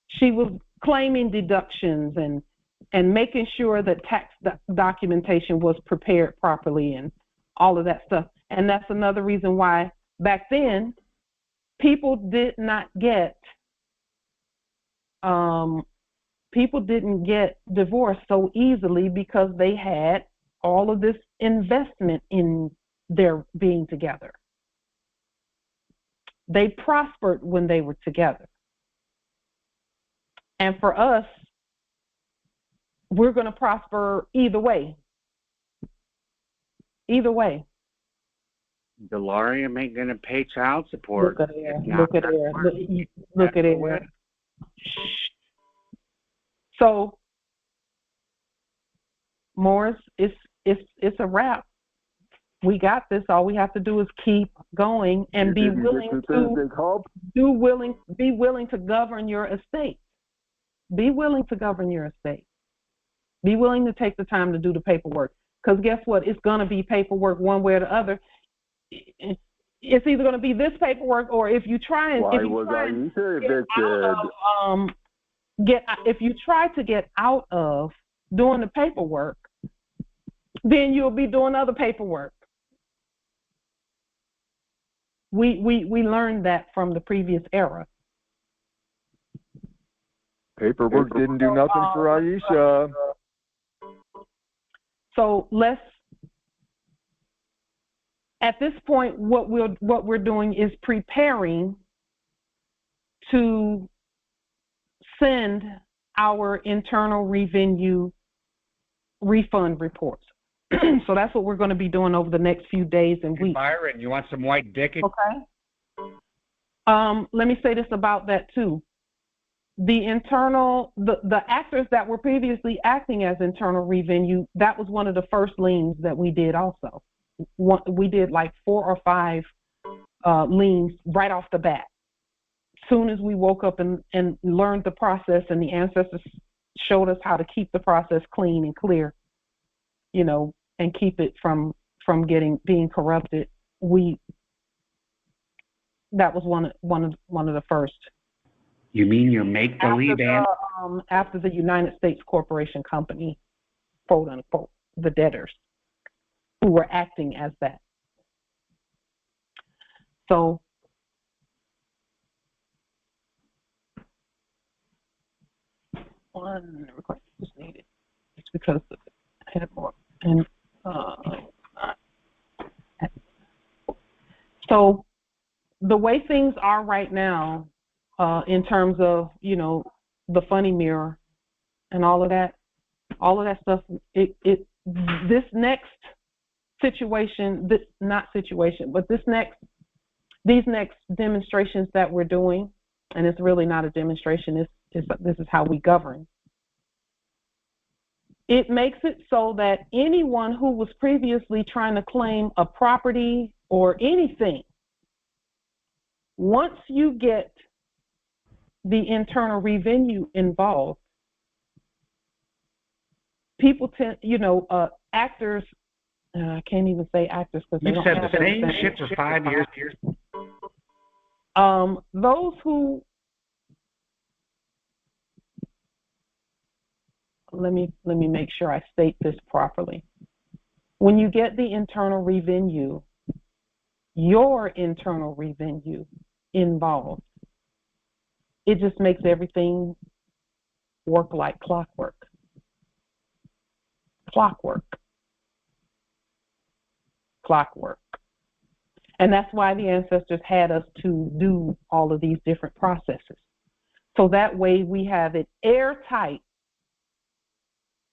Speaker 1: She was claiming deductions and making sure that tax documentation was prepared properly and all of that stuff. And that's another reason why back then people didn't get divorced so easily because they had all of this investment in their being together. They prospered when they were together. And for us, we're going to prosper either way. Either way.
Speaker 3: Delarium ain't going to pay child support.
Speaker 1: Look at there. Look at there. Look at there. So, Morris, it's a wrap. We got this. All we have to do is keep going and be willing to govern your estate. Be willing to govern your estate. Be willing to take the time to do the paperwork. Because guess what? It's going to be paperwork one way or the other. It's either going to be this paperwork, or if you try to get out of doing the paperwork, then you'll be doing other paperwork. We learned that from the previous era.
Speaker 2: Paperwork didn't do nothing for Aisha.
Speaker 1: So at this point, what we're doing is preparing to send our internal revenue refund reports. So that's what we're going to be doing over the next few days and weeks.
Speaker 3: Byron, you want some white dick?
Speaker 1: Okay. Let me say this about that too. The actors that were previously acting as internal revenue, that was one of the first liens that we did also. We did like 4 or 5 liens right off the bat. Soon as we woke up and learned the process, and the ancestors showed us how to keep the process clean and clear, and keep it from being corrupted. That was one of the first.
Speaker 3: You mean you make believe
Speaker 1: after the United States Corporation Company, quote unquote, the debtors who were acting as that. So one request was needed. It's because I had more. And so the way things are right now, in terms of the funny mirror and all of that stuff, this next situation, these next demonstrations that we're doing, and it's really not a demonstration, this is how we govern. It makes it so that anyone who was previously trying to claim a property or anything, once you get the internal revenue involved. People tend, actors, I can't even say actors because they
Speaker 3: You've
Speaker 1: don't
Speaker 3: said
Speaker 1: have
Speaker 3: the same shit for 5 years.
Speaker 1: Those who, let me make sure I state this properly. When you get the internal revenue, your internal revenue involved, it just makes everything work like clockwork. Clockwork. And that's why the ancestors had us to do all of these different processes. So that way we have it airtight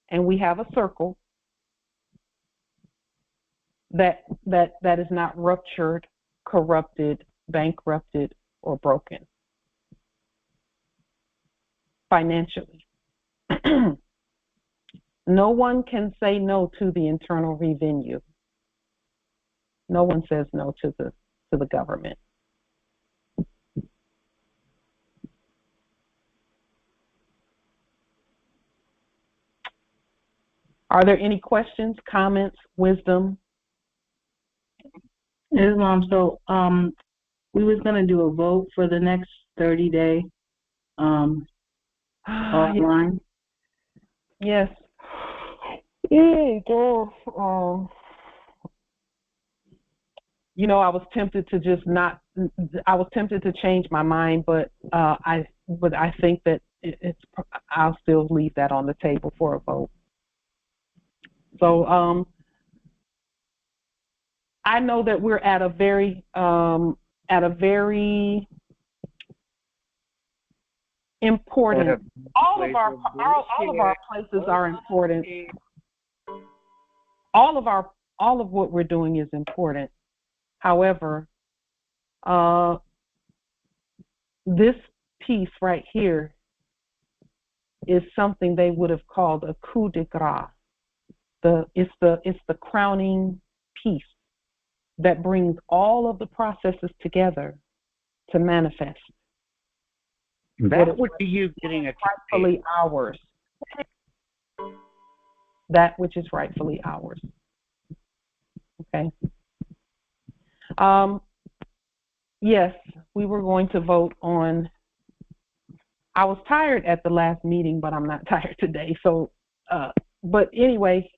Speaker 1: and we have a circle that is not ruptured, corrupted, bankrupted, or broken financially. No one can say no to the internal revenue. No one says no to the government. Are there any questions, comments, wisdom?
Speaker 11: Islam, so we was gonna do a vote for the next 30-day offline.
Speaker 1: Yes. I was tempted to just not. I was tempted to change my mind, but I think that I'll still leave that on the table for a vote. So I know that we're at a very important. All of our places are important. All of what we're doing is important. However, this piece right here is something they would have called a coup de grace. It's the crowning piece that brings all of the processes together to manifest.
Speaker 3: That would be you getting a
Speaker 1: rightfully ours. That which is rightfully ours. Okay. Yes, we were going to vote on. I was tired at the last meeting, but I'm not tired today. So, but anyway,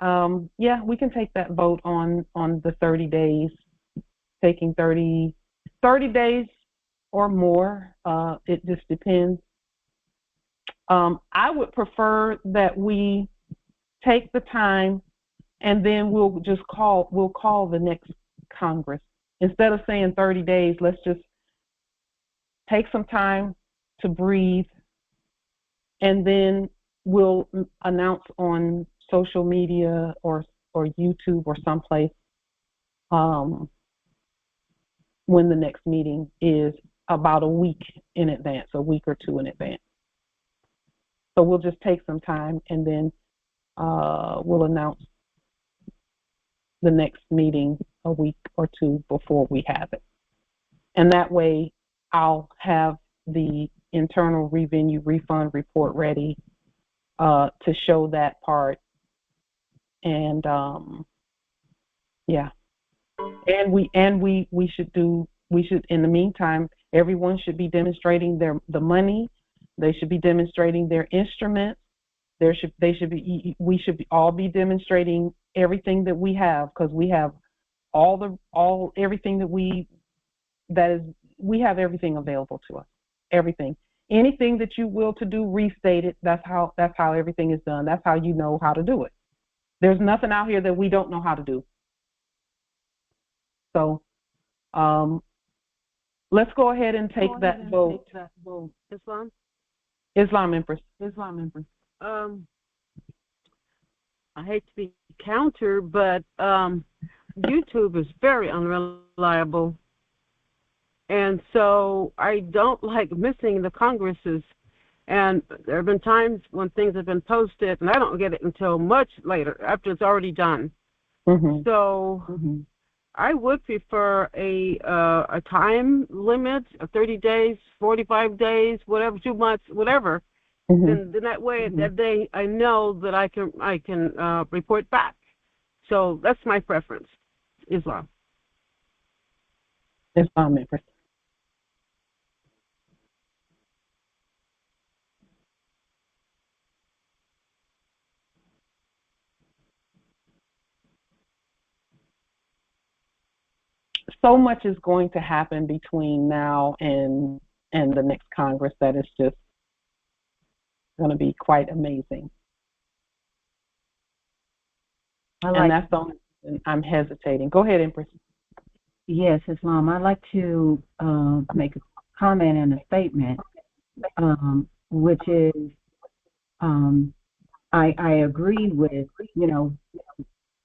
Speaker 1: yeah, we can take that vote on the 30 days, taking 30 days or more. It just depends. I would prefer that we take the time and then we'll call the next Congress. Instead of saying 30 days, let's just take some time to breathe, and then we'll announce on social media or YouTube or someplace when the next meeting is, about a week in advance, a week or two in advance. So we'll just take some time and then we'll announce the next meeting a week or two before we have it. And that way I'll have the internal revenue refund report ready to show that part. And yeah. And we should in the meantime, everyone should be demonstrating the money. They should be demonstrating their instruments. We should all be demonstrating everything that we have, because we have everything we have everything available to us. Everything. Anything that you will to do, restate it. That's how everything is done. That's how you know how to do it. There's nothing out here that we don't know how to do. So let's go ahead and take that vote. Islam Empress.
Speaker 7: I hate to be counter, but YouTube is very unreliable. And so I don't like missing the Congresses. And there have been times when things have been posted, and I don't get it until much later, after it's already done.
Speaker 1: Mm-hmm.
Speaker 7: So I would prefer a time limit of 30 days, 45 days, whatever, 2 months, whatever. Then that way, that day, I know that I can report back. So that's my preference. Islam.
Speaker 1: Islam, Empress. So much is going to happen between now and the next Congress that is just going to be quite amazing. And that's the only reason I'm hesitating. Go ahead, Empress.
Speaker 13: Yes, Islam. I'd like to make a comment and a statement, which is I agree with,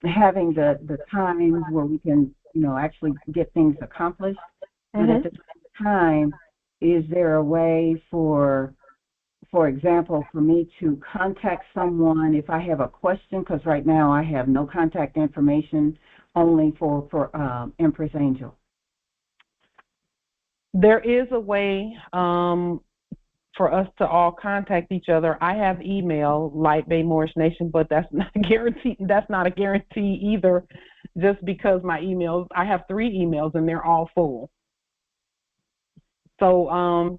Speaker 13: having the times where we can, actually get things accomplished. But at the same time, is there a way for example, for me to contact someone if I have a question? Because right now I have no contact information, only for Empress Angel.
Speaker 1: There is a way for us to all contact each other. I have email, Light Bay Moorish Nation, but that's not guaranteed. That's not a guarantee either. Just because my emails, I have 3 emails and they're all full. So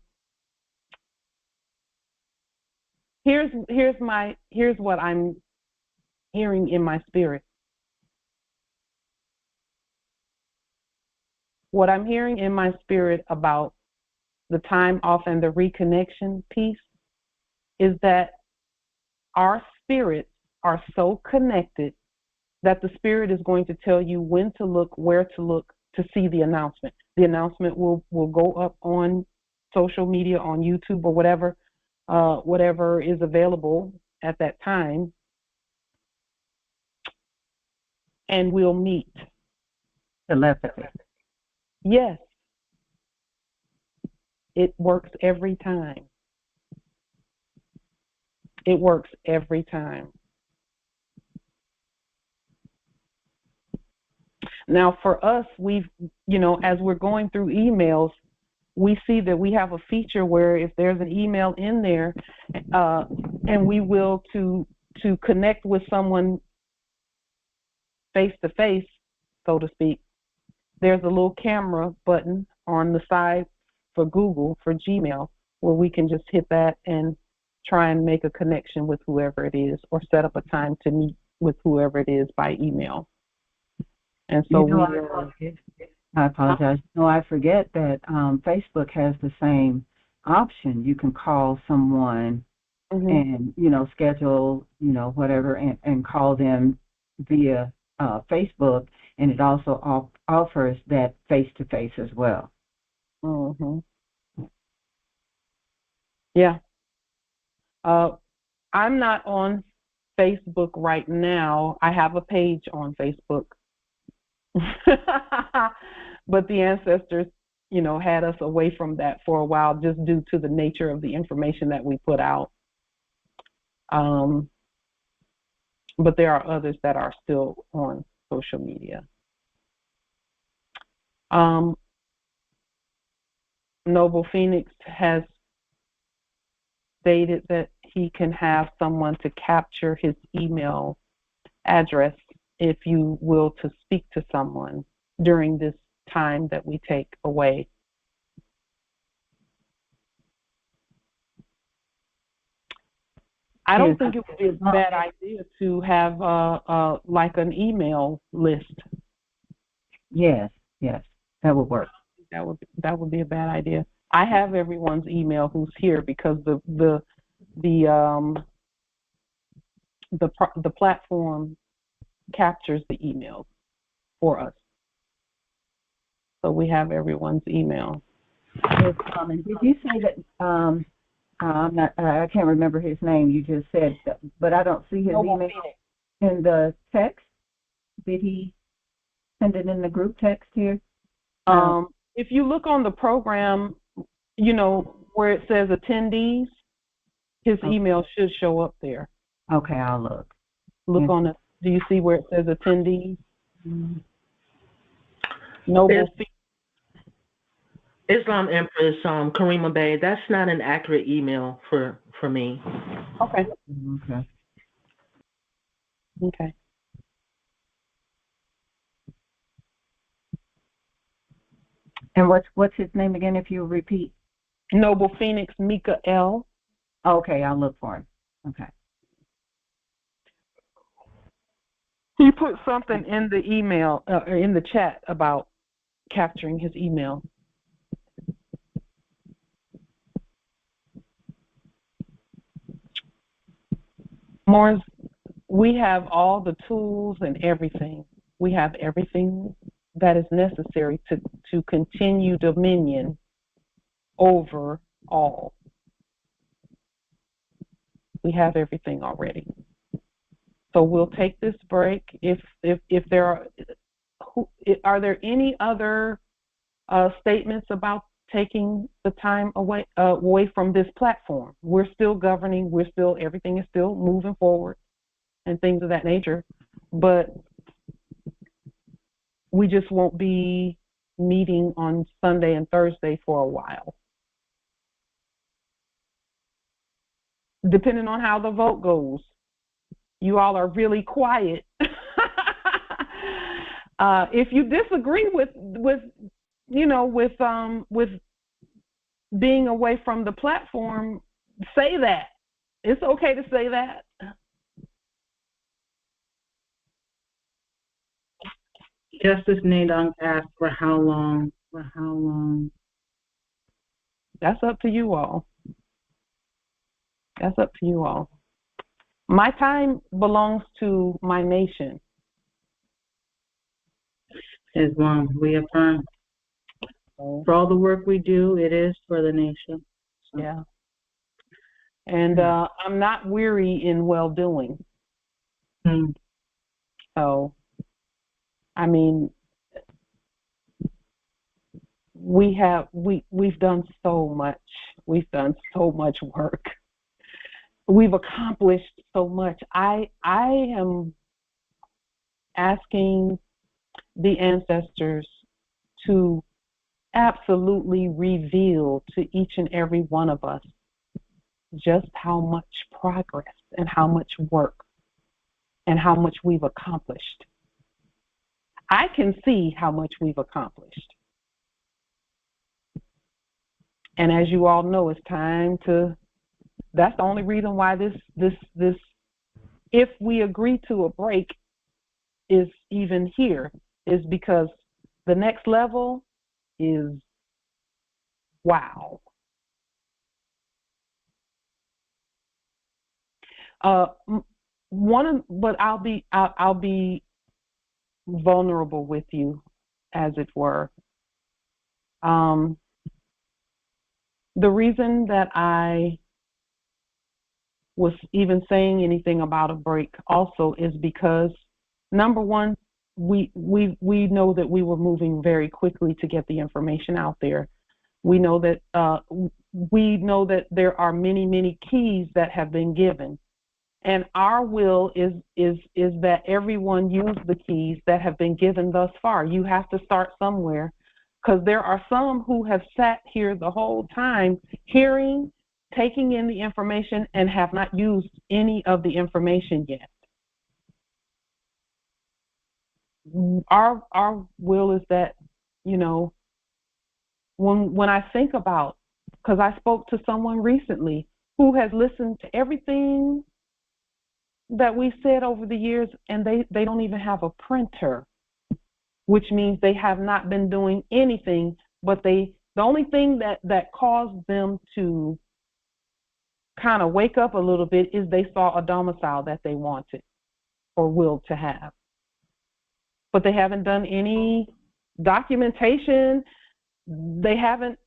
Speaker 1: here's what I'm hearing in my spirit. What I'm hearing in my spirit about the time off and the reconnection piece is that our spirits are so connected that the spirit is going to tell you when to look, where to look to see the announcement. The announcement will go up on social media, on YouTube or whatever is available at that time, and we'll meet.
Speaker 13: Telepathy.
Speaker 1: Yes. It works every time. It works every time. Now, for us, we've, as we're going through emails, we see that we have a feature where if there's an email in there, and we will to connect with someone face to face, so to speak, there's a little camera button on the side for Google, for Gmail, where we can just hit that and try and make a connection with whoever it is, or set up a time to meet with whoever it is by email. And so
Speaker 13: I apologize. No, I forget that Facebook has the same option. You can call someone and, schedule, whatever, and call them via Facebook, and it also offers that face-to-face as well.
Speaker 1: Yeah. I'm not on Facebook right now. I have a page on Facebook. But the ancestors, had us away from that for a while just due to the nature of the information that we put out. But there are others that are still on social media. Noble Phoenix has stated that he can have someone to capture his email address, if you will, to speak to someone during this time that we take away. I don't think it would be a bad idea to have like an email list.
Speaker 13: Yes, that would work.
Speaker 1: That would be a bad idea. I have everyone's email who's here because the platform captures the emails for us. So we have everyone's email.
Speaker 13: Yes, and did you say that I can't remember his name, you just said, but I don't see his email in the text. Did he send it in the group text here?
Speaker 1: If you look on the program, where it says attendees, his email should show up there.
Speaker 13: Okay, I'll look.
Speaker 1: Look on it. Do you see where it says attendees? Noble.
Speaker 4: Islam Empress, Karima Bay, that's not an accurate email for me.
Speaker 1: Okay.
Speaker 13: Okay.
Speaker 1: Okay.
Speaker 13: And what's his name again, if you repeat?
Speaker 1: Noble Phoenix Mika L.
Speaker 13: Okay, I'll look for him. Okay.
Speaker 1: He put something in the email, or in the chat about capturing his email. Morris, we have all the tools and everything. We have everything that is necessary to continue dominion over all. We have everything already. So we'll take this break. If there are there any other statements about taking the time away from this platform? We're still governing. Everything is still moving forward and things of that nature. But we just won't be meeting on Sunday and Thursday for a while, depending on how the vote goes. You all are really quiet. If you disagree with being away from the platform, say that. It's okay to say that.
Speaker 11: Justice Nadong asked for how long? For how long?
Speaker 1: That's up to you all. That's up to you all. My time belongs to my nation.
Speaker 11: Islam, we affirm. For all the work we do, it is for the nation. So.
Speaker 1: Yeah. And I'm not weary in well-doing. So, I mean, we've done so much. We've done so much work. We've accomplished so much. I am asking the ancestors to absolutely reveal to each and every one of us just how much progress and how much work and how much we've accomplished. I can see how much we've accomplished. And as you all know, it's time to, that's the only reason why this, if we agree to a break, is even here, is because the next level is wow. But I'll be vulnerable with you, as it were. The reason that I was even saying anything about a break also is because, number one, we know that we were moving very quickly to get the information out there. We know that there are many, many keys that have been given. And our will is that everyone use the keys that have been given thus far. You have to start somewhere, because there are some who have sat here the whole time hearing, taking in the information, and have not used any of the information yet. Our will is that, when I think about, because I spoke to someone recently who has listened to everything that we said over the years, and they don't even have a printer, which means they have not been doing anything, but the only thing that caused them to kind of wake up a little bit is they saw a domicile that they wanted or willed to have. But they haven't done any documentation. They haven't,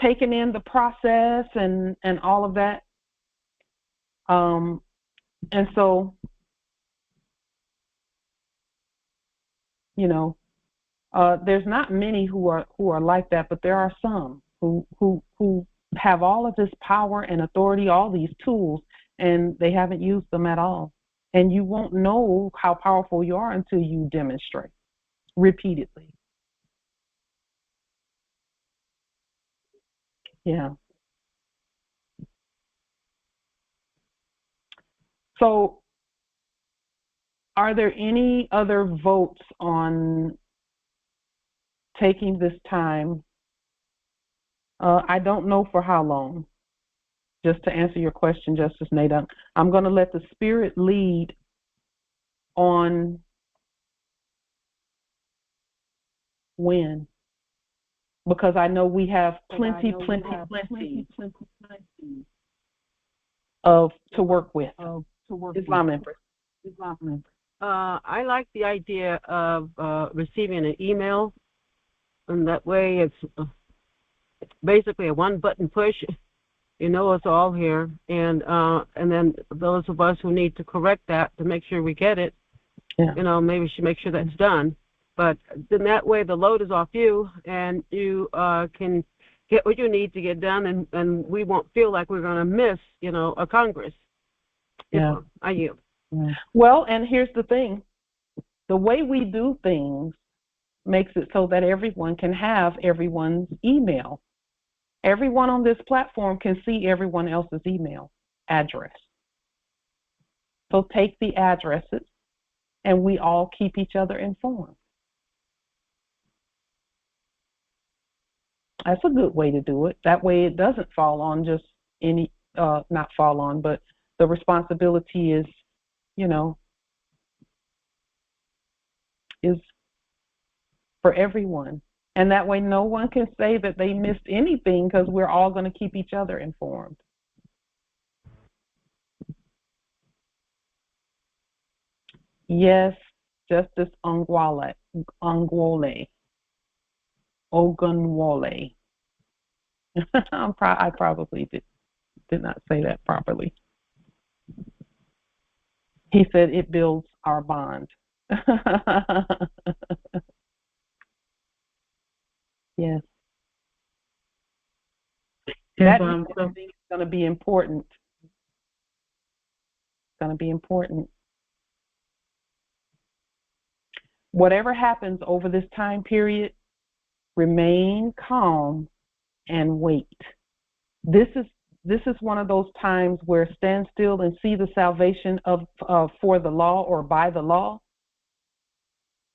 Speaker 1: taken in the process and all of that. And so, there's not many who are like that, but there are some who have all of this power and authority, all these tools, and they haven't used them at all. And you won't know how powerful you are until you demonstrate. repeatedly. Yeah. So, are there any other votes on taking this time? I don't know for how long. Just to answer your question, Justice Nadine, I'm going to let the Spirit lead on when, because I know we have plenty of to work with. Islam Empress.
Speaker 7: I like the idea of receiving an email, and that way it's basically a one-button push. You know, it's all here, and then those of us who need to correct that to make sure we get it, you know, maybe we should make sure that's done. But then that way the load is off you, and you can get what you need to get done, and we won't feel like we're going to miss, you know, a Congress.
Speaker 1: Yeah.
Speaker 7: I yield.
Speaker 1: Yeah. Well, and here's the thing. The way we do things makes it so that everyone can have everyone's email. Everyone on this platform can see everyone else's email address. So take the addresses, and we all keep each other informed. That's a good way to do it. That way it doesn't fall on just any, not fall on, but the responsibility is, you know, is for everyone. And that way no one can say that they missed anything, because we're all going to keep each other informed. Yes, Justice Ogunwole. I probably did not say that properly. He said it builds our bond. Yes. That is going to be important. It's going to be important. Whatever happens over this time period, remain calm and wait. This is one of those times where stand still and see the salvation of for the law or by the law.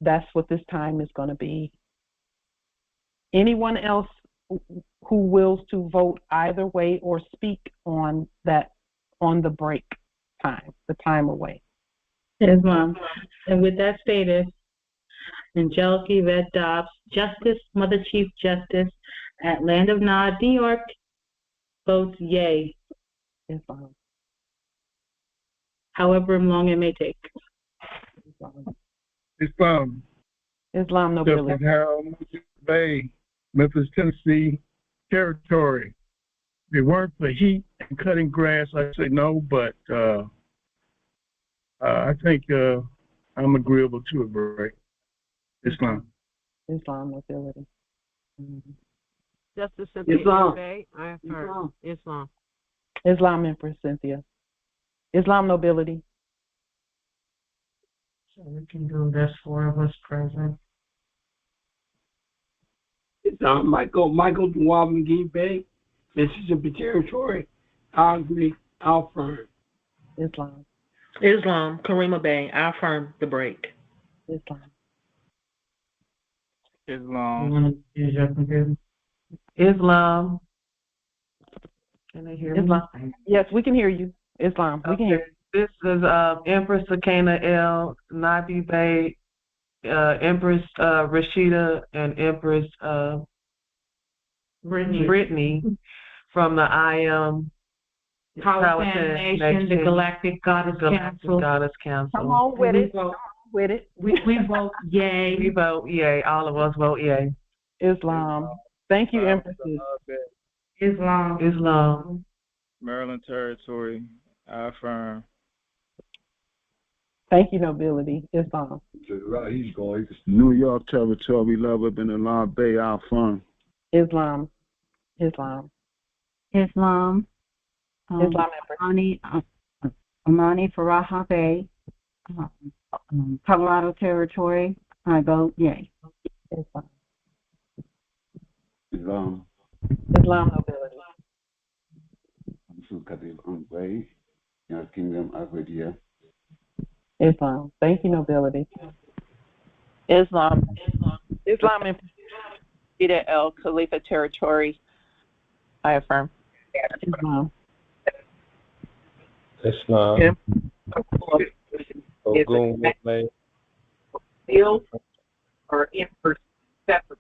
Speaker 1: That's what this time is going to be. Anyone else who wills to vote either way or speak on that, on the break time, the time away?
Speaker 11: Yes, Mom. And with that stated, Angelica Yvette Dobbs, Justice, Mother Chief Justice at Land of Nod, New York, votes yay.
Speaker 1: Yes, Mom.
Speaker 11: However long it may take.
Speaker 12: Islam.
Speaker 1: Islam nobility.
Speaker 12: Justice Harold Bay, Memphis, Tennessee territory. If it weren't for heat and cutting grass, I'd say no, but I think I'm agreeable to a break. Islam.
Speaker 1: Islam nobility. Mm-hmm.
Speaker 7: Justice Cynthia
Speaker 1: Islam.
Speaker 7: Bay, I have heard. Islam.
Speaker 1: Islam Empress Cynthia. Islam nobility.
Speaker 11: So we can do this, 4 of us present.
Speaker 14: Islam Michael Dwal McGee Bay, Mississippi Territory. I agree. I'll affirm.
Speaker 1: Islam.
Speaker 4: Islam, Karima Bay. I affirm the break.
Speaker 1: Islam.
Speaker 15: Islam.
Speaker 11: Islam. Can they hear
Speaker 1: Islam.
Speaker 11: me?
Speaker 1: Yes, we can hear you. Islam. We can hear you.
Speaker 16: This is Empress Sakana L, Nabi Bay, Empress Rashida, and Empress Brittany from the I Am
Speaker 11: Powhatan Nation, the Galactic Goddess Council.
Speaker 1: Come on with it. Come on with it.
Speaker 11: We vote yay.
Speaker 16: We vote yay. All of us vote yay.
Speaker 1: Islam. Thank you, Empresses.
Speaker 11: Islam.
Speaker 16: Islam.
Speaker 15: Maryland Territory. I affirm.
Speaker 1: Thank you, nobility. Islam.
Speaker 12: He's going. New York Territory, love up in the Law Bay, I affirm.
Speaker 1: Islam. Islam.
Speaker 13: Islam.
Speaker 1: Islam Empress.
Speaker 13: Amani Faraha Bay, Colorado Territory, I vote yay.
Speaker 1: Islam.
Speaker 17: Islam.
Speaker 1: Islam nobility.
Speaker 17: United Kingdom, Agredia.
Speaker 1: Islam. Thank you, nobility.
Speaker 18: Islam. Islam in El Khalifa territory. I affirm.
Speaker 1: Islam.
Speaker 6: Islam. Ogun Wole.
Speaker 3: Sealed or empress separate?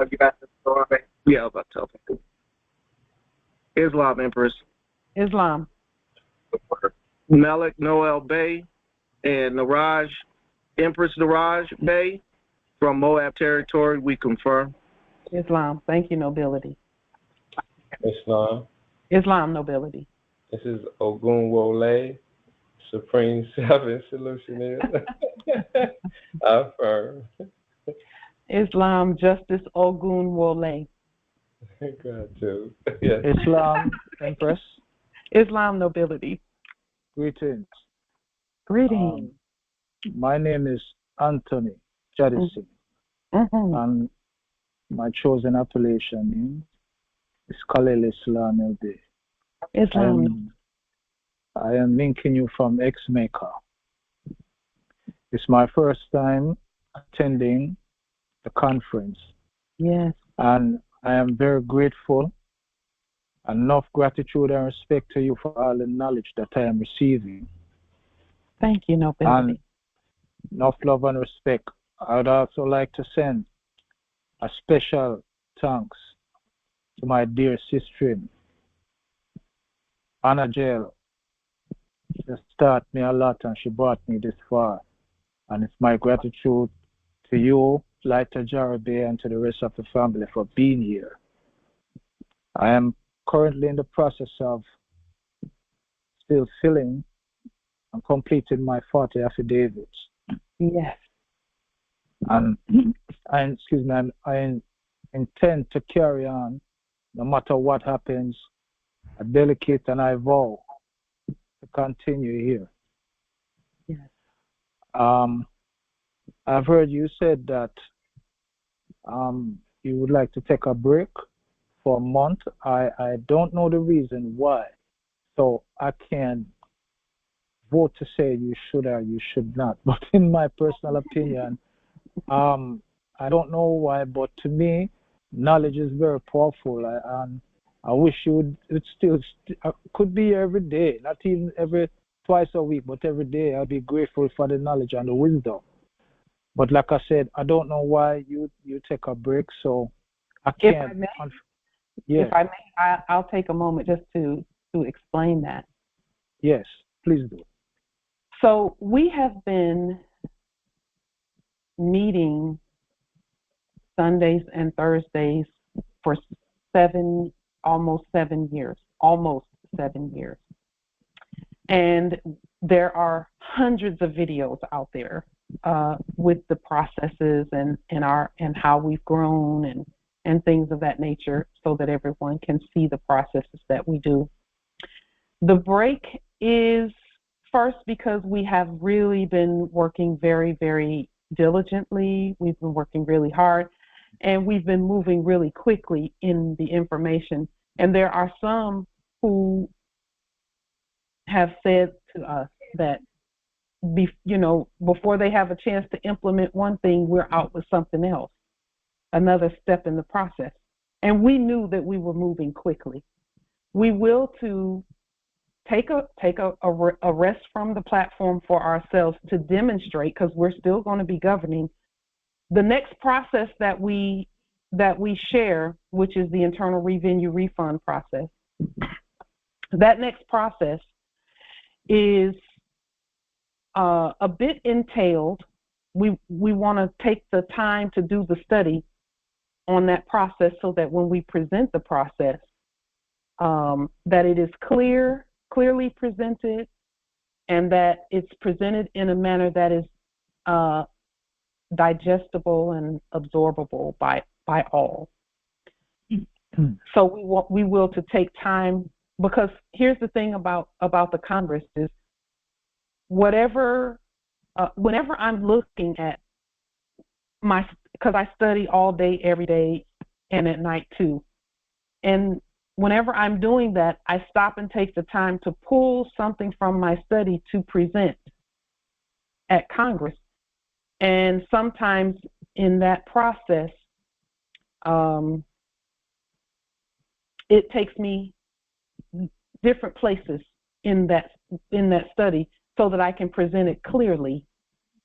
Speaker 3: You got the story? Yeah, I was about to tell people. Islam Empress.
Speaker 1: Islam.
Speaker 3: Malik Noel Bey and Niraj, Empress Niraj Bey from Moab territory, we confirm.
Speaker 1: Islam. Thank you, nobility.
Speaker 6: Islam.
Speaker 1: Islam nobility.
Speaker 6: This is Ogun Wole, Supreme Seven Solutionist. I affirm.
Speaker 1: Islam Justice Ogun Wole.
Speaker 6: Gratitude. Yes.
Speaker 19: Islam Empress.
Speaker 1: Islam nobility.
Speaker 19: Greetings.
Speaker 1: Greetings.
Speaker 19: My name is Anthony Jadisi, and my chosen appellation is Khalil Islam LD.
Speaker 1: Islam.
Speaker 19: I am linking you from X-Maker. It's my first time attending the conference.
Speaker 1: Yes.
Speaker 19: And I am very grateful. Enough gratitude and respect to you for all the knowledge that I am receiving.
Speaker 1: Thank you, nobility.
Speaker 19: And enough love and respect. I would also like to send a special thanks to my dear sister, Anna Jail. She taught me a lot and she brought me this far. And it's my gratitude to you, Lighter Jarabe, and to the rest of the family for being here. I am currently in the process of still filling and completing my 40 affidavits.
Speaker 1: Yes.
Speaker 19: And I intend to carry on no matter what happens. I delegate and I vow to continue here.
Speaker 1: Yes.
Speaker 19: I've heard you said that you would like to take a break for a month. I don't know the reason why, so I can't vote to say you should or you should not. But in my personal opinion, I don't know why, but to me, knowledge is very powerful. I wish you would still could be every day, not even twice a week, but every day. I'll be grateful for the knowledge and the wisdom. But like I said, I don't know why you take a break, so I can't.
Speaker 1: If I may, I'll take a moment just to explain that.
Speaker 19: Yes, please do.
Speaker 1: So we have been meeting Sundays and Thursdays for almost 7 years. And there are hundreds of videos out there with the processes and how we've grown and things of that nature, so that everyone can see the processes that we do. The break is first because we have really been working very, very diligently. We've been working really hard, and we've been moving really quickly in the information. And there are some who have said to us that before they have a chance to implement one thing, we're out with something else, another step in the process. And we knew that we were moving quickly. We will to take a rest from the platform for ourselves to demonstrate, because we're still going to be governing the next process that we share, which is the internal revenue refund process. That next process is a bit entailed. We want to take the time to do the study on that process, so that when we present the process, that it is clearly presented, and that it's presented in a manner that is digestible and absorbable by all. So we will to take time, because here's the thing about the Congress is whatever whenever I'm looking at because I study all day, every day, and at night too. And whenever I'm doing that, I stop and take the time to pull something from my study to present at Congress. And sometimes in that process, it takes me different places in that study so that I can present it clearly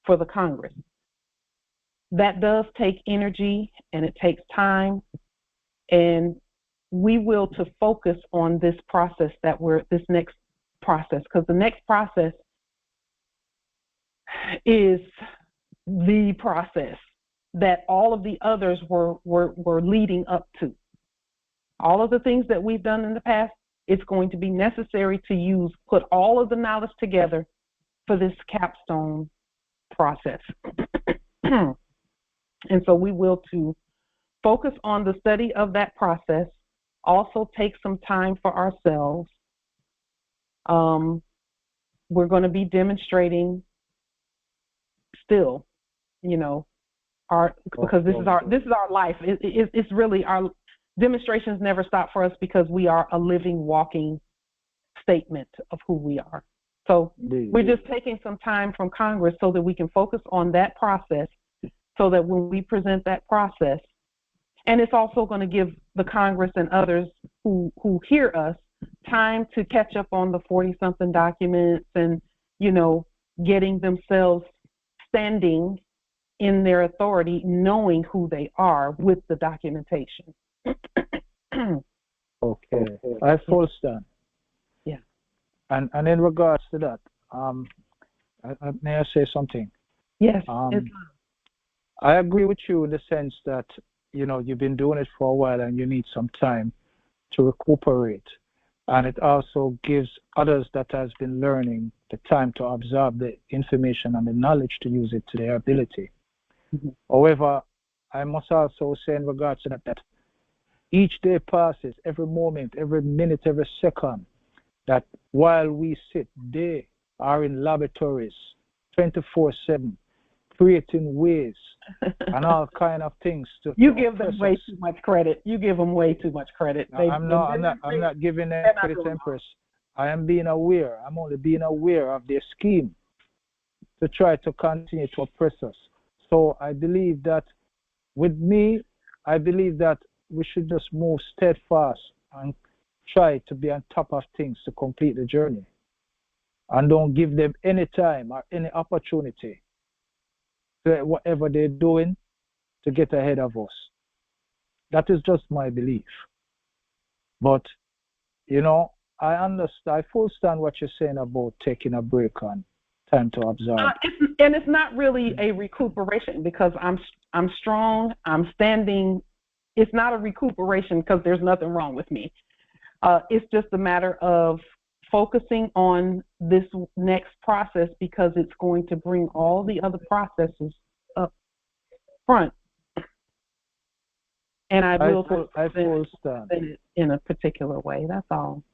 Speaker 1: for the Congress. That does take energy and it takes time, and we will to focus on this process this next process, because the next process is the process that all of the others were leading up to. All of the things that we've done in the past, it's going to be necessary to put all of the knowledge together for this capstone process. And so we will to focus on the study of that process, also take some time for ourselves. We're going to be demonstrating still, because this is our life. It's really our demonstrations never stop for us because we are a living, walking statement of who we are. So we're just taking some time from Congress so that we can focus on that process, so that when we present that process, and it's also going to give the Congress and others who hear us time to catch up on the 40-something documents and, getting themselves standing in their authority, knowing who they are with the documentation.
Speaker 19: Okay. I full stand.
Speaker 1: Yeah.
Speaker 19: And in regards to that, may I say something?
Speaker 1: Yes.
Speaker 19: I agree with you in the sense that, you've been doing it for a while and you need some time to recuperate. And it also gives others that has been learning the time to absorb the information and the knowledge to use it to their ability. Mm-hmm. However, I must also say in regards to that each day passes, every moment, every minute, every second, that while we sit, they are in laboratories 24/7, creating ways and all kind of things.
Speaker 1: You give them way too much credit. You give them way too much credit.
Speaker 19: I'm not giving them credit, Empress. I am being aware. I'm only being aware of their scheme to try to continue to oppress us. So I believe that with me, I believe that we should just move steadfast and try to be on top of things to complete the journey. And don't give them any time or any opportunity to whatever they're doing to get ahead of us. That is just my belief. But, I understand, I full stand what you're saying about taking a break and time to observe.
Speaker 1: It's not really a recuperation because I'm strong, I'm standing. It's not a recuperation because there's nothing wrong with me. It's just a matter of focusing on this next process because it's going to bring all the other processes up front. And I will
Speaker 19: full stand
Speaker 1: it in a particular way. That's all.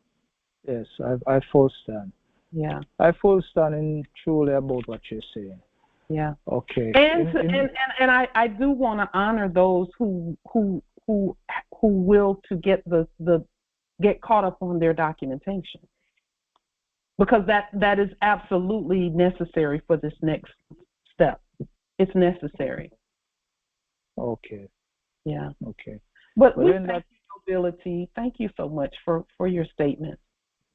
Speaker 19: Yes, I full stand.
Speaker 1: Yeah.
Speaker 19: I full stand in truly about what you're saying.
Speaker 1: Yeah.
Speaker 19: Okay.
Speaker 1: And I do want to honor those who will to get caught up on their documentation, because that is absolutely necessary for this next step. It's necessary.
Speaker 19: Okay.
Speaker 1: Yeah.
Speaker 19: Okay.
Speaker 1: But we thank you, Nobility. Thank you so much for your statement.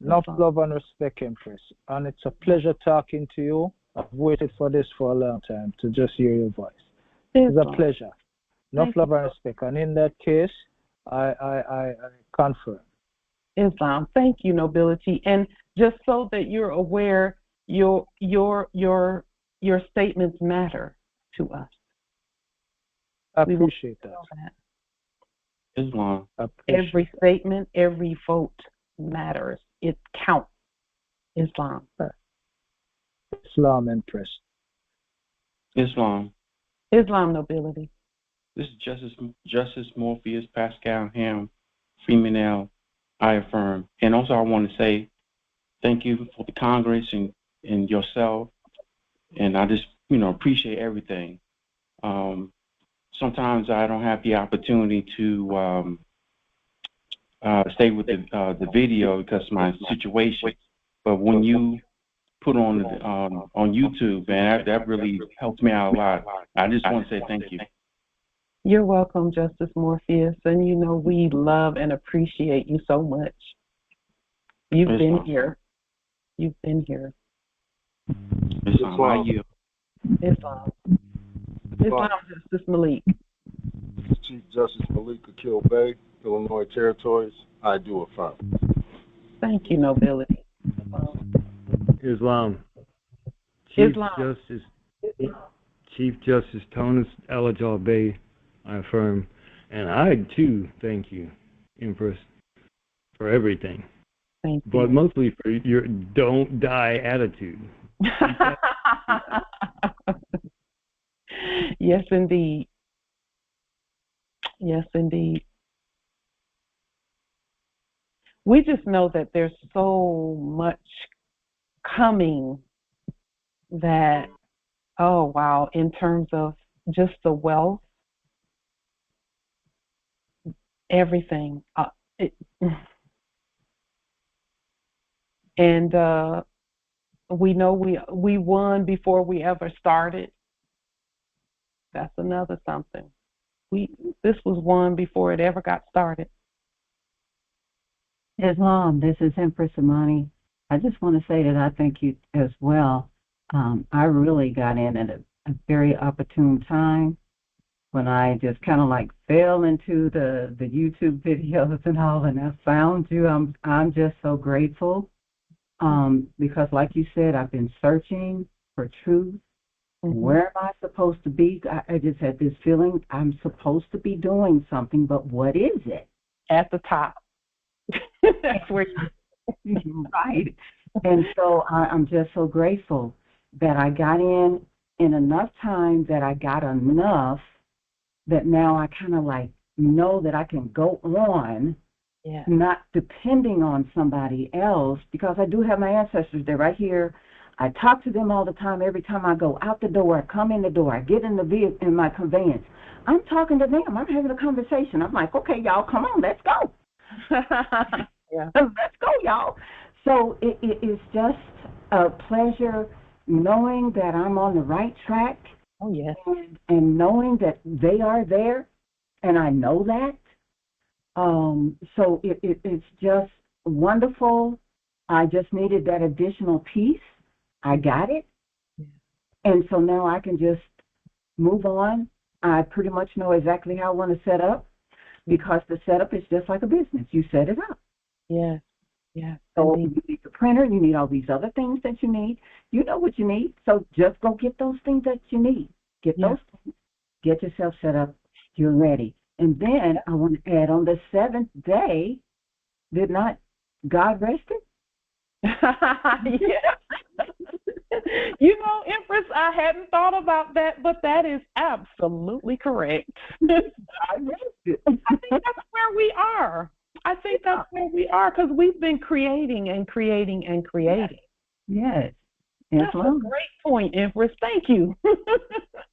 Speaker 19: Enough love and respect, Empress. And it's a pleasure talking to you. I've waited for this for a long time to just hear your voice. It's a pleasure. Enough love and respect. And in that case, I confirm.
Speaker 1: Islam. Thank you, Nobility. And just so that you're aware, your statements matter to us.
Speaker 19: I appreciate that.
Speaker 6: Islam.
Speaker 1: Every statement, every vote matters. It counts. Islam.
Speaker 19: Islam, Empress.
Speaker 6: Islam.
Speaker 1: Islam, Nobility.
Speaker 6: This is Justice Morpheus Pascal Ham, Freeman L. I affirm. And also I want to say thank you for the Congress and yourself and I just, you know, appreciate everything. Sometimes I don't have the opportunity to stay with the video because of my situation, but when you put on YouTube, man, that really helps me out a lot. I just want to say thank you.
Speaker 1: You're welcome, Justice Morpheus, and you know we love and appreciate you so much. You've been here. You've been here.
Speaker 6: Islam.
Speaker 1: Islam. Justice Malik.
Speaker 20: Chief Justice Malik Akil Bey, Illinois Territories. I do affirm.
Speaker 1: Thank you, nobility.
Speaker 10: Islam. Chief Justice Tonis Elajal Bey, I affirm. And I, too, thank you, Empress, for everything.
Speaker 1: Thank you.
Speaker 10: But mostly for your don't die attitude.
Speaker 1: Yes, indeed. Yes, indeed. We just know that there's so much coming that, oh, wow, in terms of just the wealth, everything. And we know we won before we ever started. That's another something. This was won before it ever got started.
Speaker 13: Islam, this is Empress Amani. I just want to say that I thank you as well. I really got in at a very opportune time when I just kind of like fell into the YouTube videos and all, and I found you. I'm just so grateful because, like you said, I've been searching for truth. Mm-hmm. Where am I supposed to be? I just had this feeling I'm supposed to be doing something, but what is it?
Speaker 1: At the top. That's where
Speaker 13: you're right. And so I'm just so grateful that I got in enough time, that I got enough that now I kind of like know that I can go on, not depending on somebody else, because I do have my ancestors. They're right here. I talk to them all the time. Every time I go out the door, I come in the door, I get in the vehicle, in my conveyance. I'm talking to them. I'm having a conversation. I'm like, okay, y'all, come on, let's go. Let's go, y'all. So it's just a pleasure knowing that I'm on the right track.
Speaker 1: Oh, yes.
Speaker 13: And knowing that they are there, and I know that. So it's just wonderful. I just needed that additional piece. I got it. And so now I can just move on. I pretty much know exactly how I want to set up, because the setup is just like a business. You set it up.
Speaker 1: Yes. Yeah.
Speaker 13: So you need the printer, you need all these other things that you need. You know what you need. So just go get those things that you need. Get those things. Get yourself set up. You're ready. And then I want to add, on the seventh day, did not God rest it?
Speaker 1: You know, Empress, I hadn't thought about that, but that is absolutely correct.
Speaker 13: I think
Speaker 1: that's where we are. I think that's where we are, because we've been creating and creating and creating.
Speaker 13: Yes.
Speaker 1: That's a great point, Empress. Thank you.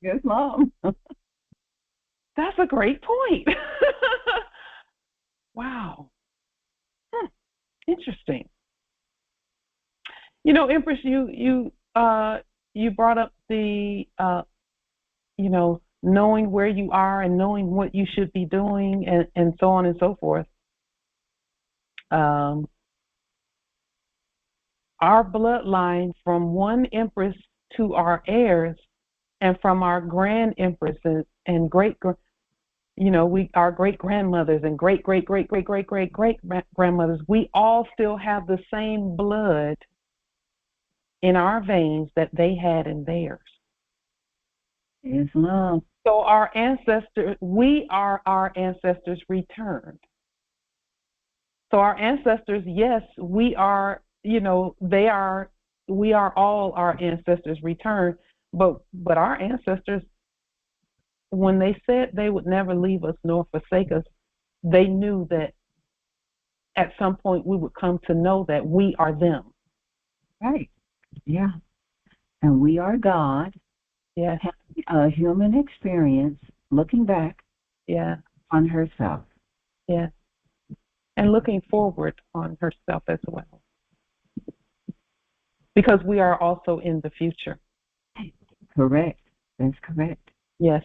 Speaker 13: Yes, Mom.
Speaker 1: That's a great point. Wow. Interesting. You know, Empress, you brought up the knowing where you are and knowing what you should be doing, and so on and so forth. Our bloodline, from one empress to our heirs, and from our grand empresses and our great grandmothers and great grandmothers, we all still have the same blood in our veins that they had in theirs.
Speaker 13: Islam.
Speaker 1: So our ancestors, we are our ancestors returned. So our ancestors, yes, we are, we are all our ancestors returned, but our ancestors, when they said they would never leave us nor forsake us, they knew that at some point we would come to know that we are them.
Speaker 13: Right. Yeah. and we are God.
Speaker 1: Yes.
Speaker 13: Having a human experience, looking back.
Speaker 1: Yeah.
Speaker 13: On herself.
Speaker 1: Yeah. And looking forward on herself as well. Because we are also in the future.
Speaker 13: Correct. That's correct.
Speaker 1: Yes.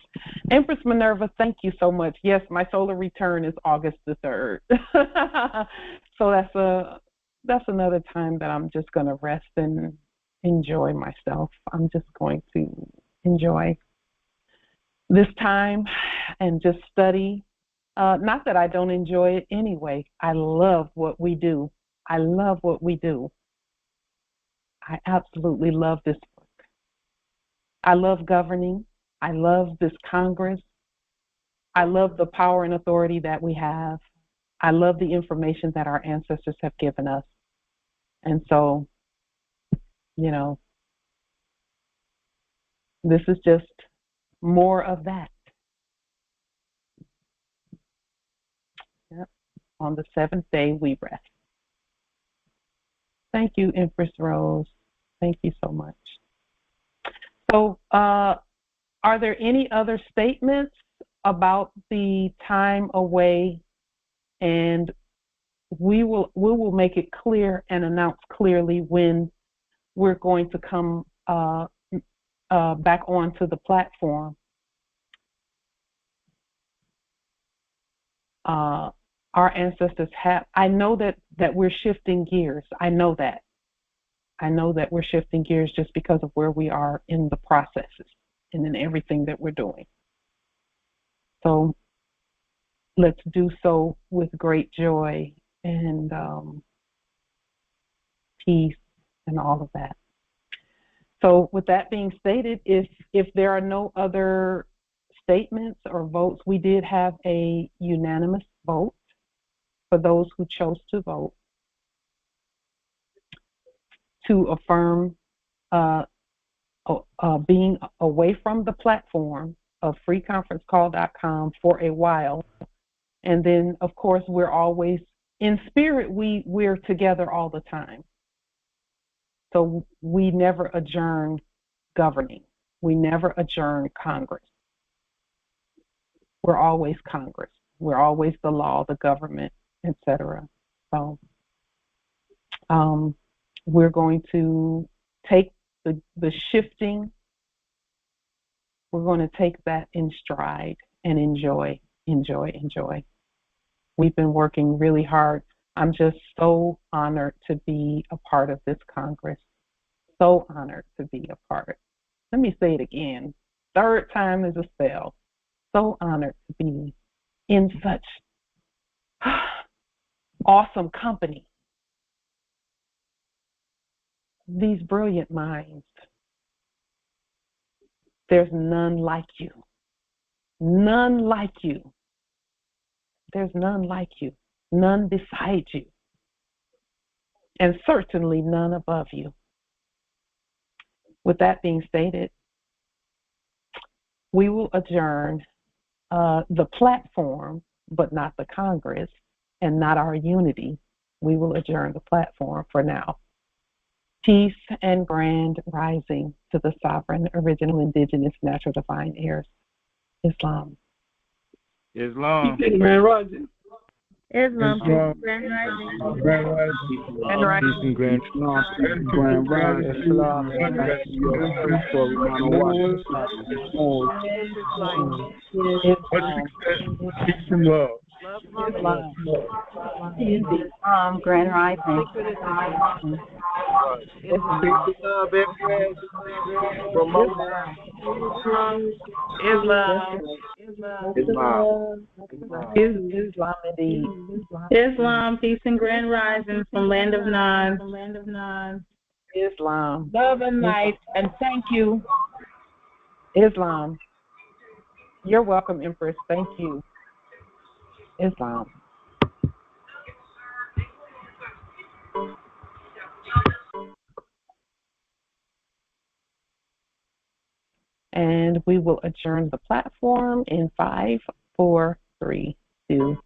Speaker 1: Empress Minerva, thank you so much. Yes, my solar return is August the 3rd. So that's another time that I'm just going to rest and enjoy myself. I'm just going to enjoy this time and just study. Not that I don't enjoy it anyway. I love what we do. I love what we do. I absolutely love this work. I love governing. I love this Congress. I love the power and authority that we have. I love the information that our ancestors have given us. And so, you know, this is just more of that. Yep. On the 7th day, we rest. Thank you, Empress Rose. Thank you so much. So, are there any other statements about the time away? And we will make it clear and announce clearly when we're going to come back onto the platform. Our ancestors have. I know that we're shifting gears. I know that we're shifting gears just because of where we are in the processes and in everything that we're doing. So let's do so with great joy and peace and all of that. So with that being stated, if there are no other statements or votes, we did have a unanimous vote for those who chose to vote to affirm being away from the platform of freeconferencecall.com for a while. And then, of course, we're always, in spirit, we're together all the time. So we never adjourn governing. We never adjourn Congress. We're always Congress. We're always the law, the government, etc. So we're going to take the shifting. We're going to take that in stride and enjoy. We've been working really hard. I'm just so honored to be a part of this Congress. So honored to be a part. Let me say it again. 3rd time is a spell. So honored to be in such awesome company. These brilliant minds. There's none like you. None like you. There's none like you. None beside you. And certainly none above you. With that being stated, we will adjourn the platform, but not the Congress, and not our unity. We will adjourn the platform for now. Peace and grand rising to the sovereign, original, indigenous, natural, divine heirs. Islam.
Speaker 15: Islam.
Speaker 14: Grand rising.
Speaker 9: Islam.
Speaker 19: Islam.
Speaker 9: Grand rising.
Speaker 19: Grand rising.
Speaker 1: And right.
Speaker 19: Peace and grand.
Speaker 12: Grand rising. Islam.
Speaker 19: Peace and love.
Speaker 13: Islam. Grand rising. Islam indeed.
Speaker 9: Islam, peace and grand rising from land of Nod.
Speaker 1: Islam.
Speaker 9: Love and light, and thank you.
Speaker 1: Islam. You're welcome, Empress. Thank you. Islam. And we will adjourn the platform in 5, 4, 3, 2,